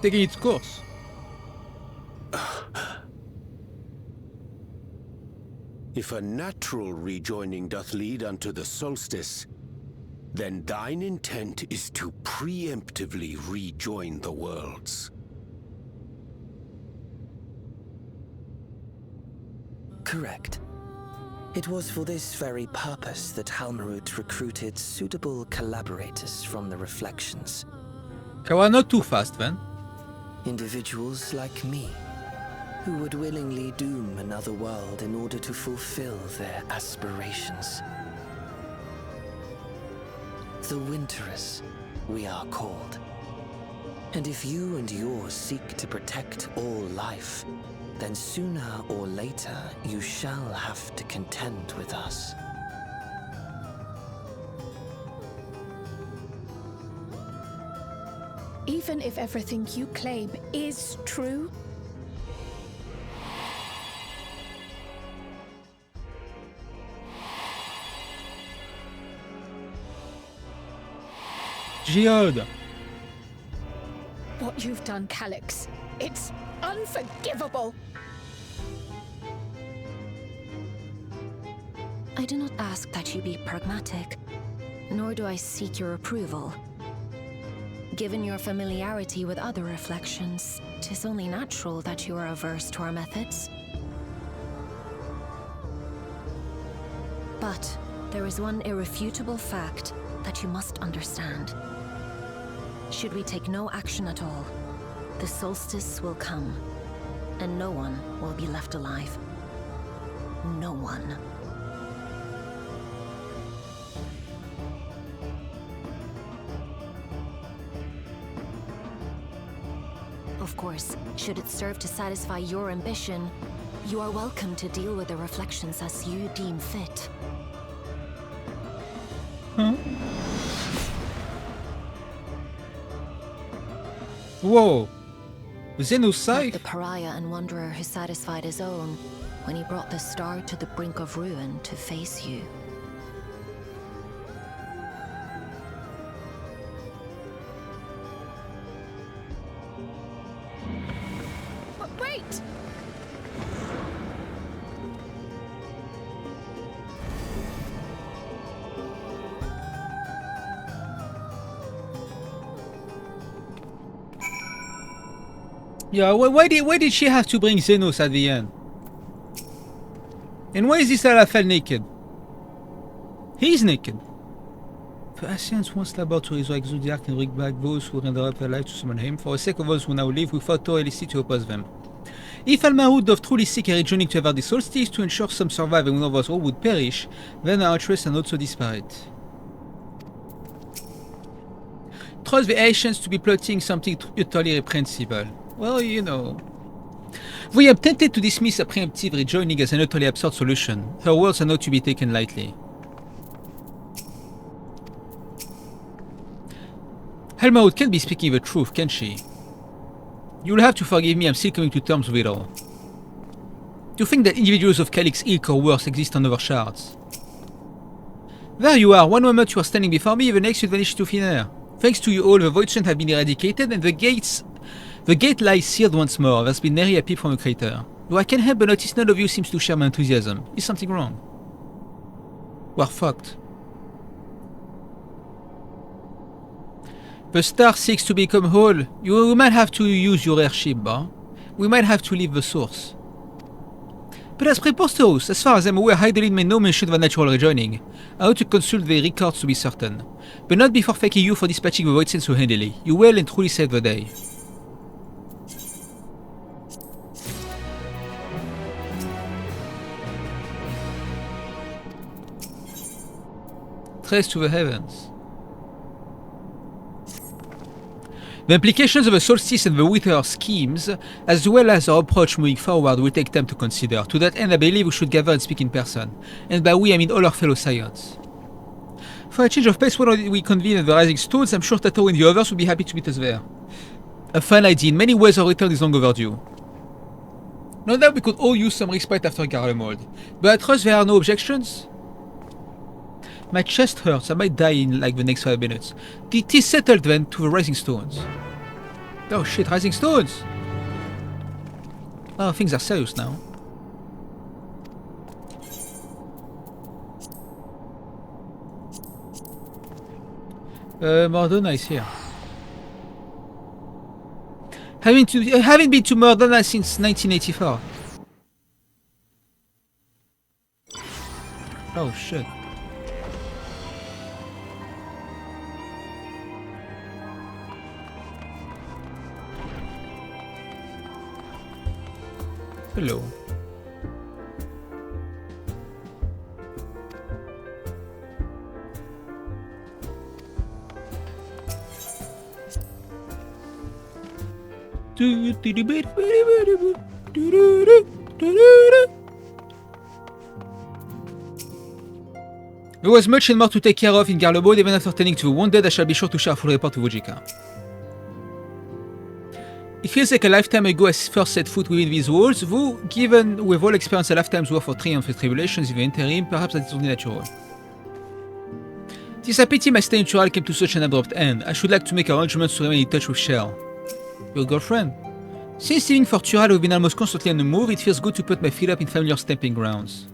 taking its course. If a natural rejoining doth lead unto the solstice, then thine intent is to preemptively rejoin the worlds. Correct. It was for this very purpose that Halmarut recruited suitable collaborators from the Reflections. Kawa, not too fast, then. Individuals like me, who would willingly doom another world in order to fulfill their aspirations. The Winterers, we are called. And if you and yours seek to protect all life, then sooner or later you shall have to contend with us. Even if everything you claim is true, Geode! what you've done, Calyx, it's unforgivable! I do not ask that you be pragmatic, nor do I seek your approval. Given your familiarity with other reflections, 'tis only natural that you are averse to our methods. But there is one irrefutable fact that you must understand. Should we take no action at all, the solstice will come, and no one will be left alive. No one. Of course, should it serve to satisfy your ambition, you are welcome to deal with the reflections as you deem fit. Huh? Whoa! Xenocide? The pariah and wanderer who satisfied his own when he brought the star to the brink of ruin to face you. Wait! Yeah, why did she have to bring Xenos at the end? And why is this Alafel naked? He's naked. The ascians once labored to resurrect Zodiac and bring back those who rendered up their life to summon him. For the sake of those who now live, we fought tirelessly to oppose them. If Halmarut doth truly seek a rejoining to ever the solstice to ensure some survive and others all would perish, then our interests are not so disparate. Trust the ascians to be plotting something utterly reprehensible. Well, you know. We am tempted to dismiss a preemptive rejoining as an utterly absurd solution. Her words are not to be taken lightly. Halmarut can't be speaking the truth, can she? You'll have to forgive me, I'm still coming to terms with it all. Do you think that individuals of Calyx ilk or worse exist on other shards? There you are, one moment you are standing before me, the next you vanish to thin air. Thanks to you all, the Voidsent have been eradicated and the gate lies sealed once more. There's been nary a peep from the crater. Though I can't help but notice none of you seems to share my enthusiasm. Is something wrong? We're fucked. The star seeks to become whole. We might have to use your airship, bar. We might have to leave the source. But as preposterous, as far as I'm aware, Heidelin made no mention of a natural rejoining. I ought to consult the records to be certain. But not before thanking you for dispatching the void sense so handily. You well and truly saved the day. Trace to the heavens. The implications of the solstice and the winter schemes, as well as our approach moving forward, will take time to consider. To that end, I believe we should gather and speak in person. And by we, I mean all our fellow science. For a change of pace, when we convene at the Rising Stones, I'm sure Tato and the others will be happy to meet us there. A fine idea. In many ways, our return is long overdue. No doubt we could all use some respite after Garlemald, but I trust there are no objections. My chest hurts. I might die in like the next 5 minutes. It is settled then to the Rising Stones. Oh shit, Rising Stones! Oh, things are serious now. Mordona is here. Haven't been to Mordona since 1984. Oh shit. Hello. There was much and more to take care of in Garlemald. Even after tending to the wounded, I shall be sure to share a full report to Vujika. It feels like a lifetime ago I first set foot within these walls, though, given we've all experienced a lifetime's worth of triumphs and tribulations in the interim, perhaps that is only natural. It is a pity my stay in Tural came to such an abrupt end. I should like to make arrangements to remain in touch with Shell. Your girlfriend? Since leaving for Tural, we've been almost constantly on the move. It feels good to put my feet up in familiar stamping grounds.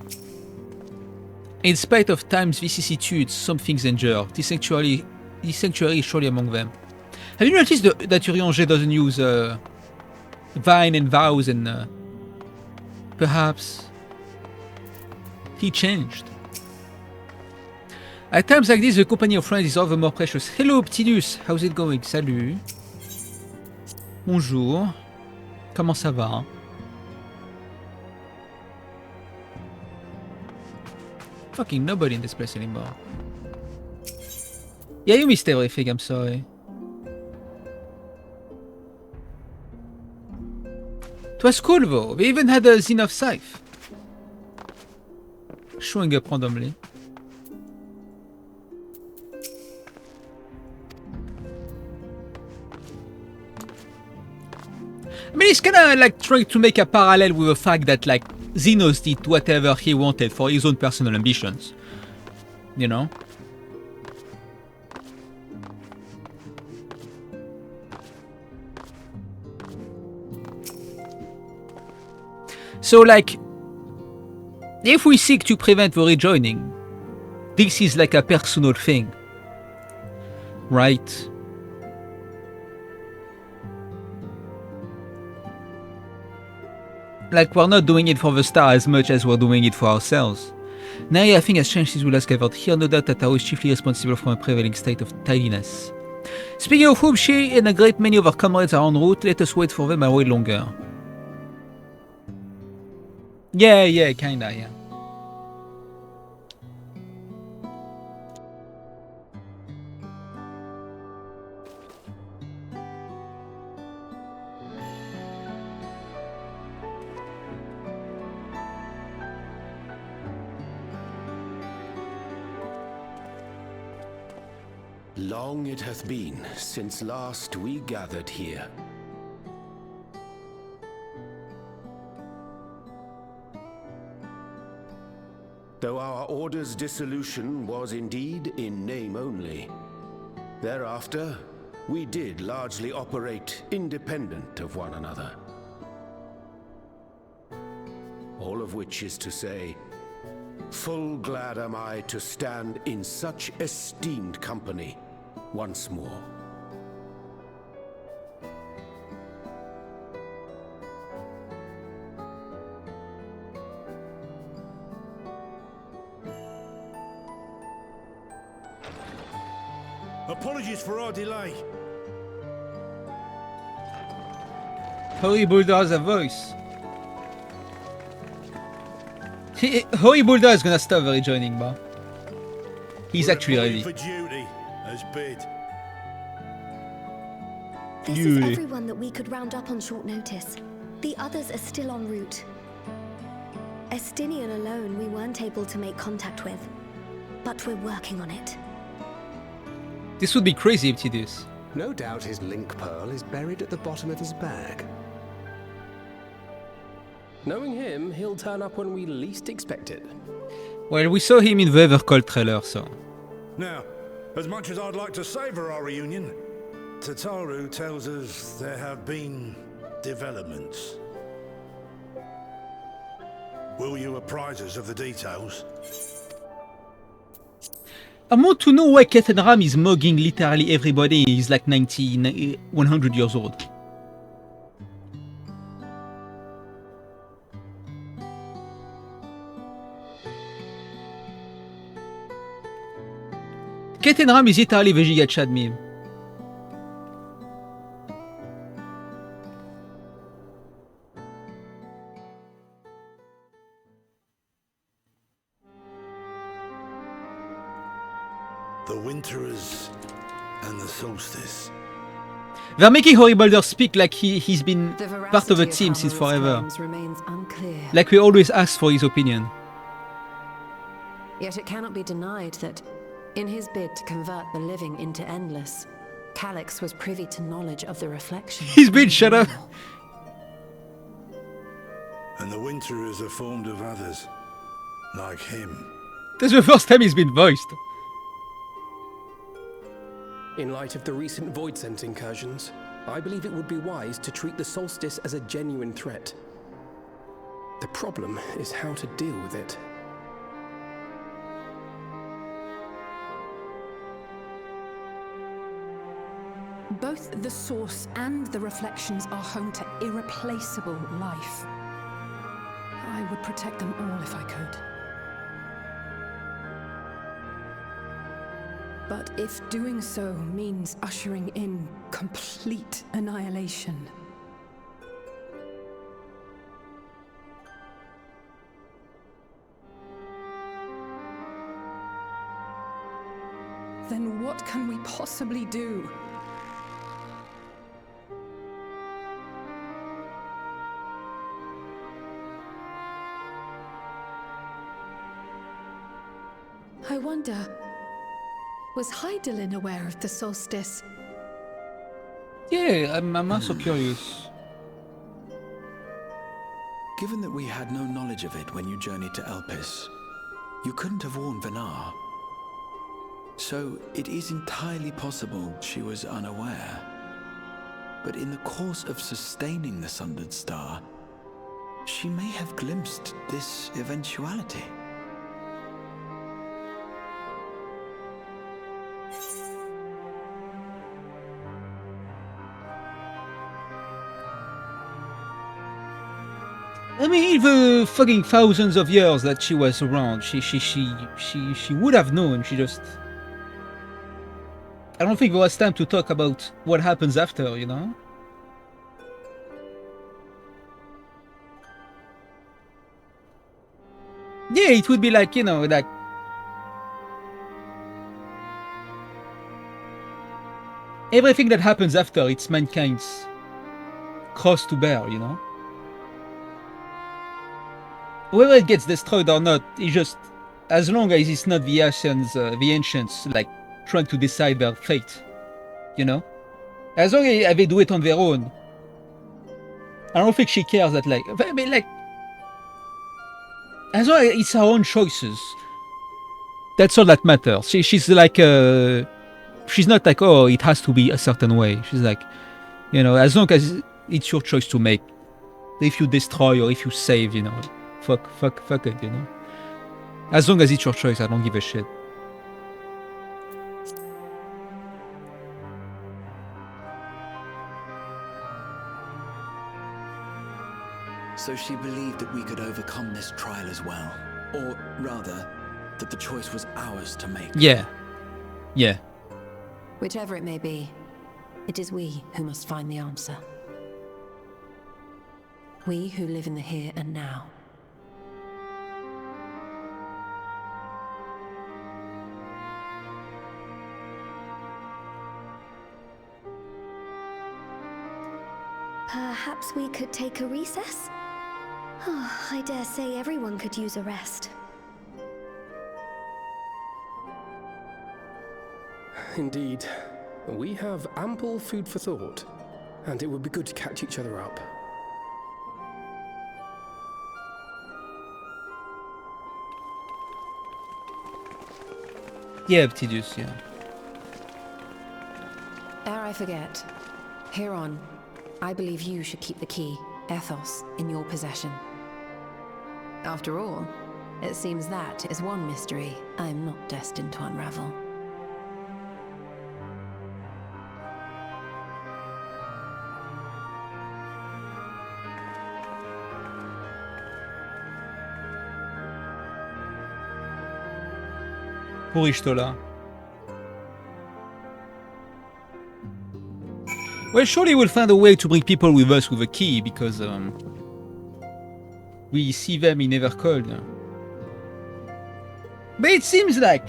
In spite of time's vicissitudes, some things endure. This sanctuary is surely among them. Have you noticed that Urianger doesn't use Vine and Vows and perhaps he changed? At times like this, the company of friends is all the more precious. Hello, Ptidus, how's it going? Salut. Bonjour. Comment ça va? Fucking nobody in this place anymore. Yeah, you missed everything, I'm sorry. It was cool though, they even had a Zenith Scythe. Showing up randomly. I mean, it's kinda like trying to make a parallel with the fact that like Xenos did whatever he wanted for his own personal ambitions. You know? So like, if we seek to prevent the rejoining, this is like a personal thing, right? Like, we're not doing it for the star as much as we're doing it for ourselves. Nary, I think, has changed since we last gathered here. No doubt that Tao is chiefly responsible for a prevailing state of tidiness. Speaking of whom, she and a great many of our comrades are en route. Let us wait for them a while longer. Yeah, kinda, yeah. Long it hath been since last we gathered here. Though our order's dissolution was indeed in name only, thereafter we did largely operate independent of one another. All of which is to say, full glad am I to stand in such esteemed company once more. Apologies for our delay. Horrible has a voice. Horrible is gonna stop rejoining, but he's actually ready. For duty, as bid. This is everyone that we could round up on short notice. The others are still en route. Estinian alone we weren't able to make contact with, but we're working on it. This would be crazy if he does. No doubt his link pearl is buried at the bottom of his bag. Knowing him, he'll turn up when we least expect it. Well, we saw him in the Evercold trailer, so... Now, as much as I'd like to savor our reunion, Tataru tells us there have been developments. Will you apprise us of the details? I want to know why Captain Ram is mugging literally everybody. He's like 100 years old. Captain Ram is literally the Giga Chad meme. The Winterers and the Solstice. They're making Horribalder speak like he's been part of the team since forever. Like we always ask for his opinion. Yet it cannot be denied that, in his bid to convert the living into endless, Calyx was privy to knowledge of the reflection. He's been shut up. And the Winterers are formed of others, like him. That's the first time he's been voiced. In light of the recent Void Scent incursions, I believe it would be wise to treat the Solstice as a genuine threat. The problem is how to deal with it. Both the source and the reflections are home to irreplaceable life. I would protect them all if I could. But if doing so means ushering in complete annihilation, then what can we possibly do? I wonder, was Hydaelyn aware of the solstice? Yeah, I'm also curious. Given that we had no knowledge of it when you journeyed to Elpis, you couldn't have warned Venar. So it is entirely possible she was unaware. But in the course of sustaining the Sundered Star, she may have glimpsed this eventuality. I mean, in the fucking thousands of years that she was around, she would have known. She just... I don't think there was time to talk about what happens after, you know? Yeah, it would be like, you know, like... everything that happens after, it's mankind's cross to bear, you know? Whether it gets destroyed or not, it's just... as long as it's not the ascians, the ancients, like, trying to decide their fate, you know? As long as they do it on their own, I don't think she cares that, like... I mean, like... as long as it's her own choices, that's all that matters. She's like... she's not like, oh, it has to be a certain way. She's like, you know, as long as it's your choice to make. If you destroy or if you save, you know, fuck it, you know? As long as it's your choice, I don't give a shit. So she believed that we could overcome this trial as well. Or rather, that the choice was ours to make. Yeah. Yeah. Whichever it may be, it is we who must find the answer. We who live in the here and now. Perhaps we could take a recess? Oh, I dare say everyone could use a rest. Indeed. We have ample food for thought, and it would be good to catch each other up. Yeah, Ptidius, yeah. Ere I forget, Heron, I believe you should keep the key, Ethos, in your possession. After all, it seems that is one mystery I am not destined to unravel. Pour Ishtola. Well, surely we'll find a way to bring people with us with a key, because we see them in Evercold. But it seems like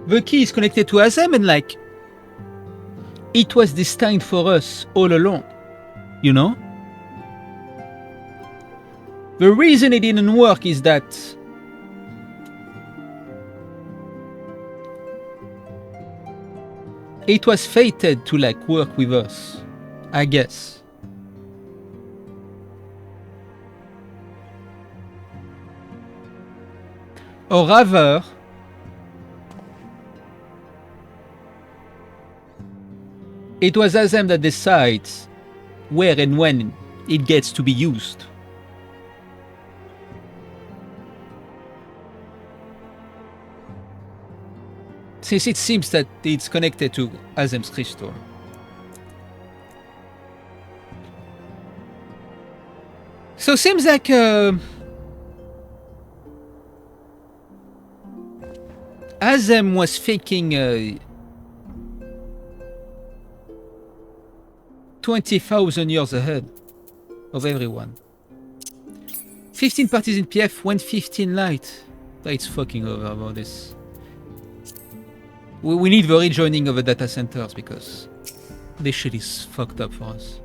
the key is connected to Azem, and like it was destined for us all along, you know? The reason it didn't work is that it was fated to like work with us, I guess. Or rather, it was Azem that decides where and when it gets to be used. Since it seems that it's connected to Azem's crystal. So it seems like Azem was thinking 20,000 years ahead of everyone. 15 parties in PF, 115 light. It's fucking over about this. We need the rejoining of the data centers because this shit is fucked up for us.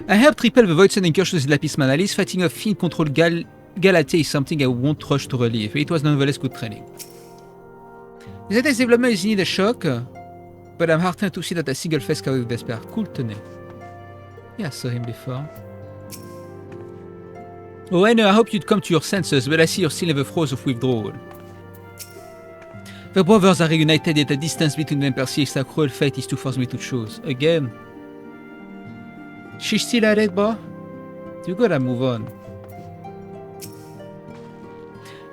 I helped repel the Voidson incursions in Lapis Manalis. Fighting a fiend control Galatea is something I won't rush to relieve. It was nonetheless good training. The latest development is indeed a shock, but I'm heartened to see that a single face covered with despair. Cool Tony. Yeah, I saw him before. Oh, I know, I hope you'd come to your senses, but I see you're still in the throes of withdrawal. The brothers are reunited, yet the distance between them persists. A cruel fate is to force me to choose. Again. She's still at it, bro? You gotta move on.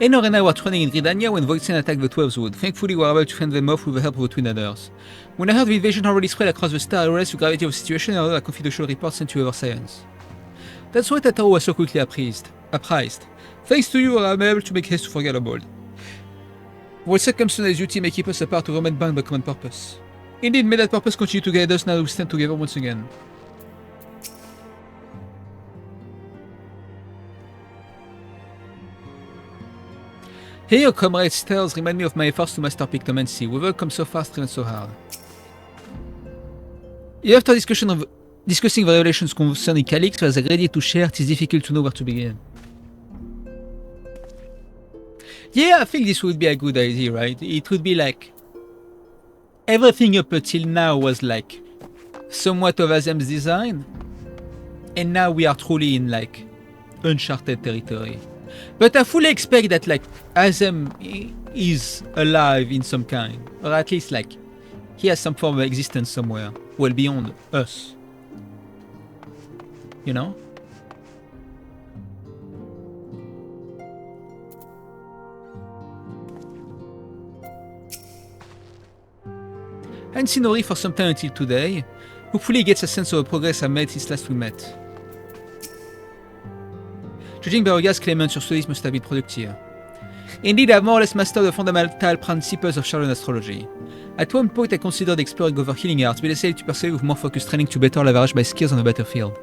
Enor and I were training in Gridania when Voidsen attacked the 12's Wood. Thankfully, we were able to fend them off with the help of the twin adders. When I heard the invasion already spread across the star, I realized the gravity of the situation and ordered a confidential report sent to our science. That's why Tataru was so quickly apprised. Thanks to you, I'm able to make haste to forget about it. What circumstances you team may keep us apart to remain bound by common purpose. Indeed, may that purpose continue to guide us now that we stand together once again. Hey, your comrades' tales remind me of my efforts to master Pictomancy. We've all come so far, striven so hard. After discussing the revelations concerning Calix, as ready to share, it is difficult to know where to begin. Yeah, I think this would be a good idea, right? It would be like everything up until now was like somewhat of Azem's design, and now we are truly in like uncharted territory. But I fully expect that like Azem is alive in some kind, or at least like he has some form of existence somewhere, well beyond us. You know? I hadn't seen Ori for some time until today. Hopefully he gets a sense of the progress I made since last we met. Judging by Olga's claimants, your studies must have been productive. Indeed, I have more or less mastered the fundamental principles of Charlotte astrology. At one point, I considered exploring other healing arts, but decided to pursue with more focused training to better leverage my skills on the battlefield.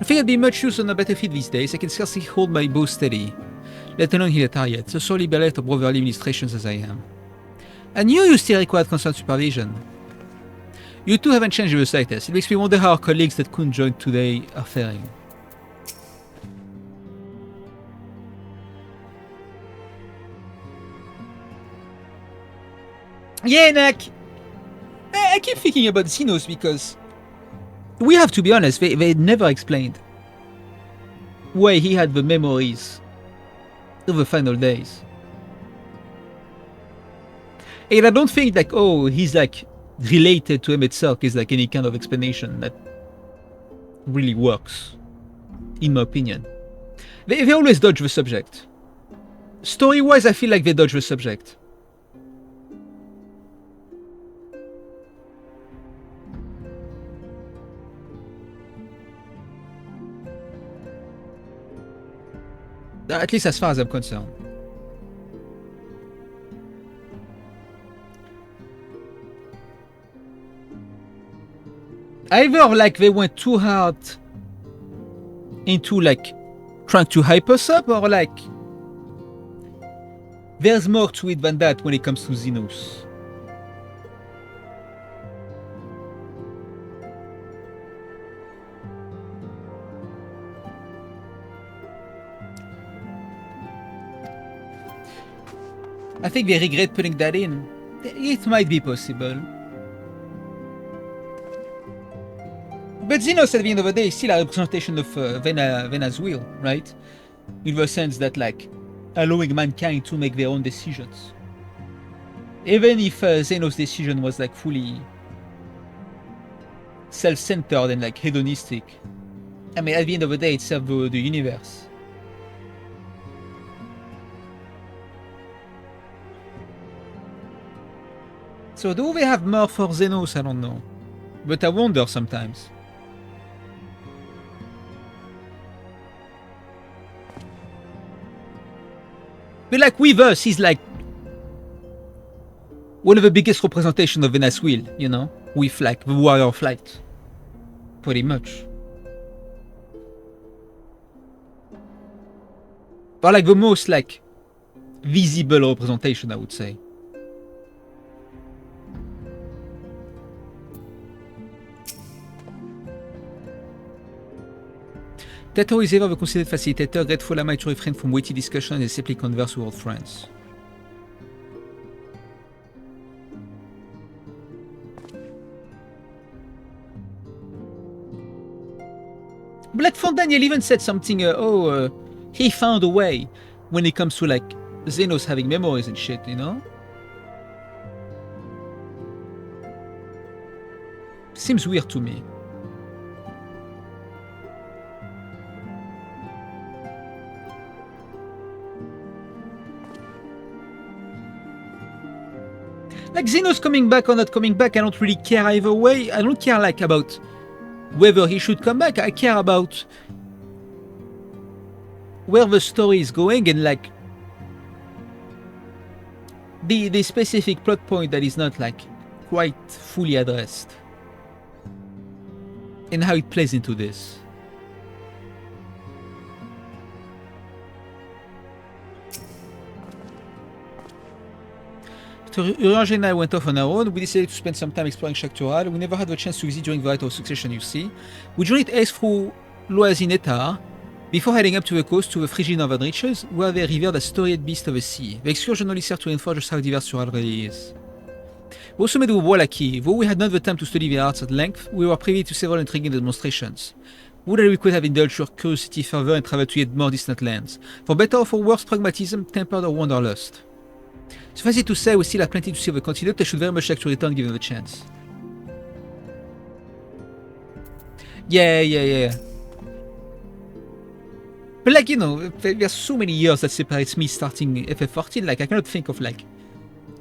I think I'd be much use on the battlefield these days. I can scarcely hold my bow steady, let alone hit a target, so sorely bereft of brotherly ministrations as I am. I knew you still required constant supervision. You two haven't changed the slightest. It makes me wonder how our colleagues that couldn't join today are faring. Yeah, Nak! I keep thinking about Xenos because we have to be honest, they never explained why he had the memories of the final days. And I don't think like, oh, he's like related to Emmett Silk is like any kind of explanation that really works, in my opinion. They always dodge the subject. Story-wise, I feel like they dodge the subject. At least as far as I'm concerned. Either like they went too hard into like trying to hype us up, or like there's more to it than that when it comes to Xenos. I think they regret putting that in. It might be possible. But Xenos, at the end of the day, is still a representation of Vena's will, right? In the sense that, like, allowing mankind to make their own decisions. Even if Xenos' decision was, like, fully self-centered and, like, hedonistic. I mean, at the end of the day, it served the universe. So do they have more for Xenos? I don't know. But I wonder sometimes. But like with us, he's like one of the biggest representations of Vena's will, you know? With like the warrior flight. Pretty much. But like the most like visible representation, I would say. Tato is ever the considered facilitator, grateful am I to refrain from weighty discussion and simply converse with old friends. Black Font Daniel even said something, he found a way when it comes to like Xenos having memories and shit, you know? Seems weird to me. Like Xenos coming back or not coming back, I don't really care either way. I don't care like about whether he should come back. I care about where the story is going and like the specific plot point that is not like quite fully addressed and how it plays into this. So Urange and I went off on our own. We decided to spend some time exploring Shaktural. We never had the chance to visit during the Rite of Succession, you see. We journeyed east through Loazinetar before heading up to the coast to the frigid northern reaches, where they revered as storied beast of the sea. The excursion only served to reinforce just how diverse Sural really is. We also met with Wallaki. Though we had not the time to study the arts at length, we were privy to several intriguing demonstrations. Would that we could have indulged your curiosity further and traveled to yet more distant lands. For better or for worse, pragmatism tempered our wanderlust. Suffice it to say, we still have plenty to see of the continent. I should very much like to return given the chance. Yeah. But like, you know, there's so many years that separates me starting FF14, like I cannot think of like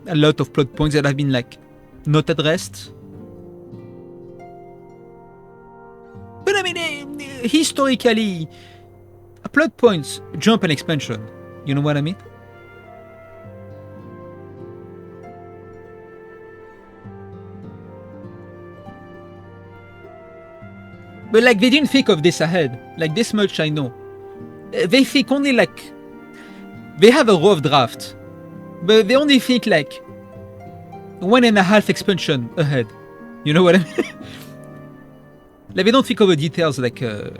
a lot of plot points that have been like not addressed. But I mean, historically, plot points jump an expansion. You know what I mean? But like they didn't think of this ahead. Like this much I know. They think only like they have a rough draft, but they only think like 1.5 expansion ahead. You know what I mean? Like they don't think of the details like and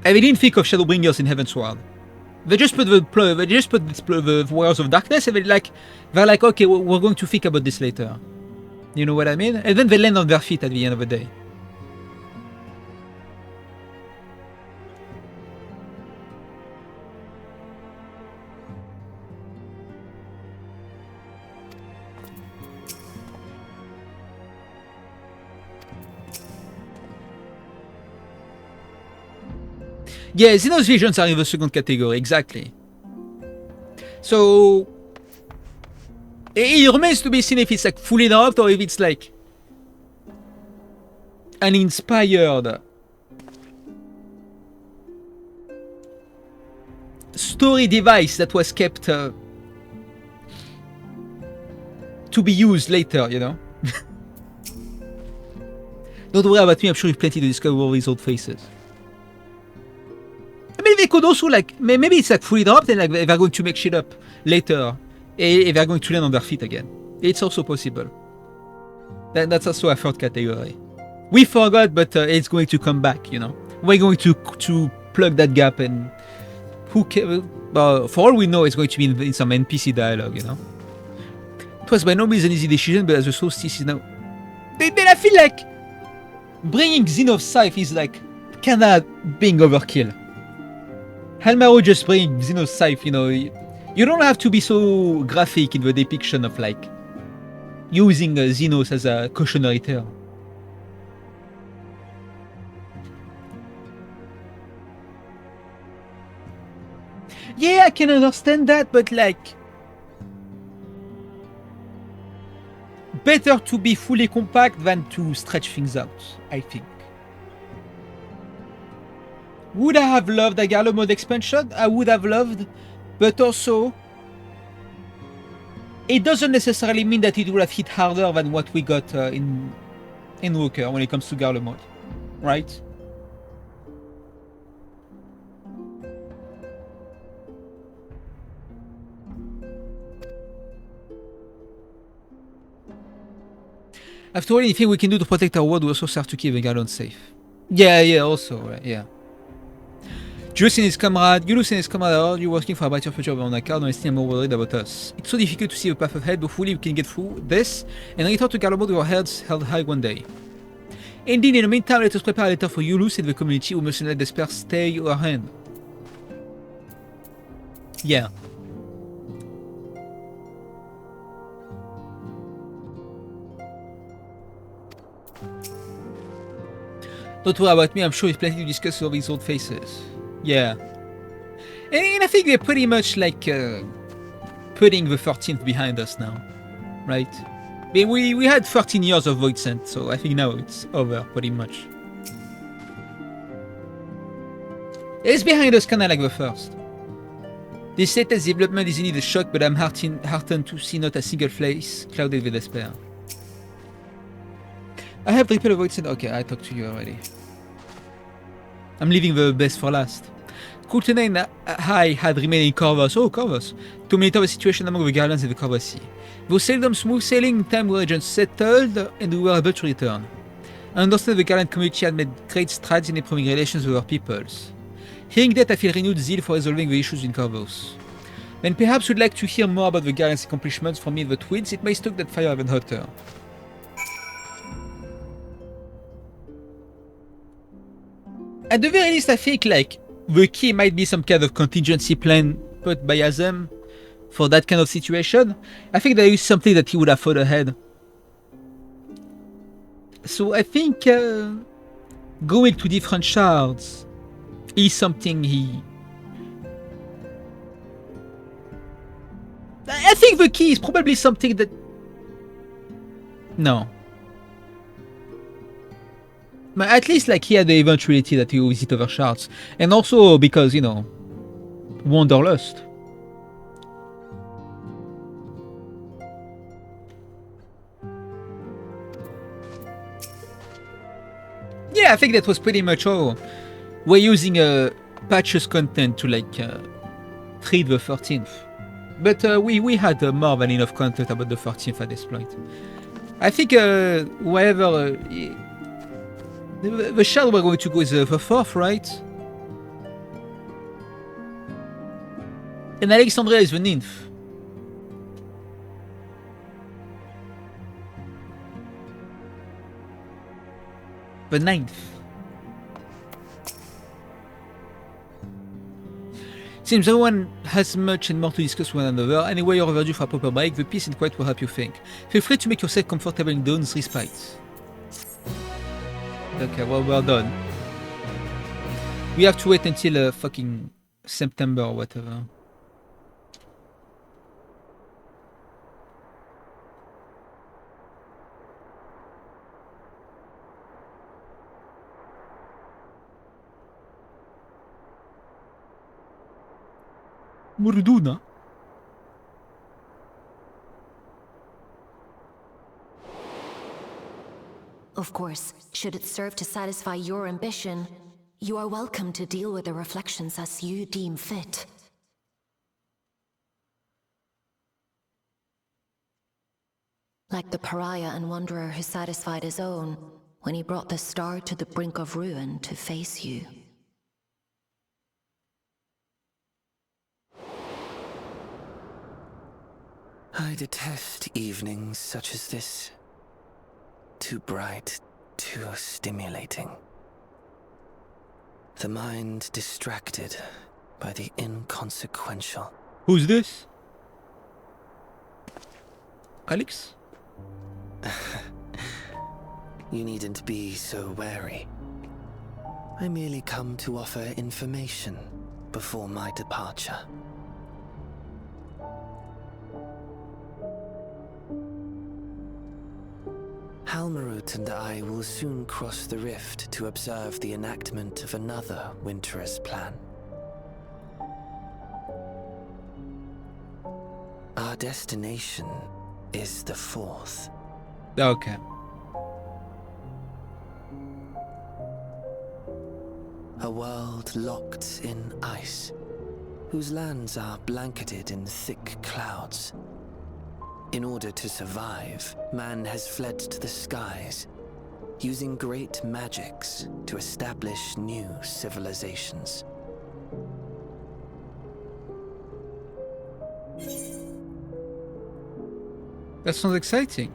they didn't think of Shadowbringers in Heavensward. They just put the Warriors of Darkness and they're like okay, we're going to think about this later. You know what I mean? And then they land on their feet at the end of the day. Yeah, Xenos visions are in the second category, exactly. So it remains to be seen if it's like fully dropped or if it's like an inspired story device that was kept to be used later, you know. Don't worry about me, I'm sure you've plenty to discover all these old faces. I mean, they could also like, maybe it's like fully dropped and like they're going to make shit up later and they're going to land on their feet again. It's also possible. That's also a third category. We forgot, but it's going to come back, you know. We're going to plug that gap and who cares? For all we know, it's going to be in some NPC dialogue, you know. It was by no means an easy decision, but as the solstice is now... Then I feel like bringing Xenos Scythe is like kinda being overkill. Halmaro just bring Xenos Scythe, you know, you don't have to be so graphic in the depiction of like using Xenos as a cautionary tale. Yeah, I can understand that, but like better to be fully compact than to stretch things out, I think. Would I have loved a Garlo mode expansion? I would have loved, but also it doesn't necessarily mean that it would have hit harder than what we got in Walker when it comes to Garlo mode, right? After all, anything we can do to protect our world, we also start to keep the Garlon safe. Yeah, also, right, yeah. Julius and his comrade, are you working for a brighter future beyond Akard? Honestly, I'm more worried about us. It's so difficult to see the path ahead, but hopefully we can get through this and return to Garlemald with our heads held high one day. Indeed, in the meantime, let us prepare a letter for Yulus and the community who must let despair stay our hand. Yeah. Don't worry about me, I'm sure there's plenty to discuss over these old faces. Yeah. And I think they're pretty much like putting the 13th behind us now, right? We had 13 years of Voidsent, so I think now it's over pretty much. It's behind us kinda like the first. This latest development is indeed a shock, but I'm heartened to see not a single face clouded with despair. I have triple Voidsent. Okay, I talked to you already. I'm leaving the best for last. Kultenen High had remained in Corvus. Oh, Corvus. To monitor the situation among the Garlands and the Corvus Sea. Those sailed them smooth sailing in time were agents settled and we were able to return. I understand the Garland community had made great strides in improving relations with our peoples. Hearing that, I feel renewed zeal for resolving the issues in Corvus. When perhaps you'd like to hear more about the Garland's accomplishments from me and the Twins, it may stoke that fire even hotter. At the very least, I think like the key might be some kind of contingency plan put by Azem for that kind of situation. I think there is something that he would have thought ahead. So I think going to different shards is something he... I think the key is probably something that... No. But at least like he had the eventuality that he will visit other shards. And also because, you know, Wanderlust. yeah, I think that was pretty much all. We're using patches content to like treat the 13th, but we had more than enough content about the 13th at this point. I think wherever the shard we're going to go is the 4th, right? And Alexandria is the 9th. The 9th. Seems everyone has much and more to discuss with one another. Anyway, you're overdue for a proper break. The peace and quiet will help you think. Feel free to make yourself comfortable in Dawn's respite. Okay, well, we're done. We have to wait until fucking September or whatever. Murduna. Of course, should it serve to satisfy your ambition, you are welcome to deal with the reflections as you deem fit. Like the pariah and wanderer who satisfied his own when he brought the star to the brink of ruin to face you. I detest evenings such as this. Too bright, too stimulating. The mind distracted by the inconsequential. Who's this? Alex? You needn't be so wary. I merely come to offer information before my departure. Halmarut and I will soon cross the rift to observe the enactment of another Winter's plan. Our destination is the 4th. Okay. A world locked in ice, whose lands are blanketed in thick clouds. In order to survive, man has fled to the skies, using great magics to establish new civilizations. That sounds exciting.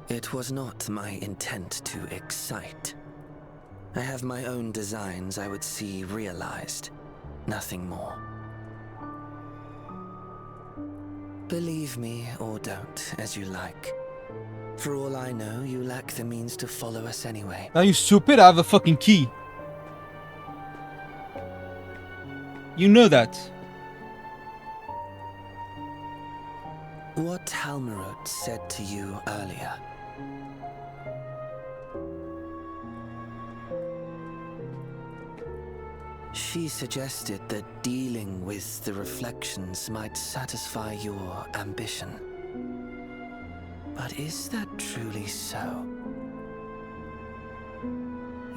It was not my intent to excite. I have my own designs I would see realized, nothing more. Believe me or don't, as you like. For all I know, you lack the means to follow us anyway. Are you stupid? I have a fucking key. You know that. What Halmarut said to you earlier. She suggested that dealing with the reflections might satisfy your ambition. But is that truly so?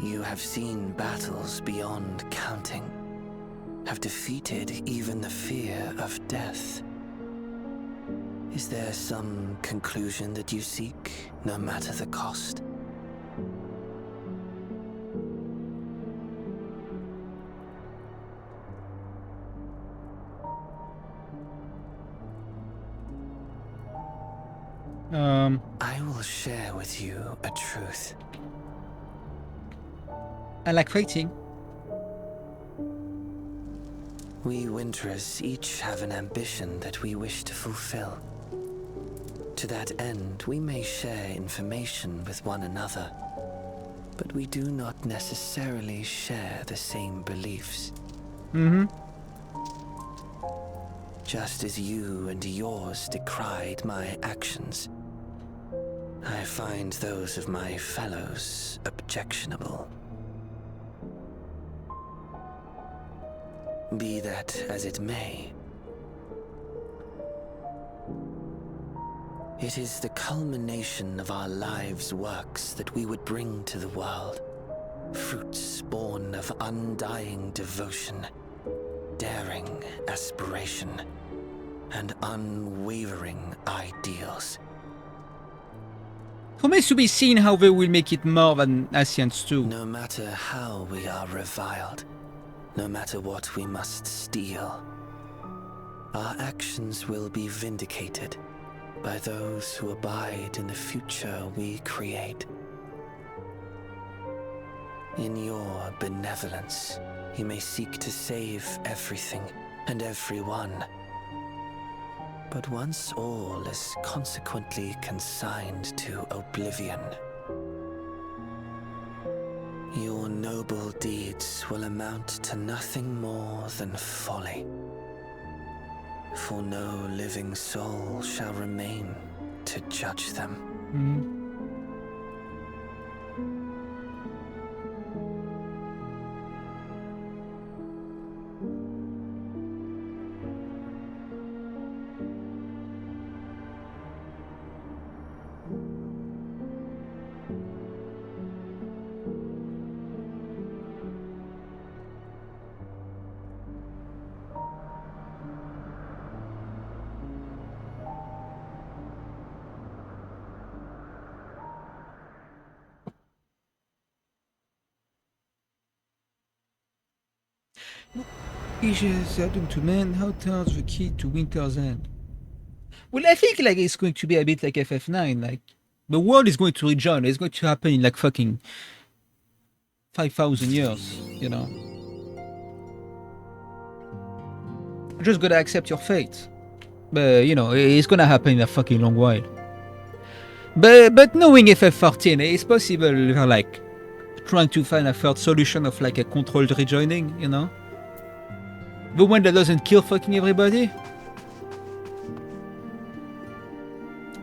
You have seen battles beyond counting, have defeated even the fear of death. Is there some conclusion that you seek, no matter the cost? I will share with you a truth. I like fighting. We Winterers each have an ambition that we wish to fulfill. To that end, we may share information with one another, but we do not necessarily share the same beliefs. Mm-hmm. Just as you and yours decried my actions, I find those of my fellows objectionable. Be that as it may, It is the culmination of our lives' works that we would bring to the world. Fruits born of undying devotion, daring aspiration, and unwavering ideals. Remains to be seen how they will make it more than Ascians 2. No matter how we are reviled, no matter what we must steal, our actions will be vindicated by those who abide in the future we create. In your benevolence, you may seek to save everything and everyone. But once all is consequently consigned to oblivion, your noble deeds will amount to nothing more than folly. For no living soul shall remain to judge them. Issues happening to man, how turns the key to Winter's End? Well, I think like it's going to be a bit like FF9, like the world is going to rejoin, it's going to happen in like fucking 5,000 years, you know. You just gotta accept your fate. But you know, it's gonna happen in a fucking long while. But knowing FF14, it's possible they're like trying to find a third solution of like a controlled rejoining, you know? The one that doesn't kill fucking everybody?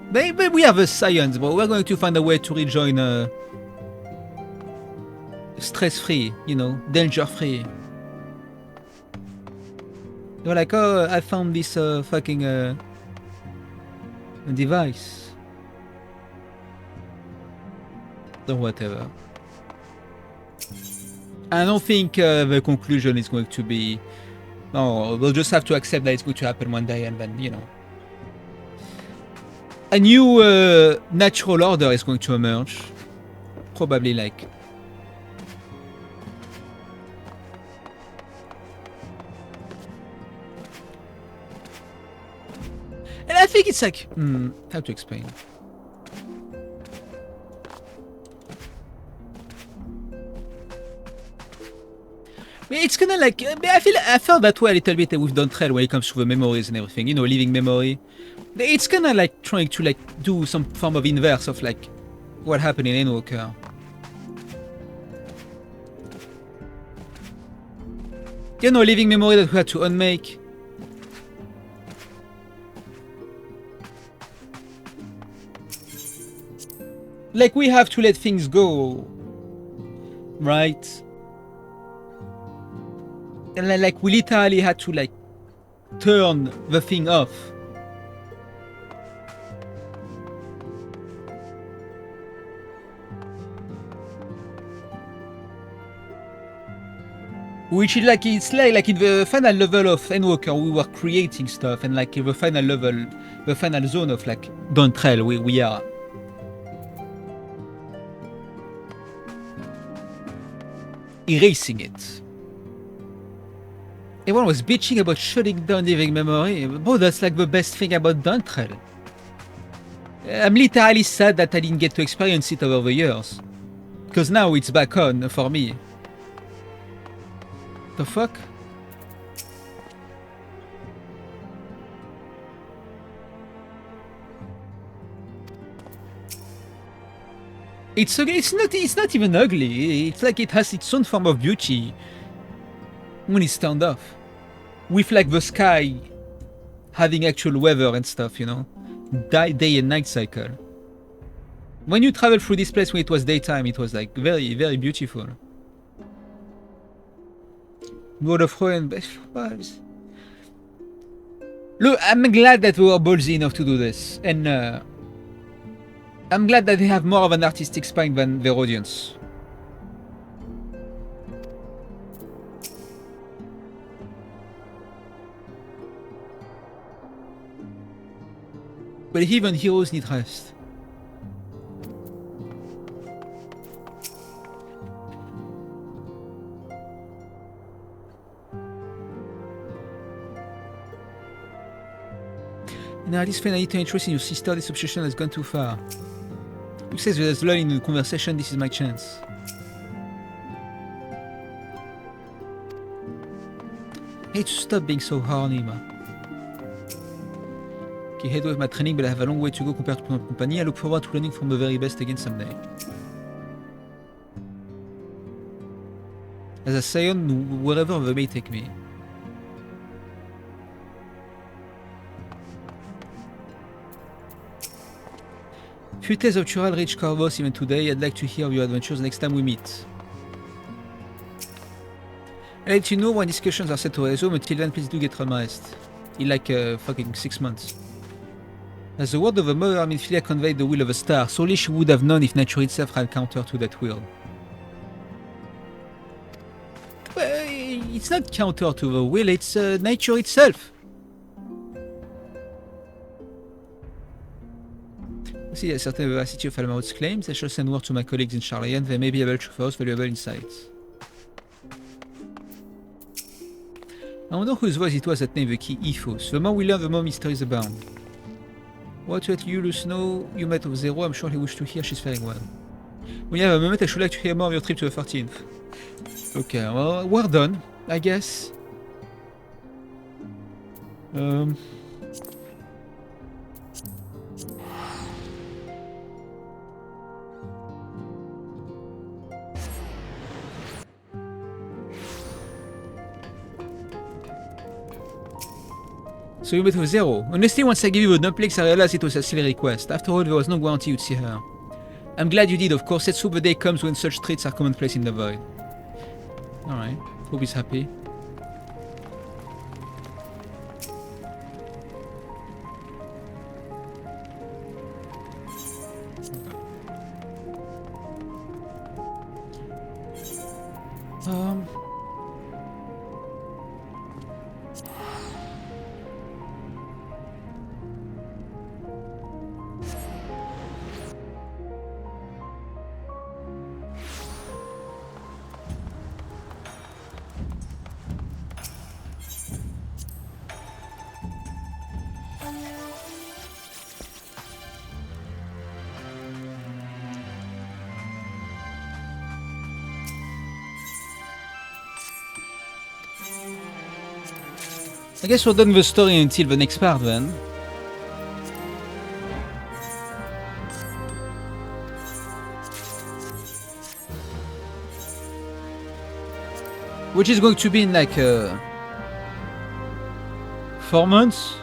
Maybe we have a science, but we're going to find a way to rejoin stress-free, you know, danger-free. You're like, oh, I found this fucking device. Or whatever. I don't think the conclusion is going to be... No, we'll just have to accept that it's going to happen one day and then, you know. A new natural order is going to emerge. Probably like... And I think it's like... how to explain? It's gonna like... I felt that way a little bit with Dawntrail when it comes to the memories and everything. You know, living memory. It's gonna like trying to like do some form of inverse of like what happened in Endwalker. You know, living memory that we had to unmake. Like we have to let things go. Right? And like we literally had to like turn the thing off. Which is like, it's like in the final level of Endwalker we were creating stuff, and like in the final level, the final zone of like Dawntrail we are erasing it. Everyone was bitching about shutting down living memory. Bro, that's like the best thing about Dawntrail. I'm literally sad that I didn't get to experience it over the years. Because now it's back on for me. The fuck? It's not even ugly. It's like it has its own form of beauty when it's turned off, with like the sky having actual weather and stuff, you know, day and night cycle. When you travel through this place when it was daytime, it was like very, very beautiful. World of Ruin. Look, I'm glad that we were ballsy enough to do this, and I'm glad that they have more of an artistic spine than their audience. But even heroes need rest. Now, this friend, I need to interest in your sister. This obsession has gone too far. Who says there's lull in the conversation? This is my chance. Hey, to stop being so horny, ma. Okay, head with my training, but I have a long way to go compared to my company. I look forward to learning from the very best again someday. As a scion, wherever they may take me. Few tales of Tural reached Corvus even today. I'd like to hear of your adventures next time we meet. I'll let you know when discussions are set to resume. Until then, please do get some rest. In like fucking 6 months. As the word of a mother, Minfilia conveyed the will of a star. Solely she would have known if nature itself ran counter to that will. Well, it's not counter to the will, it's nature itself. See, there's certain veracity of Almarod's claims. I shall send word to my colleagues in Charlayan. They may be able to offer us valuable insights. I wonder whose voice it was that named the key Ethos. The more we learn, the more mysteries abound. What let you know you met of Zero? I'm sure he wished to hear she's faring well. When you have a moment, I should like to hear more of your trip to the 13th. Okay, well, we're done, I guess. So you met with Zero. Honestly, once I gave you a duplex, I realized it was a silly request. After all, there was no guarantee you'd see her. I'm glad you did, of course. Let's hope the day comes when such traits are commonplace in the void. Alright, hope he's happy. I guess we're done with the story until the next part then. Which is going to be in like 4 months.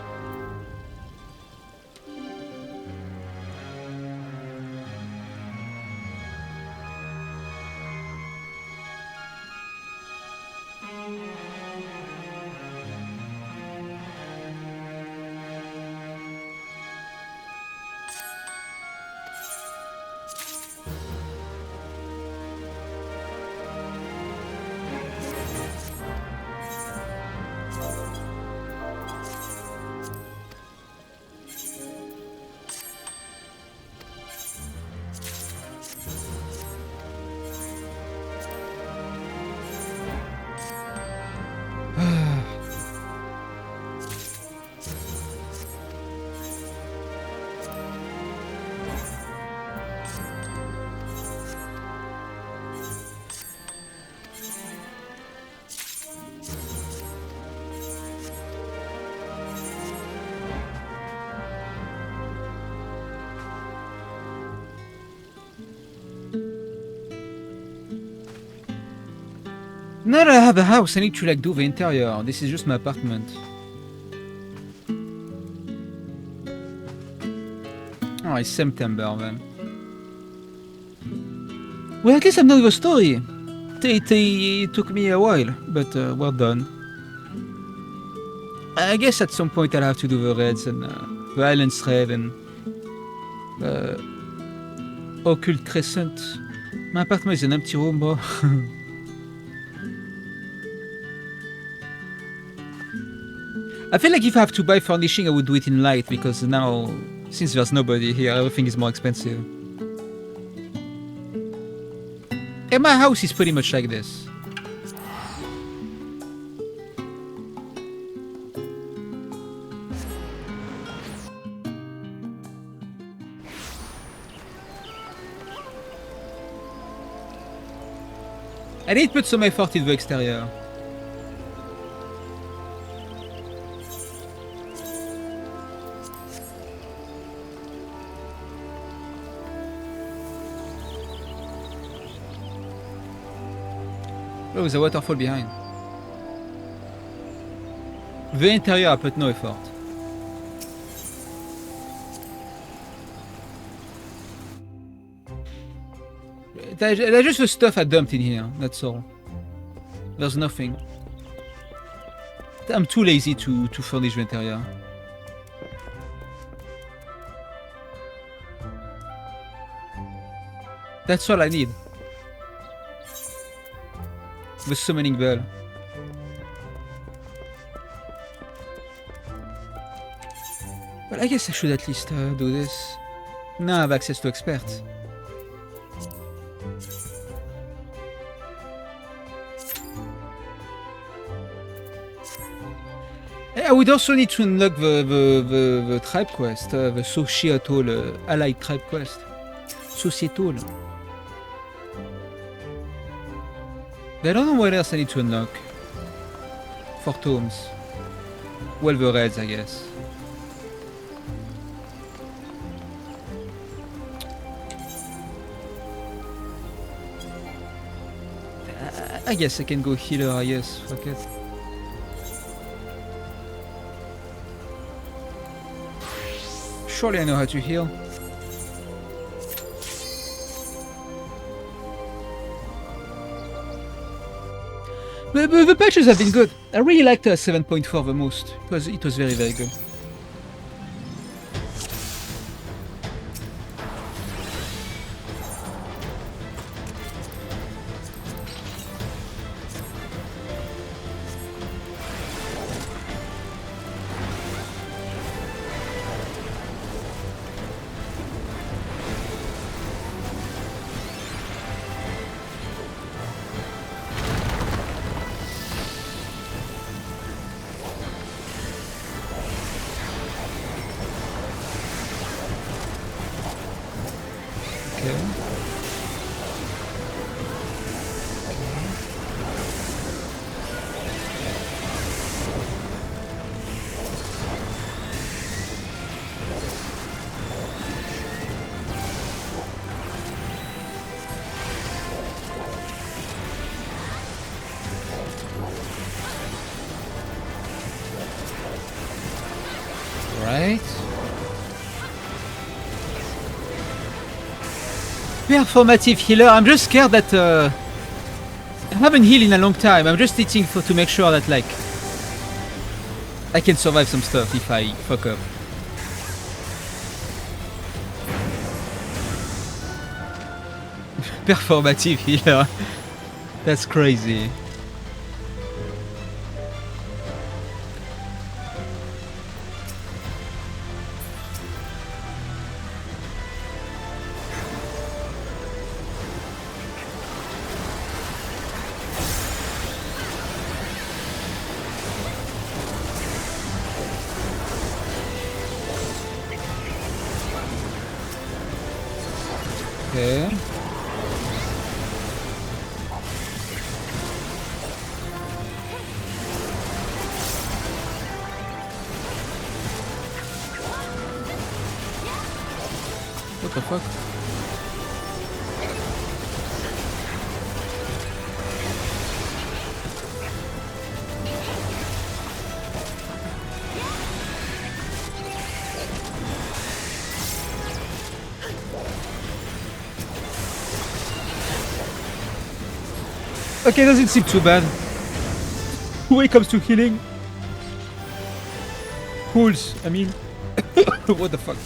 Now that I have a house, I need to like do the interior. This is just my apartment. Oh, it's September then. Well, at least I know the story. It took me a while, but we're done. I guess at some point I'll have to do the raids and the island thread and Occult Crescent. My apartment is an empty room, bro. I feel like if I have to buy furnishing, I would do it in light, because now, since there's nobody here, everything is more expensive. And my house is pretty much like this. I need to put some effort into the exterior. Oh, there's a waterfall behind. The interior, I put no effort. There's just the stuff I dumped in here, that's all. There's nothing. I'm too lazy to furnish the interior. That's all I need. The summoning bell. Well, I guess I should at least do this. Now I have access to experts. I would also need to unlock the tribe quest, the societal allied tribe quest. Societal. I don't know what else I need to unlock. For tomes. Well, the reds, I guess. I guess I can go healer, I guess. Fuck it. Surely I know how to heal. The patches have been good. I really liked 7.4 the most. It was very, very good. Performative healer. I'm just scared that I haven't healed in a long time. I'm just itching to make sure that like I can survive some stuff if I fuck up. Performative healer. That's crazy. Okay. What the fuck? Okay, doesn't seem too bad. When it comes to healing. Pools, I mean. What the fuck?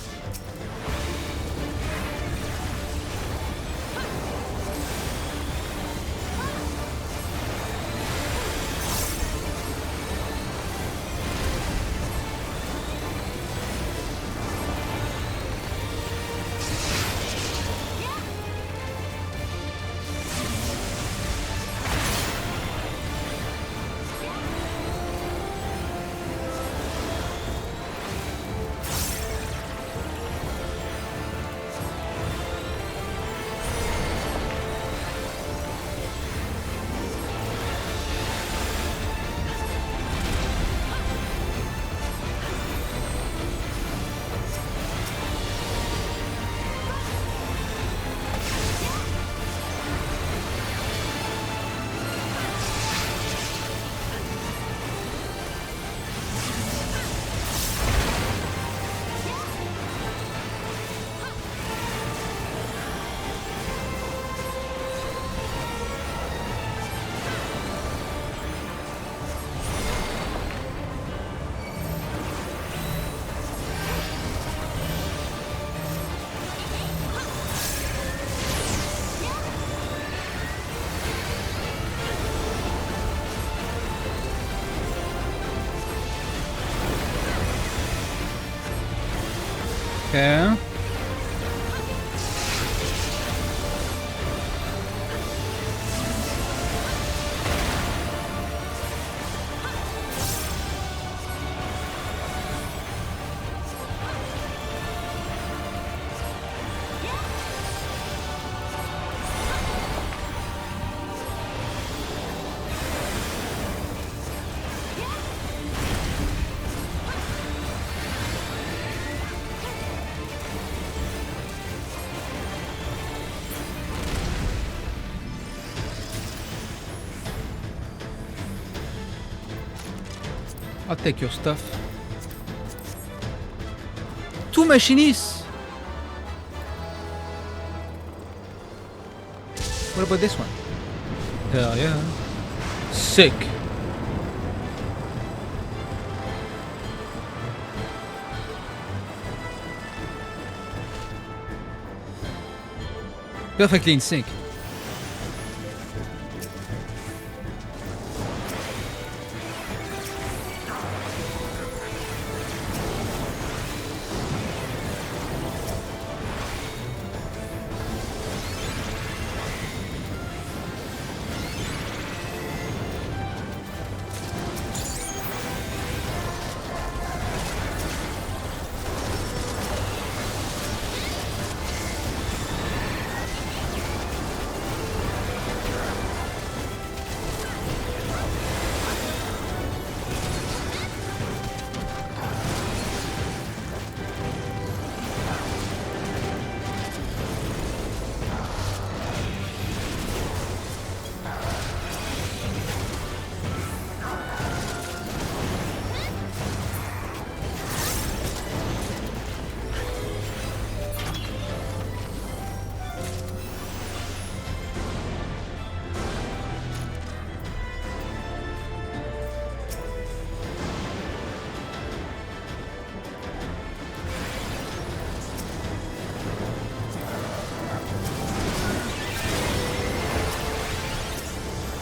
Okay. I'll take your stuff. Two machinists! What about this one? Hell yeah. Sick. Perfectly in sync.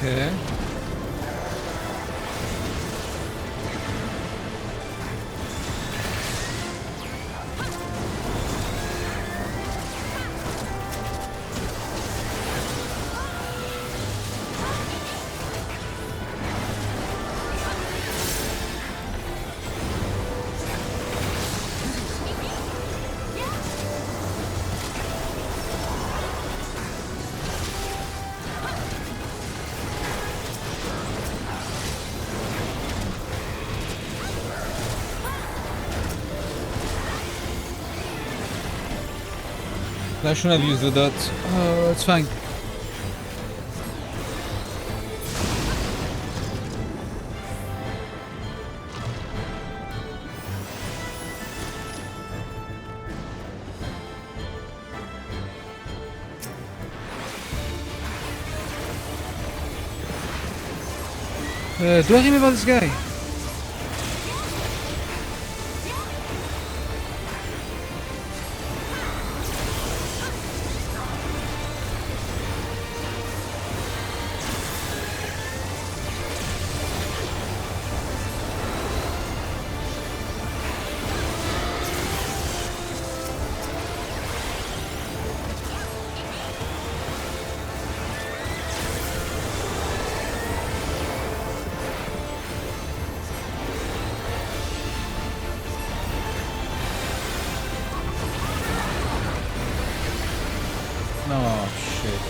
Okay. I shouldn't have used the dot. Oh, it's fine. Do I remember this guy? Oh, shit.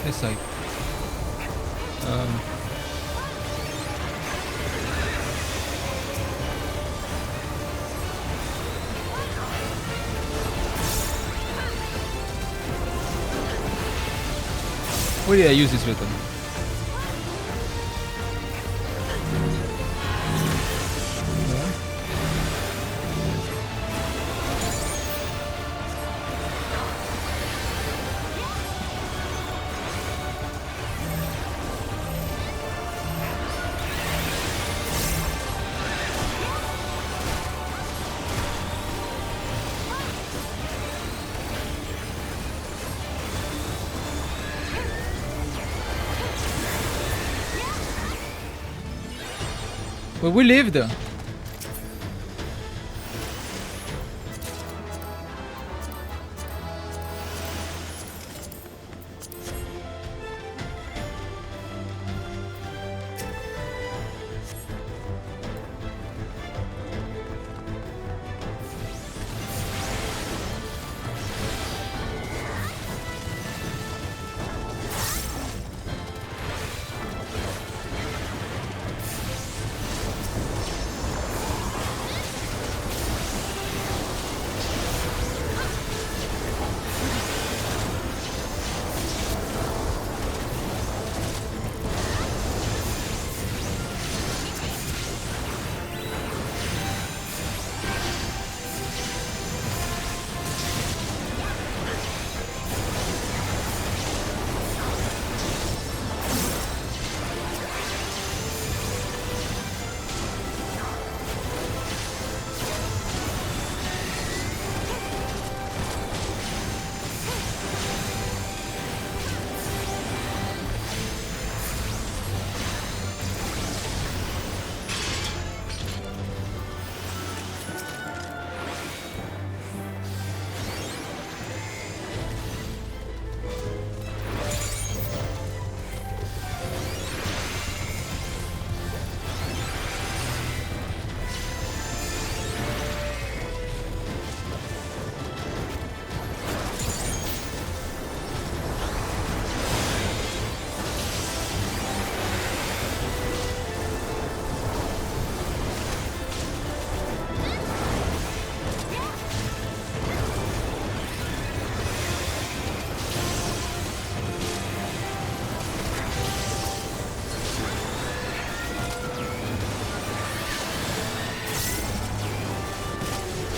This side. Where did I use this weapon? Well, we lived.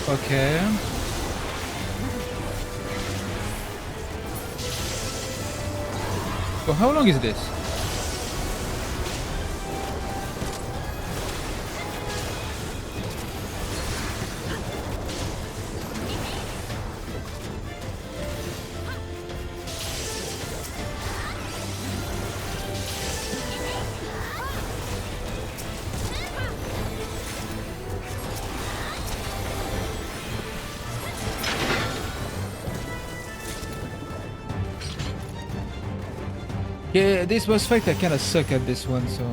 Okay. Well, how long is this? Yeah, this boss fight I kinda suck at this one, so...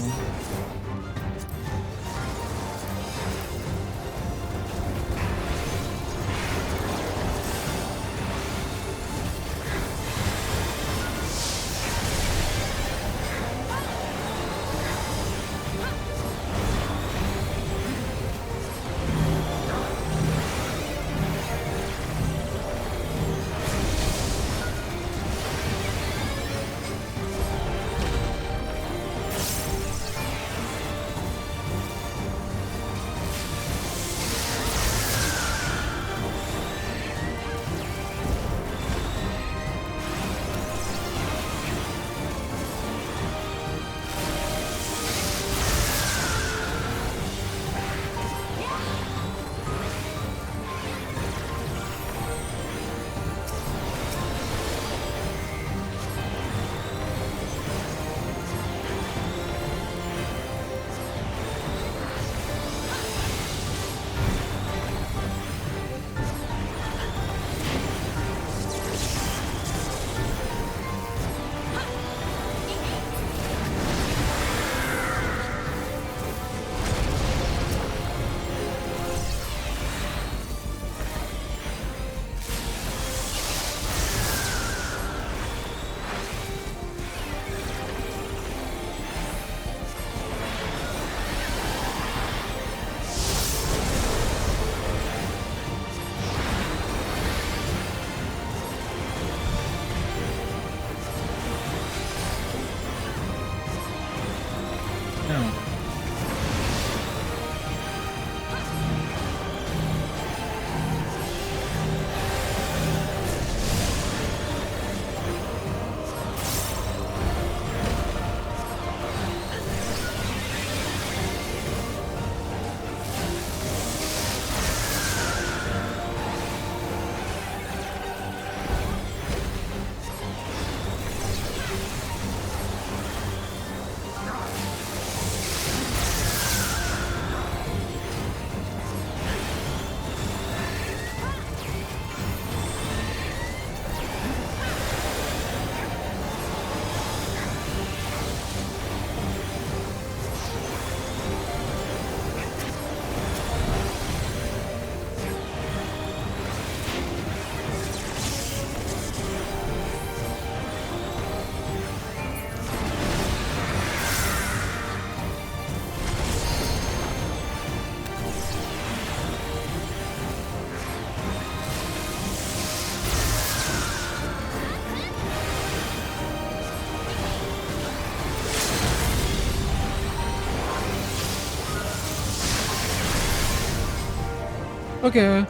Okay.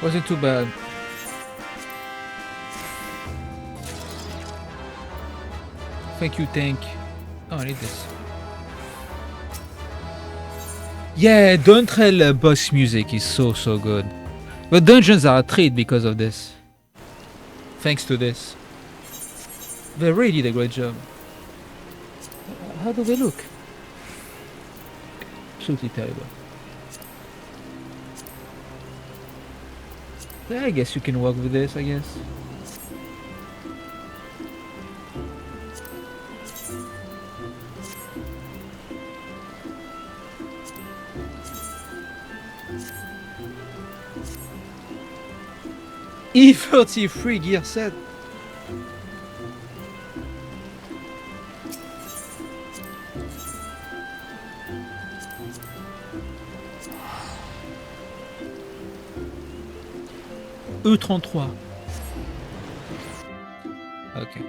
Wasn't too bad. Thank you, tank. Oh, I need this. Yeah, Dawntrail boss music is so good. The dungeons are a treat because of this. Thanks to this. They really did a great job. How do they look? Absolutely terrible. Yeah, I guess you can work with this, I guess. E33 gear set. E33. Ok.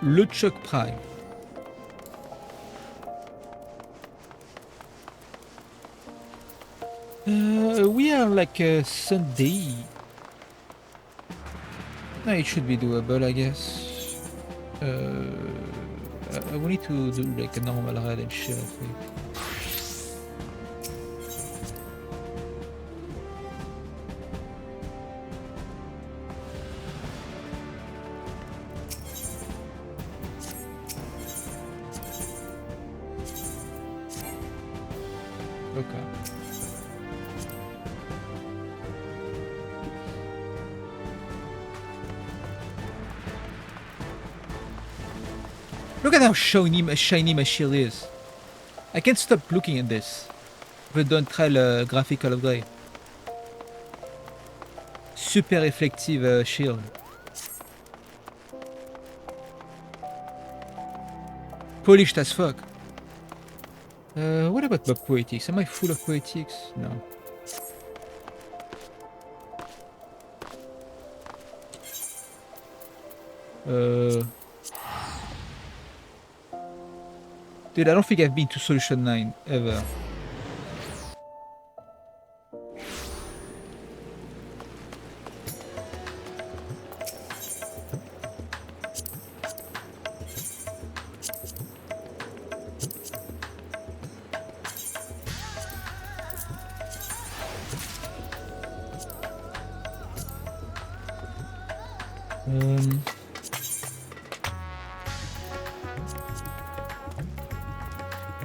Le Chuck Prime. We are like Sunday. No, it should be doable, I guess. We need to do like a normal raid and shit, I think. Okay. Look at how shiny my shield is. I can't stop looking at this. The Dawntrail graphical upgrade. Super reflective shield. Polished as fuck. What about my poetics? Am I full of poetics? No. Dude, I don't think I've been to Solution 9 ever.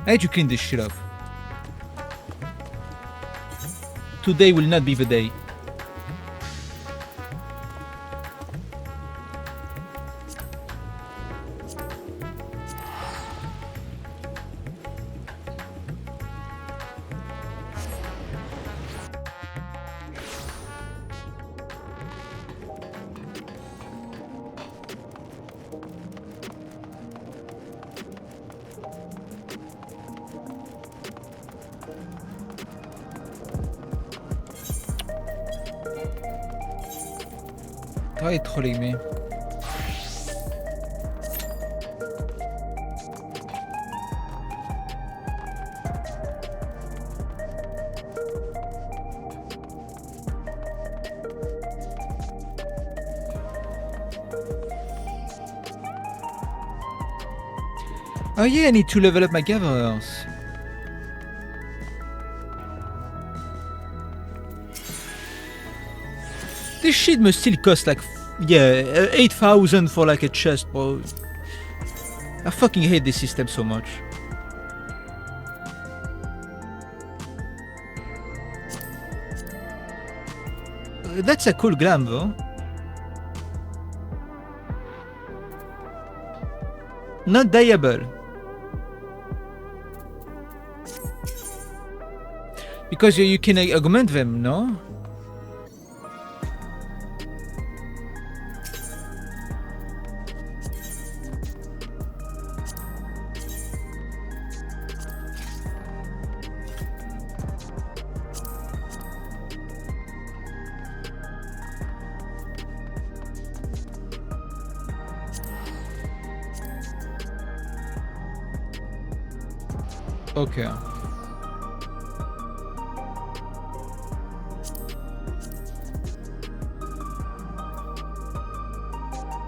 I had to clean this shit up. Today will not be the day. Try trolling me. Oh yeah, I need to level up my gatherers. This shit must still cost like, yeah, 8,000 for like a chest, bro. I fucking hate this system so much. That's a cool glam though. Not dyeable. Because you can augment them, no? Okay.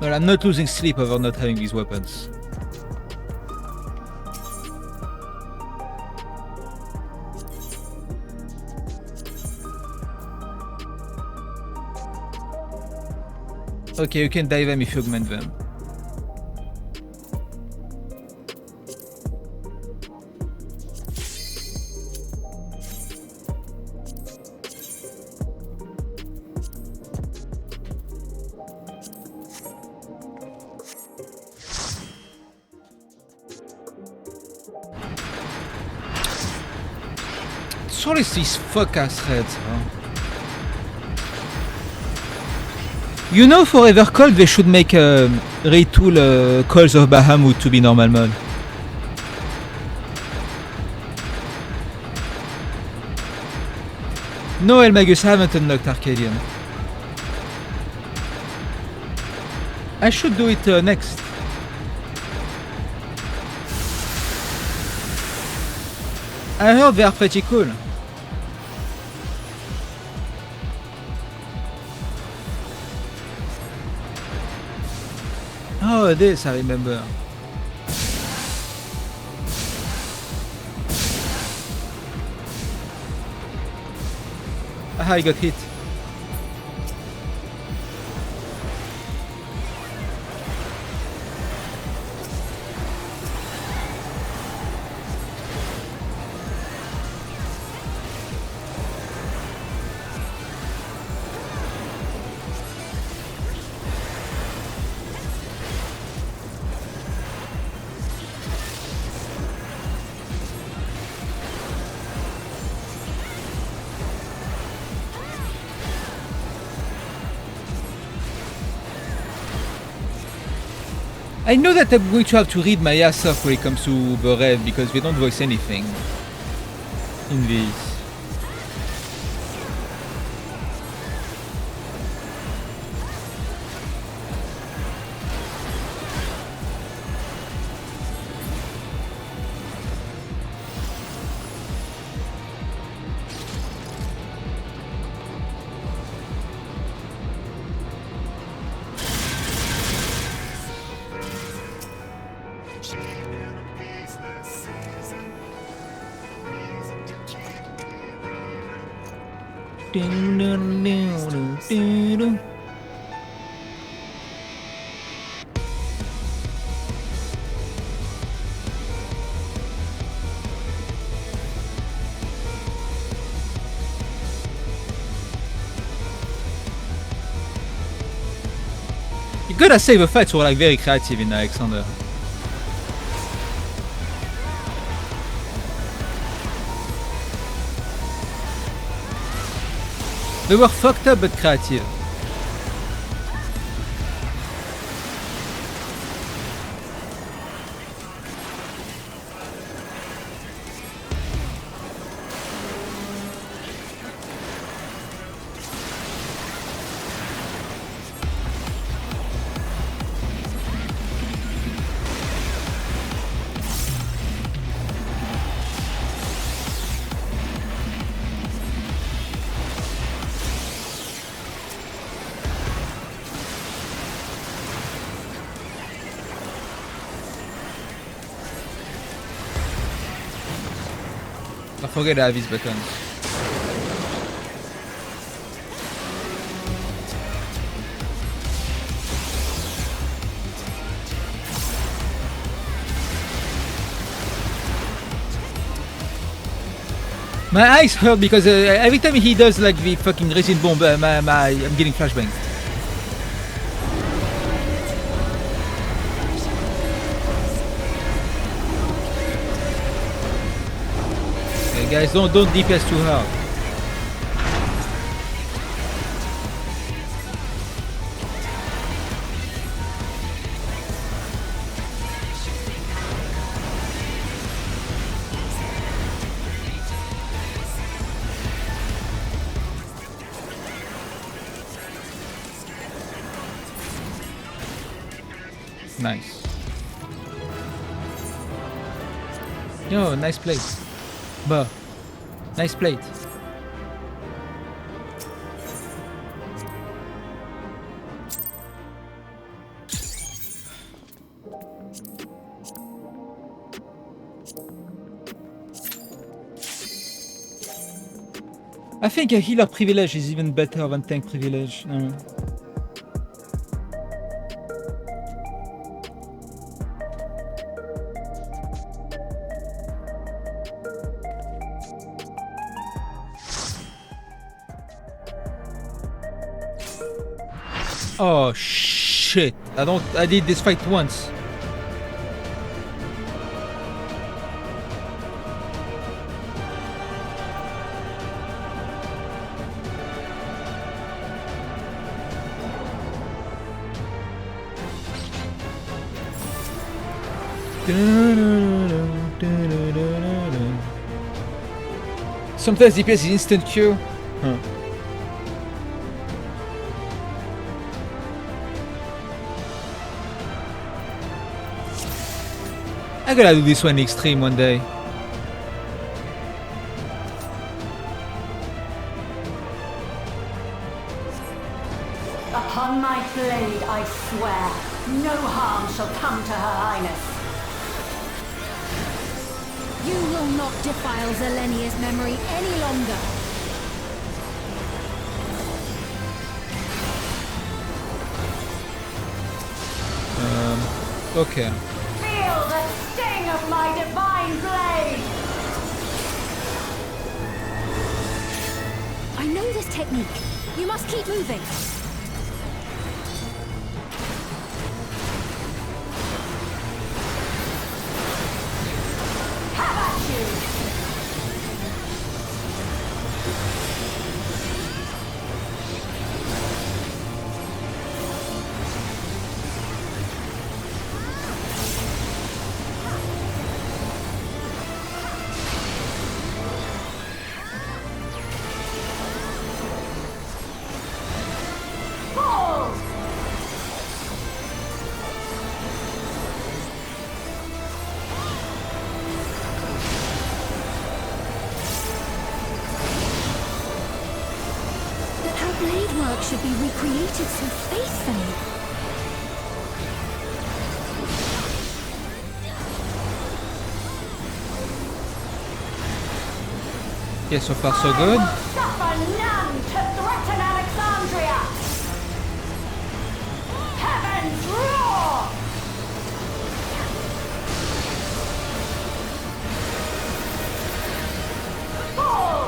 Well, I'm not losing sleep over not having these weapons. Okay, you can die them if you augment them. It's always these fuck-ass heads, huh? You know, for Evercold, they should make retool Calls of Bahamut to be normal mode. No, Elmagus, I haven't unlocked Arcadian. I should do it next. I heard they are pretty cool. Oh, this I remember. Ah, I got hit. I know that I'm going to have to read my ass off when it comes to the Rev because they don't voice anything in these. You gotta say the fights were like very creative in Alexander. They were fucked up but creative. I forget I have these buttons. My eyes hurt because every time he does like the fucking resin bomb, I'm getting flashbang. Guys, don't DPS too hard. Nice. Yo, nice plate. Bah. Nice plate. I think a healer privilege is even better than tank privilege. No. Oh shit! I did this fight once. Sometimes DPS is instant Q. Huh. I gotta do this one extreme one day. Upon my blade, I swear, no harm shall come to Her Highness. You will not defile Zelenia's memory any longer. Okay. Feel the sting of my divine blade! I know this technique. You must keep moving. Should be recreated so faithfully. Yeah, so far so good. Suffer none to threaten Alexandria! Heavens roar! Fall!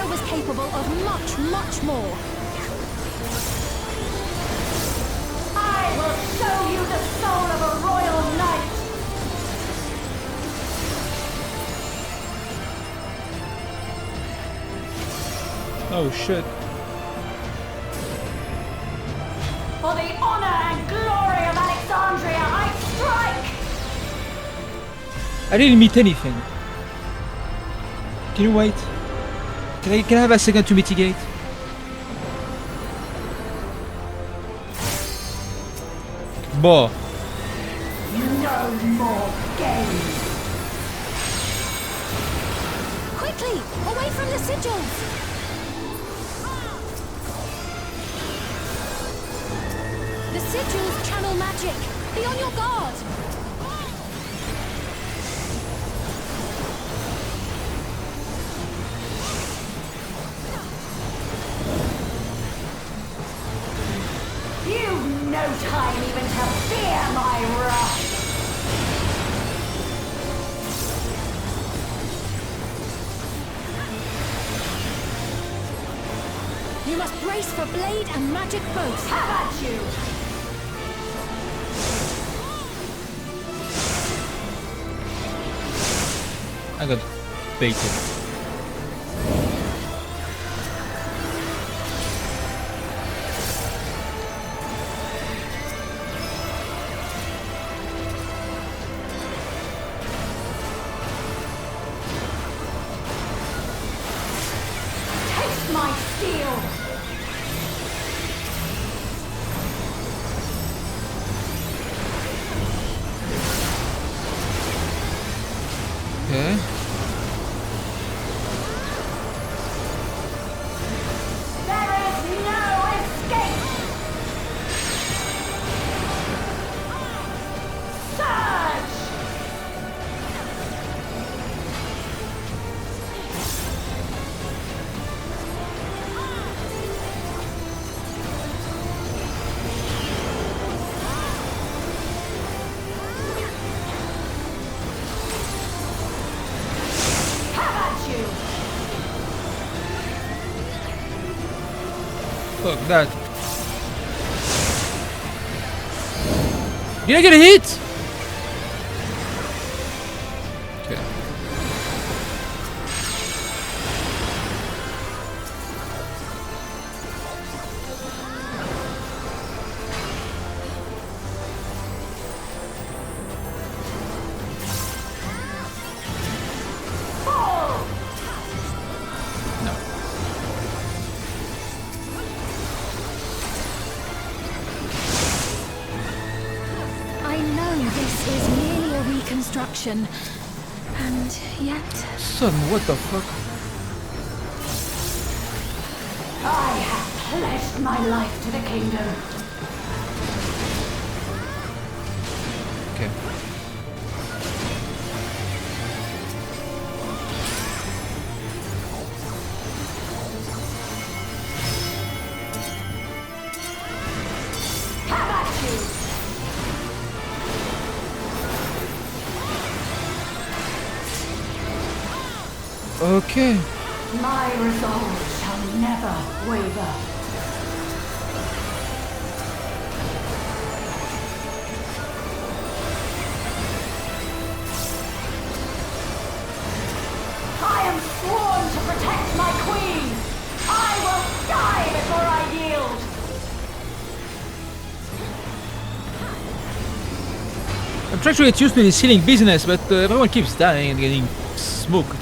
Was capable of much, much more. I will show you the soul of a royal knight! Oh shit. For the honor and glory of Alexandria, I strike! I didn't meet anything. Can you wait? Can I have a second to mitigate? Boh. No more games! Quickly! Away from the sigils! The sigils channel magic! Be on your guard! You've no time even to fear my wrath! You must brace for blade and magic both. Have at you! I got baited. My steel! Okay. that. Did I get a hit? Okay. And yet... Son, what the fuck? I have pledged my life to the kingdom. Okay. Have at you! Okay. My resolve shall never waver. I am sworn to protect my queen. I will die before I yield. I'm trying to get used to this healing business, but everyone keeps dying and getting smoked.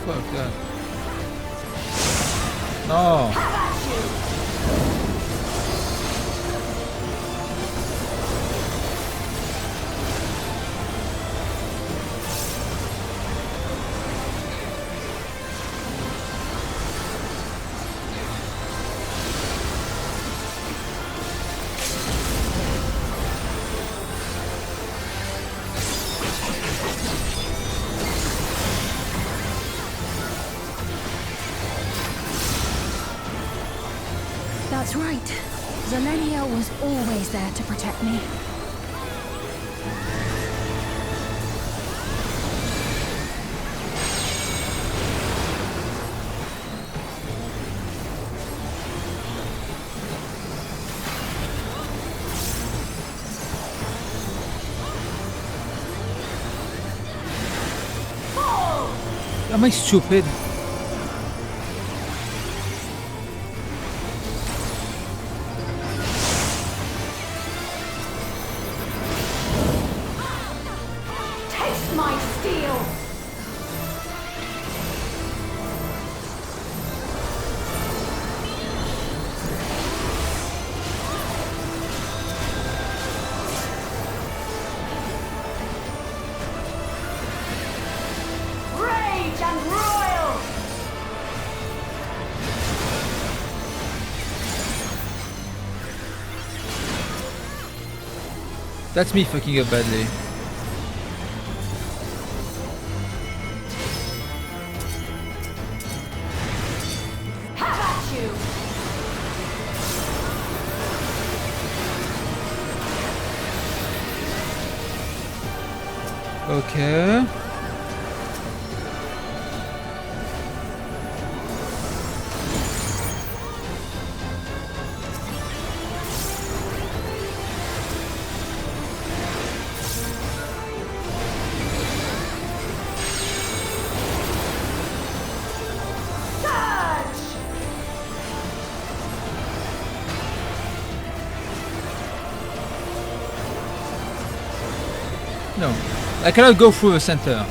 Fuck that. No. That's right. Zelenia was always there to protect me. Am I stupid? Taste my steel. Rage and royal. That's me fucking up badly. Have at you. Okay. No, I cannot go through the center.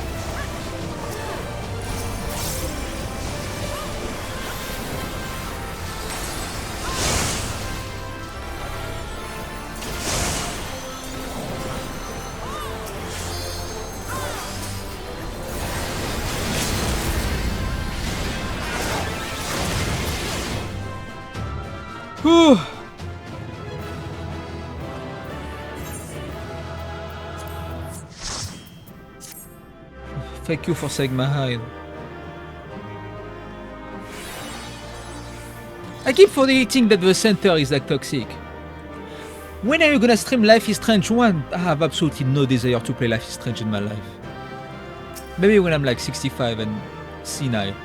Whew. Thank you for saying my hide. I keep forgetting that the center is like toxic. When are you gonna stream Life is Strange 1? I have absolutely no desire to play Life is Strange in my life. Maybe when I'm like 65 and senile.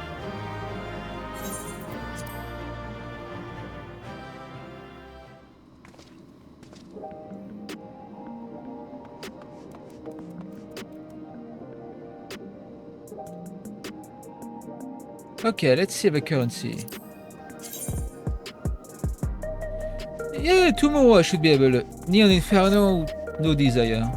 Okay, let's see the currency. Yeah, tomorrow I should be able to. Neon Inferno, no desire.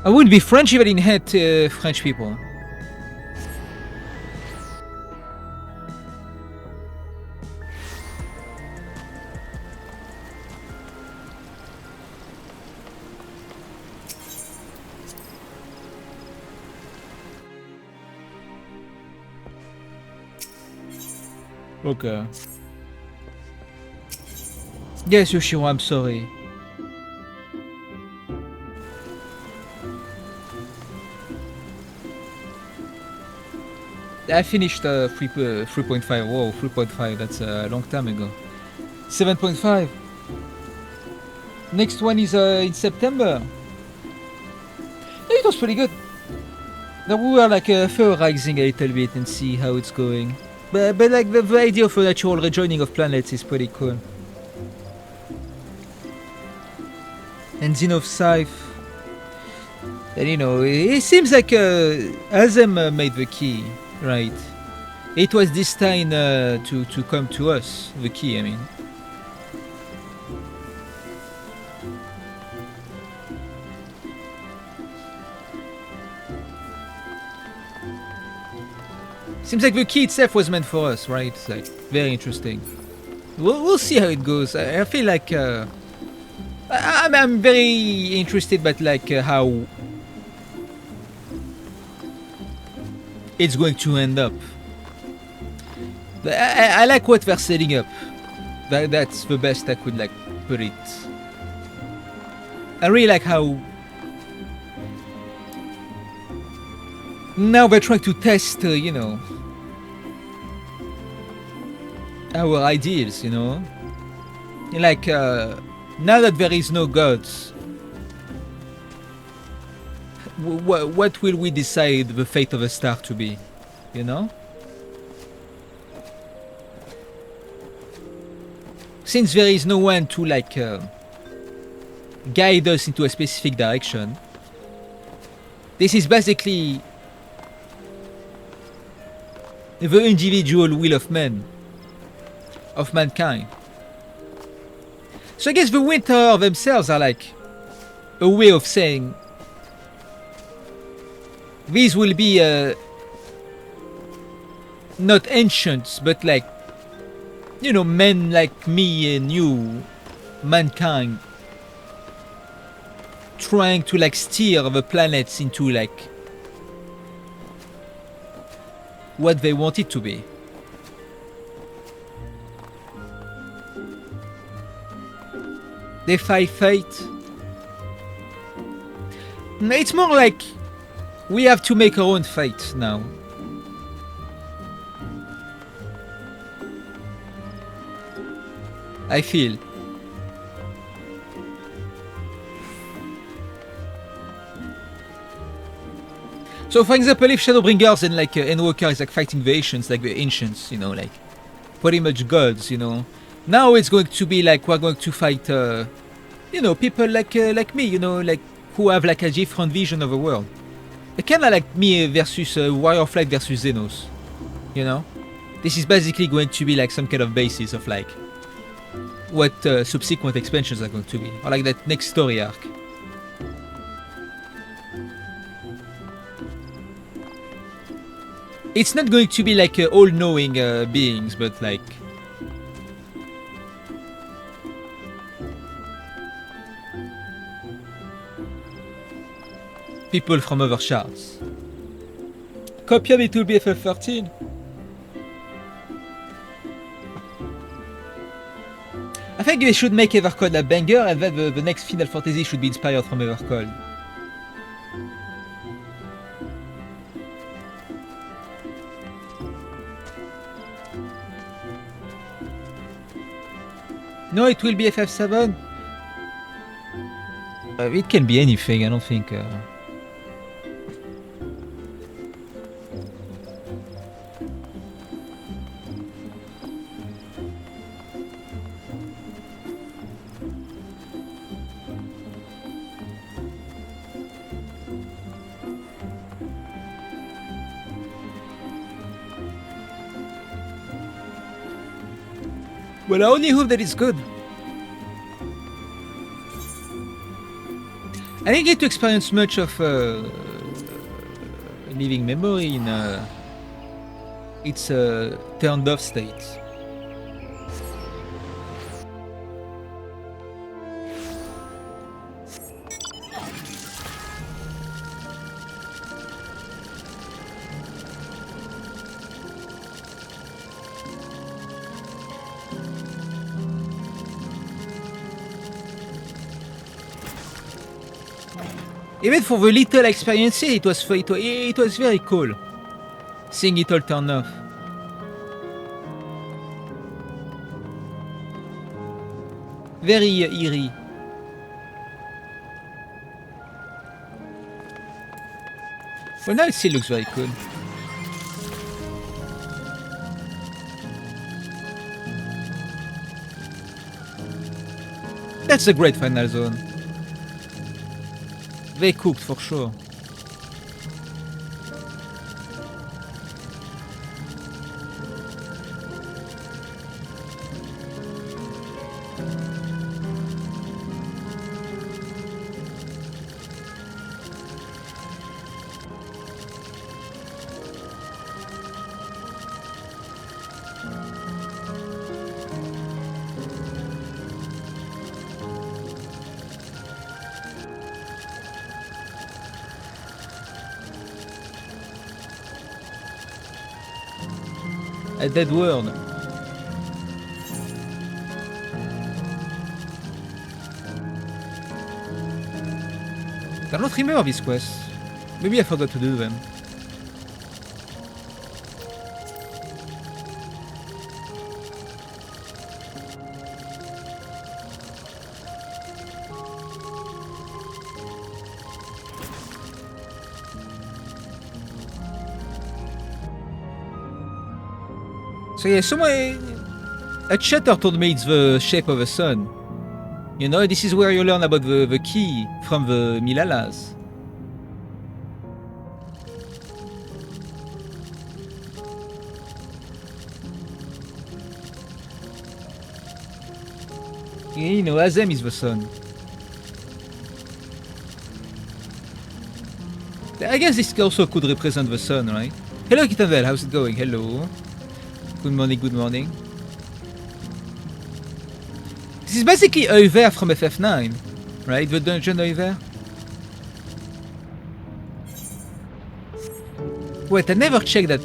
I wouldn't be French if I didn't hate French people. Okay. Yes, Yoshiro, I'm sorry. I finished 3.5. Whoa, 3.5, that's a long time ago. 7.5. Next one is in September. It was pretty good. We were like theorizing a little bit and see how it's going. But like the idea of a natural rejoining of planets is pretty cool. And Xenov Scythe. And you know, it seems like Azem made the key. Right. It was destined to come to us, the key, I mean. Seems like the key itself was meant for us, right? It's like very interesting. We'll see how it goes. I feel like I'm very interested, but like how it's going to end up. I like what they're setting up. That's the best I could like put it. I really like how now they're trying to test, you know, our ideals, you know. Like now that there is no gods, what will we decide the fate of a star to be, you know? Since there is no one to like guide us into a specific direction, this is basically the individual will of man, of mankind. So I guess the winter themselves are like a way of saying these will be not ancients, but like, you know, men like me and you, mankind, trying to like steer the planets into like what they want it to be. They fight fate. It's more like we have to make our own fate now. I feel. So for example, if Shadowbringers and like Endwalker is like fighting the Ancients, like the Ancients, you know, like pretty much gods, you know. Now it's going to be like we're going to fight, you know, people like me, you know, like who have like a different vision of the world. Kind of like me versus Warrior Flight versus Xenos, you know. This is basically going to be like some kind of basis of like what subsequent expansions are going to be, or like that next story arc. It's not going to be like all-knowing beings, but like people from other shards. Copy of it will be FF13. I think they should make Evercold a banger, and then the next Final Fantasy should be inspired from Evercold. No, it will be FF7. It can be anything, I don't think. Well, I only hope that it's good. I didn't get to experience much of living memory in its turned off state. Even for the little experience, it was very cool. Seeing it all turn off. Very eerie. Well, now it still looks very cool. That's a great final zone. They cooked for sure. A dead world. I don't remember these quests. Maybe I forgot to do them. So yeah, a chatter told me it's the shape of a sun. You know, this is where you learn about the key from the Milalas. You know, Azem is the sun. I guess this also could represent the sun, right? Hello, Kitandel, how's it going? Hello. Good morning, good morning. This is basically Euver from FF9, right? The dungeon Euver. Wait, I never checked that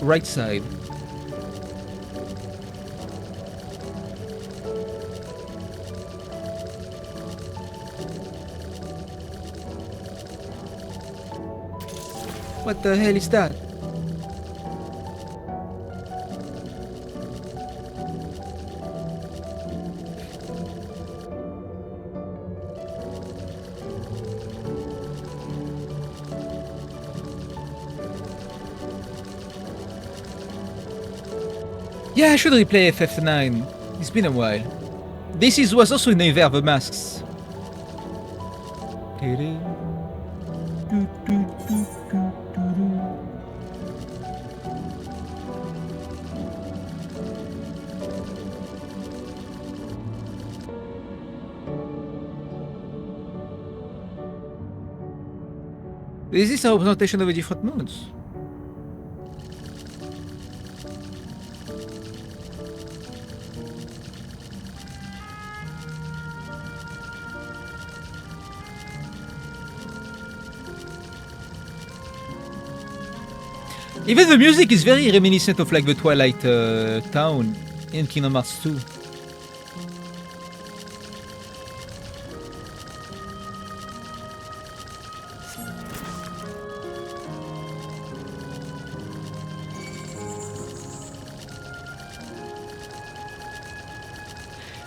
right side. What the hell is that? Yeah, I should replay FF9. It's been a while. This was also in Euver, the masks. Is this a representation of the different moons? Even the music is very reminiscent of like the Twilight town in Kingdom Hearts 2.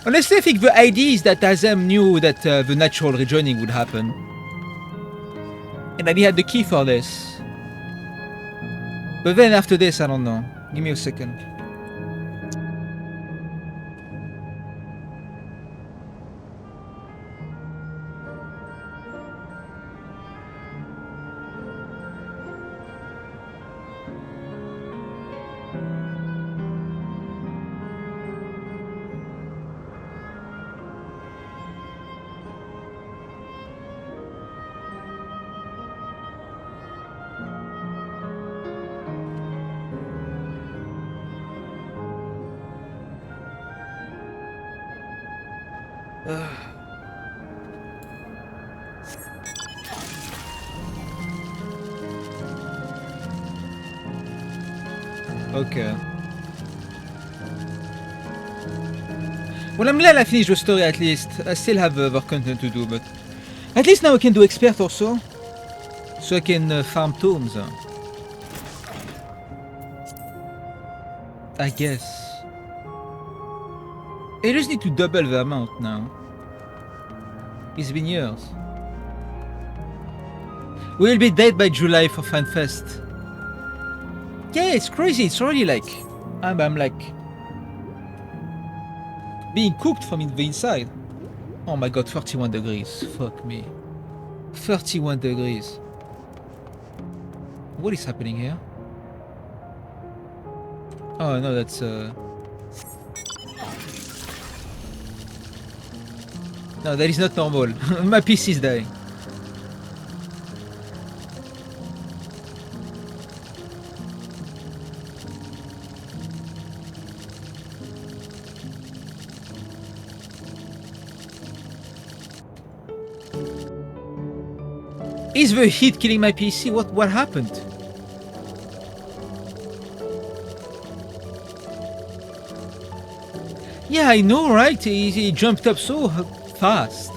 Honestly, I think the idea is that Azam knew that the natural rejoining would happen. And that he had the key for this. But then after this, I don't know. Give me a second. Okay. Well, I'm glad I finished the story at least. I still have other content to do, but at least now I can do expert also. So I can farm tomes. I guess. I just need to double the amount now. It's been years. We'll be dead by July for FanFest. Yeah, it's crazy. It's already like I'm like being cooked from the inside. Oh my god, 31 degrees. Fuck me. 31 degrees. What is happening here? Oh no, that's no, that is not normal. My PC is dying. Is the heat killing my PC? What happened? Yeah, I know, right? He jumped up so fast.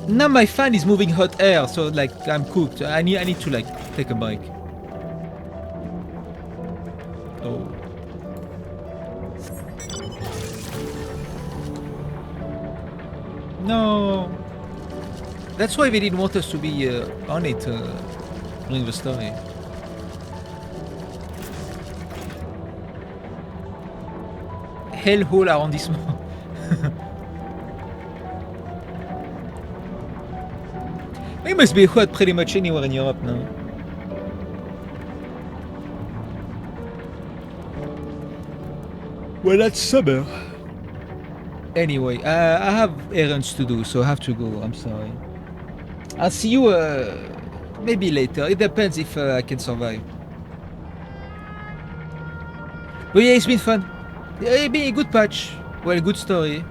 Now my fan is moving hot air, so like I'm cooked. I need to like take a break. Oh. No. That's why they didn't want us to be on it during the story. Hellhole arrondissement. It must be hot pretty much anywhere in Europe now. Well, that's summer. Anyway, I have errands to do, so I have to go. I'm sorry. I'll see you maybe later. It depends if I can survive. But yeah, it's been fun. It's been a good patch. Well, good story.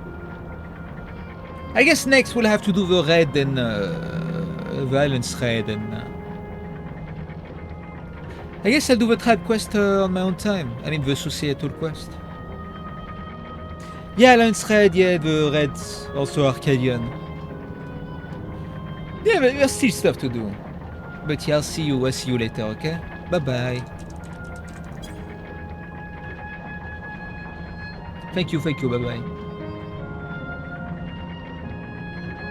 I guess next we'll have to do the raid and violence raid, and I guess I'll do the tribe quest on my own time. I mean the societal quest. Yeah, Alliance raid, yeah, the raids, also Arcadian. Yeah, but there's still stuff to do. But yeah, I'll see you later, okay? Bye-bye. Thank you, bye-bye.